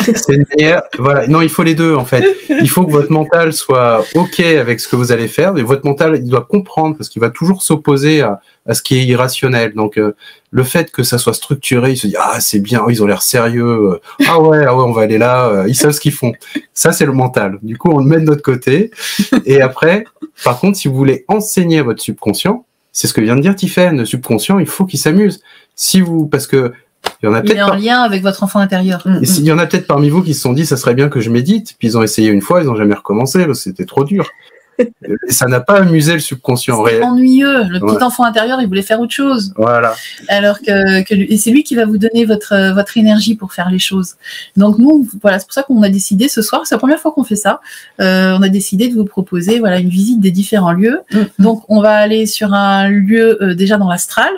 C'est une manière, voilà. Non, il faut les deux en fait. Il faut que votre mental soit OK avec ce que vous allez faire, mais votre mental, il doit comprendre parce qu'il va toujours s'opposer à ce qui est irrationnel. Donc, le fait que ça soit structuré, il se dit ah c'est bien, ils ont l'air sérieux, ah ouais on va aller là, ils savent ce qu'ils font. Ça c'est le mental. Du coup on le met de notre côté. Et après, par contre, si vous voulez enseigner à votre subconscient, c'est ce que vient de dire Tiffaine, le subconscient, il faut qu'il s'amuse. Parce que il y en a peut-être. Il est en lien avec votre enfant intérieur. Il y en a peut-être parmi vous qui se sont dit ça serait bien que je médite, puis ils ont essayé une fois, ils n'ont jamais recommencé, c'était trop dur. Ça n'a pas amusé le subconscient. C'est ennuyeux. Le petit enfant intérieur, il voulait faire autre chose. Voilà. Alors et c'est lui qui va vous donner votre énergie pour faire les choses. Donc nous, voilà, c'est pour ça qu'on a décidé ce soir, c'est la première fois qu'on fait ça. On a décidé de vous proposer, voilà, une visite des différents lieux. Donc on va aller sur un lieu déjà dans l'astral,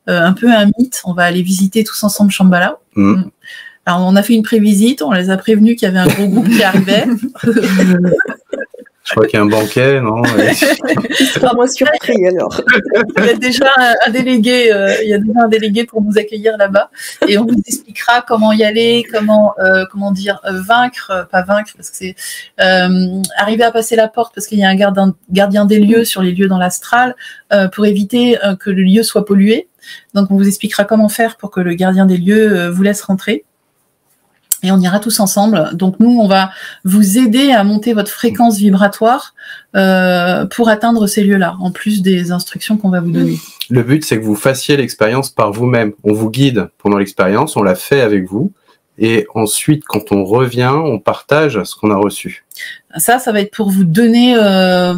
un peu un mythe. On va aller visiter tous ensemble Shambhala. Alors on a fait une prévisite, on les a prévenus qu'il y avait un gros groupe qui arrivait. Je crois qu'il y a un banquet, non? Il sera moins surpris alors. Il y a déjà un délégué, pour nous accueillir là-bas, et on vous expliquera comment y aller, comment vaincre, pas vaincre, parce que c'est arriver à passer la porte, parce qu'il y a un gardien des lieux sur les lieux dans l'astral, pour éviter que le lieu soit pollué. Donc on vous expliquera comment faire pour que le gardien des lieux vous laisse rentrer. Et on ira tous ensemble. Donc nous, on va vous aider à monter votre fréquence vibratoire pour atteindre ces lieux-là, en plus des instructions qu'on va vous donner. Le but, c'est que vous fassiez l'expérience par vous-même. On vous guide pendant l'expérience, on la fait avec vous. Et ensuite, quand on revient, on partage ce qu'on a reçu. Ça va être pour vous donner,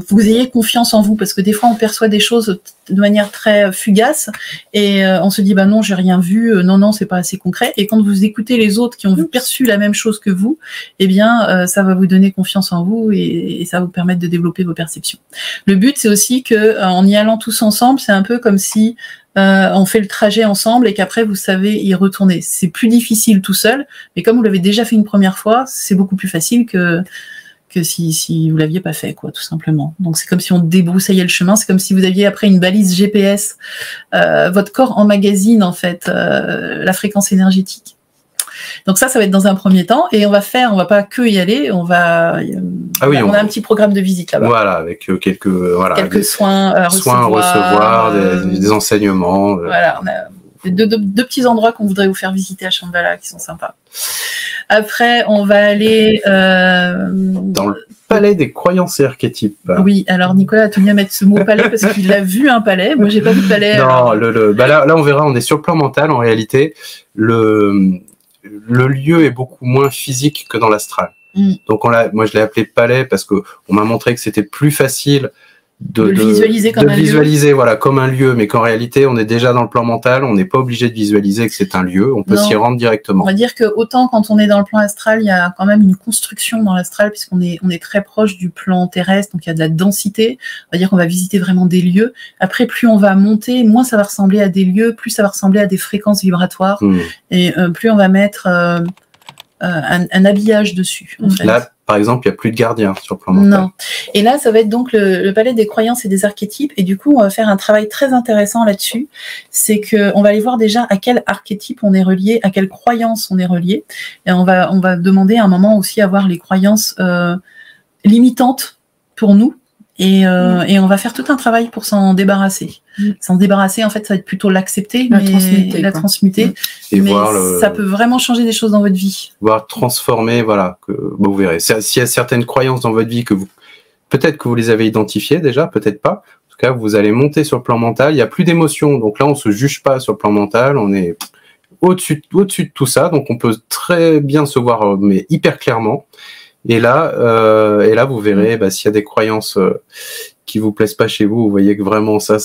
vous ayez confiance en vous, parce que des fois on perçoit des choses de manière très fugace et on se dit bah non, j'ai rien vu, non, c'est pas assez concret. Et quand vous écoutez les autres qui ont perçu la même chose que vous, eh bien ça va vous donner confiance en vous et ça va vous permettre de développer vos perceptions. Le but, c'est aussi que en y allant tous ensemble, c'est un peu comme si on fait le trajet ensemble et qu'après vous savez y retourner. C'est plus difficile tout seul, mais comme vous l'avez déjà fait une première fois, c'est beaucoup plus facile que si vous l'aviez pas fait, quoi, tout simplement. Donc c'est comme si on débroussaillait le chemin, c'est comme si vous aviez après une balise GPS, votre corps emmagasine en fait la fréquence énergétique. Donc ça va être dans un premier temps, et on va pas que y aller, on a un petit programme de visite là-bas. Voilà, avec quelques soins à recevoir, des enseignements. Voilà, on a deux petits endroits qu'on voudrait vous faire visiter à Shambhala qui sont sympas. Après, on va aller dans le palais des croyances et archétypes. Oui, alors Nicolas a tenu à mettre ce mot palais parce qu'il a vu un palais. Moi, j'ai pas vu de palais. Non, là, on verra, on est sur le plan mental. En réalité, le lieu est beaucoup moins physique que dans l'astral. Donc, moi, je l'ai appelé palais parce que on m'a montré que c'était plus facile de le visualiser comme un lieu, mais qu'en réalité on est déjà dans le plan mental, on n'est pas obligé de visualiser que c'est un lieu, on peut s'y rendre directement. On va dire que autant quand on est dans le plan astral, il y a quand même une construction dans l'astral puisqu'on est très proche du plan terrestre, donc il y a de la densité. On va dire qu'on va visiter vraiment des lieux. Après, plus on va monter, moins ça va ressembler à des lieux, plus ça va ressembler à des fréquences vibratoires, et plus on va mettre un habillage dessus. En fait. Là, par exemple, il n'y a plus de gardien sur le plan mental. Non. Et là, ça va être donc le palais des croyances et des archétypes. Et du coup, on va faire un travail très intéressant là-dessus. C'est qu'on va aller voir déjà à quel archétype on est relié, à quelle croyance on est relié. Et on va demander à un moment aussi à voir les croyances limitantes pour nous. Et on va faire tout un travail pour s'en débarrasser. S'en débarrasser, en fait, ça va être plutôt l'accepter, la transmuter. Et mais ça peut vraiment changer des choses dans votre vie. Voir transformer, vous verrez. S'il y a certaines croyances dans votre vie peut-être que vous les avez identifiées déjà, peut-être pas. En tout cas, vous allez monter sur le plan mental. Il n'y a plus d'émotions. Donc là, on se juge pas sur le plan mental. On est au-dessus de tout ça. Donc on peut très bien se voir, mais hyper clairement. Et là, vous verrez, s'il y a des croyances qui vous plaisent pas chez vous, vous voyez que vraiment ça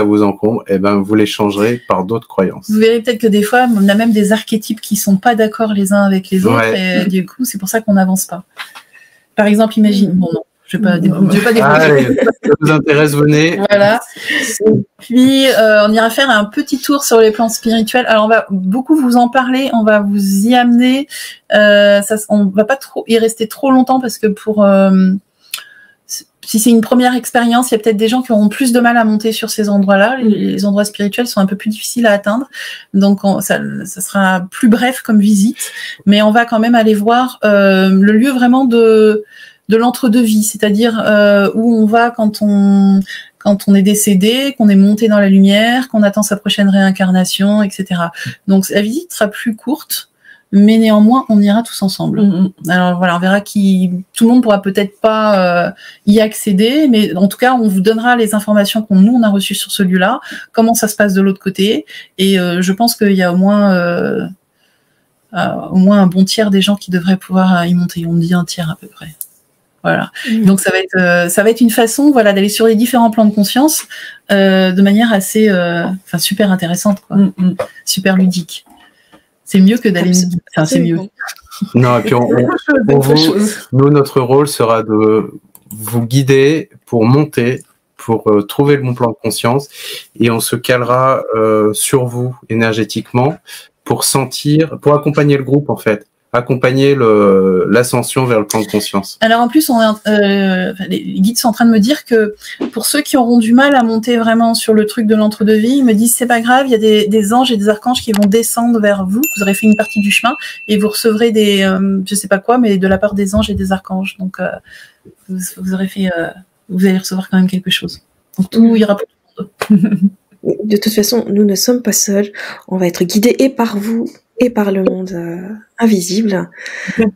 vous encombre, et vous les changerez par d'autres croyances. Vous verrez peut-être que des fois, on a même des archétypes qui sont pas d'accord les uns avec les autres, et du coup, c'est pour ça qu'on n'avance pas. Par exemple, imagine, je vais pas développer. Allez, ça vous intéresse, venez. Voilà. Puis, on ira faire un petit tour sur les plans spirituels. Alors, on va beaucoup vous en parler, on va vous y amener. On va pas trop y rester trop longtemps parce que si c'est une première expérience, il y a peut-être des gens qui auront plus de mal à monter sur ces endroits-là. Les endroits spirituels sont un peu plus difficiles à atteindre. Donc, ça sera plus bref comme visite. Mais on va quand même aller voir le lieu vraiment de l'entre-deux-vie, c'est-à-dire où on va quand on est décédé, qu'on est monté dans la lumière, qu'on attend sa prochaine réincarnation, etc. Donc, la visite sera plus courte, mais néanmoins, on ira tous ensemble. Alors voilà, on verra tout le monde pourra peut-être pas y accéder, mais en tout cas, on vous donnera les informations on a reçues sur ce lieu-là, comment ça se passe de l'autre côté, et je pense qu'il y a au moins un bon tiers des gens qui devraient pouvoir y monter. On dit un tiers à peu près. Voilà. Donc ça va être une façon, d'aller sur les différents plans de conscience de manière assez, super intéressante, quoi. Super ludique. C'est mieux que d'aller. Enfin, c'est mieux. Non, et puis nous, notre rôle sera de vous guider pour monter, pour trouver le bon plan de conscience, et on se calera sur vous énergétiquement pour accompagner le groupe en fait. accompagner l'ascension vers le plan de conscience. Alors en plus, les guides sont en train de me dire que pour ceux qui auront du mal à monter vraiment sur le truc de l'entre-deux-vies, ils me disent c'est pas grave, il y a des anges et des archanges qui vont descendre vers vous. Vous aurez fait une partie du chemin et vous recevrez des, je sais pas quoi, mais de la part des anges et des archanges. Donc vous aurez fait, vous allez recevoir quand même quelque chose. Donc tout ira pour tout le monde. De toute façon, nous ne sommes pas seuls. On va être guidés et par vous et par le monde invisible.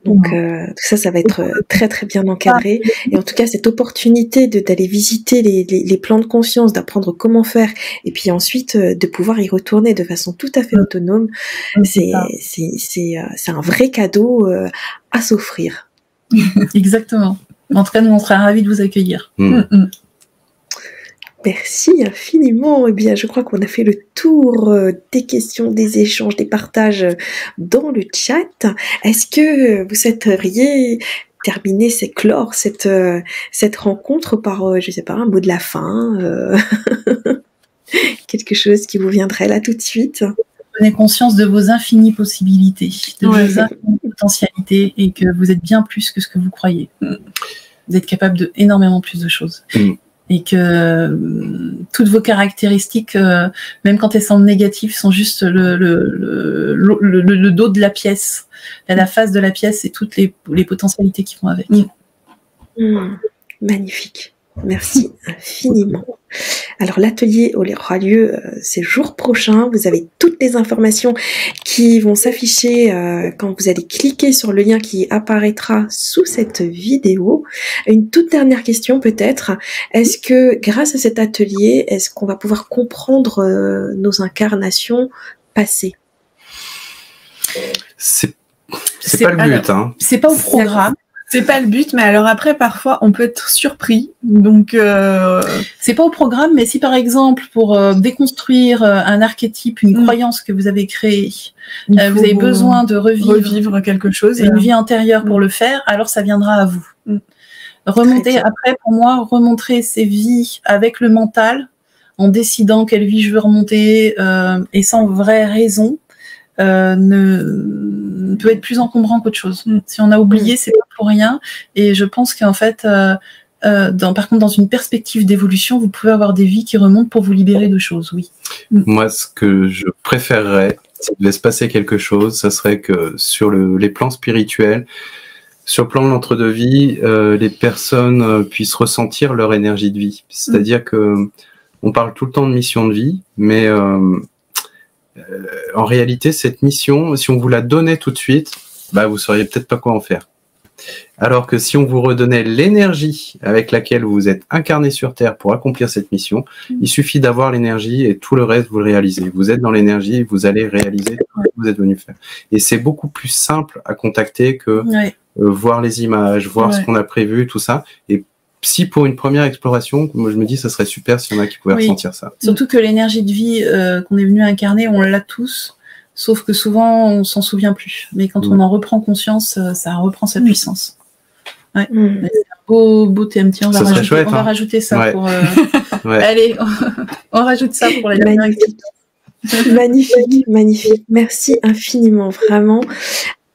Donc tout ça va être très très bien encadré. Et en tout cas, cette opportunité d'aller visiter les plans de conscience, d'apprendre comment faire, et puis ensuite de pouvoir y retourner de façon tout à fait autonome, c'est un vrai cadeau à s'offrir. Exactement. En tout cas, nous on sera ravis de vous accueillir. Merci infiniment. Eh bien, je crois qu'on a fait le tour des questions, des échanges, des partages dans le chat. Est-ce que vous souhaiteriez terminer, clore cette rencontre par, je sais pas, un mot de la fin, quelque chose qui vous viendrait là tout de suite? Prenez conscience de vos infinies possibilités, de vos infinies potentialités, et que vous êtes bien plus que ce que vous croyez. Vous êtes capable de énormément plus de choses. Et que toutes vos caractéristiques, même quand elles semblent négatives, sont juste le dos de la pièce, la face de la pièce et toutes les potentialités qui vont avec. Magnifique. Merci infiniment. Alors l'atelier aura lieu ces jours prochains. Vous avez toutes les informations qui vont s'afficher quand vous allez cliquer sur le lien qui apparaîtra sous cette vidéo. Une toute dernière question peut-être. Est-ce que grâce à cet atelier, est-ce qu'on va pouvoir comprendre nos incarnations passées? C'est pas le but. Hein. C'est pas au programme. C'est pas le but, mais alors après, parfois, on peut être surpris. Donc, c'est pas au programme, mais si par exemple, pour déconstruire un archétype, une croyance que vous avez créée, vous avez besoin de revivre quelque chose, une vie intérieure pour le faire, alors ça viendra à vous. Remonter, après, pour moi, remontrer ces vies avec le mental, en décidant quelle vie je veux remonter, et sans vraie raison, ne peut être plus encombrant qu'autre chose. Si on a oublié, c'est pas pour rien. Et je pense qu'en fait, par contre, dans une perspective d'évolution, vous pouvez avoir des vies qui remontent pour vous libérer de choses, oui. Moi, ce que je préférerais, s'il devait se passer quelque chose, ça serait que sur les plans spirituels, sur le plan de l'entre-deux-vies, les personnes puissent ressentir leur énergie de vie. C'est-à-dire que on parle tout le temps de mission de vie, mais en réalité, cette mission, si on vous la donnait tout de suite, bah, vous sauriez peut-être pas quoi en faire. Alors que si on vous redonnait l'énergie avec laquelle vous êtes incarné sur Terre pour accomplir cette mission, il suffit d'avoir l'énergie et tout le reste, vous le réalisez. Vous êtes dans l'énergie, vous allez réaliser tout ce que vous êtes venu faire. Et c'est beaucoup plus simple à contacter que voir les images, voir ce qu'on a prévu, tout ça. Et si pour une première exploration, moi je me dis ça serait super s'il y en a qui pouvaient ressentir ça. Surtout que l'énergie de vie qu'on est venu incarner, on l'a tous, sauf que souvent on s'en souvient plus. Mais quand on en reprend conscience, ça reprend sa puissance. Ouais. C'est un beau TMT, on va rajouter ça pour... Allez, on rajoute ça pour la dernière exploration. Magnifique, magnifique. Merci infiniment, vraiment.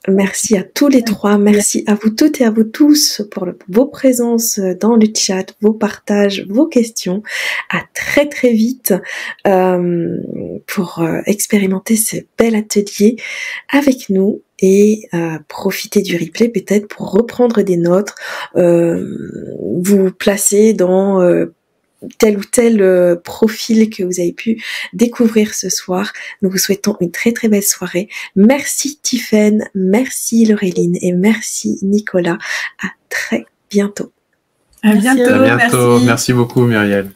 Merci à tous les trois, merci à vous toutes et à vous tous pour vos présences dans le chat, vos partages, vos questions. À très très vite pour expérimenter ce bel atelier avec nous et profiter du replay peut-être pour reprendre des notes, vous placer dans tel ou tel profil que vous avez pu découvrir ce soir. Nous vous souhaitons une très très belle soirée. Merci Tiffaine, merci Laureline et merci Nicolas. À très bientôt. À bientôt. Merci beaucoup Muriel.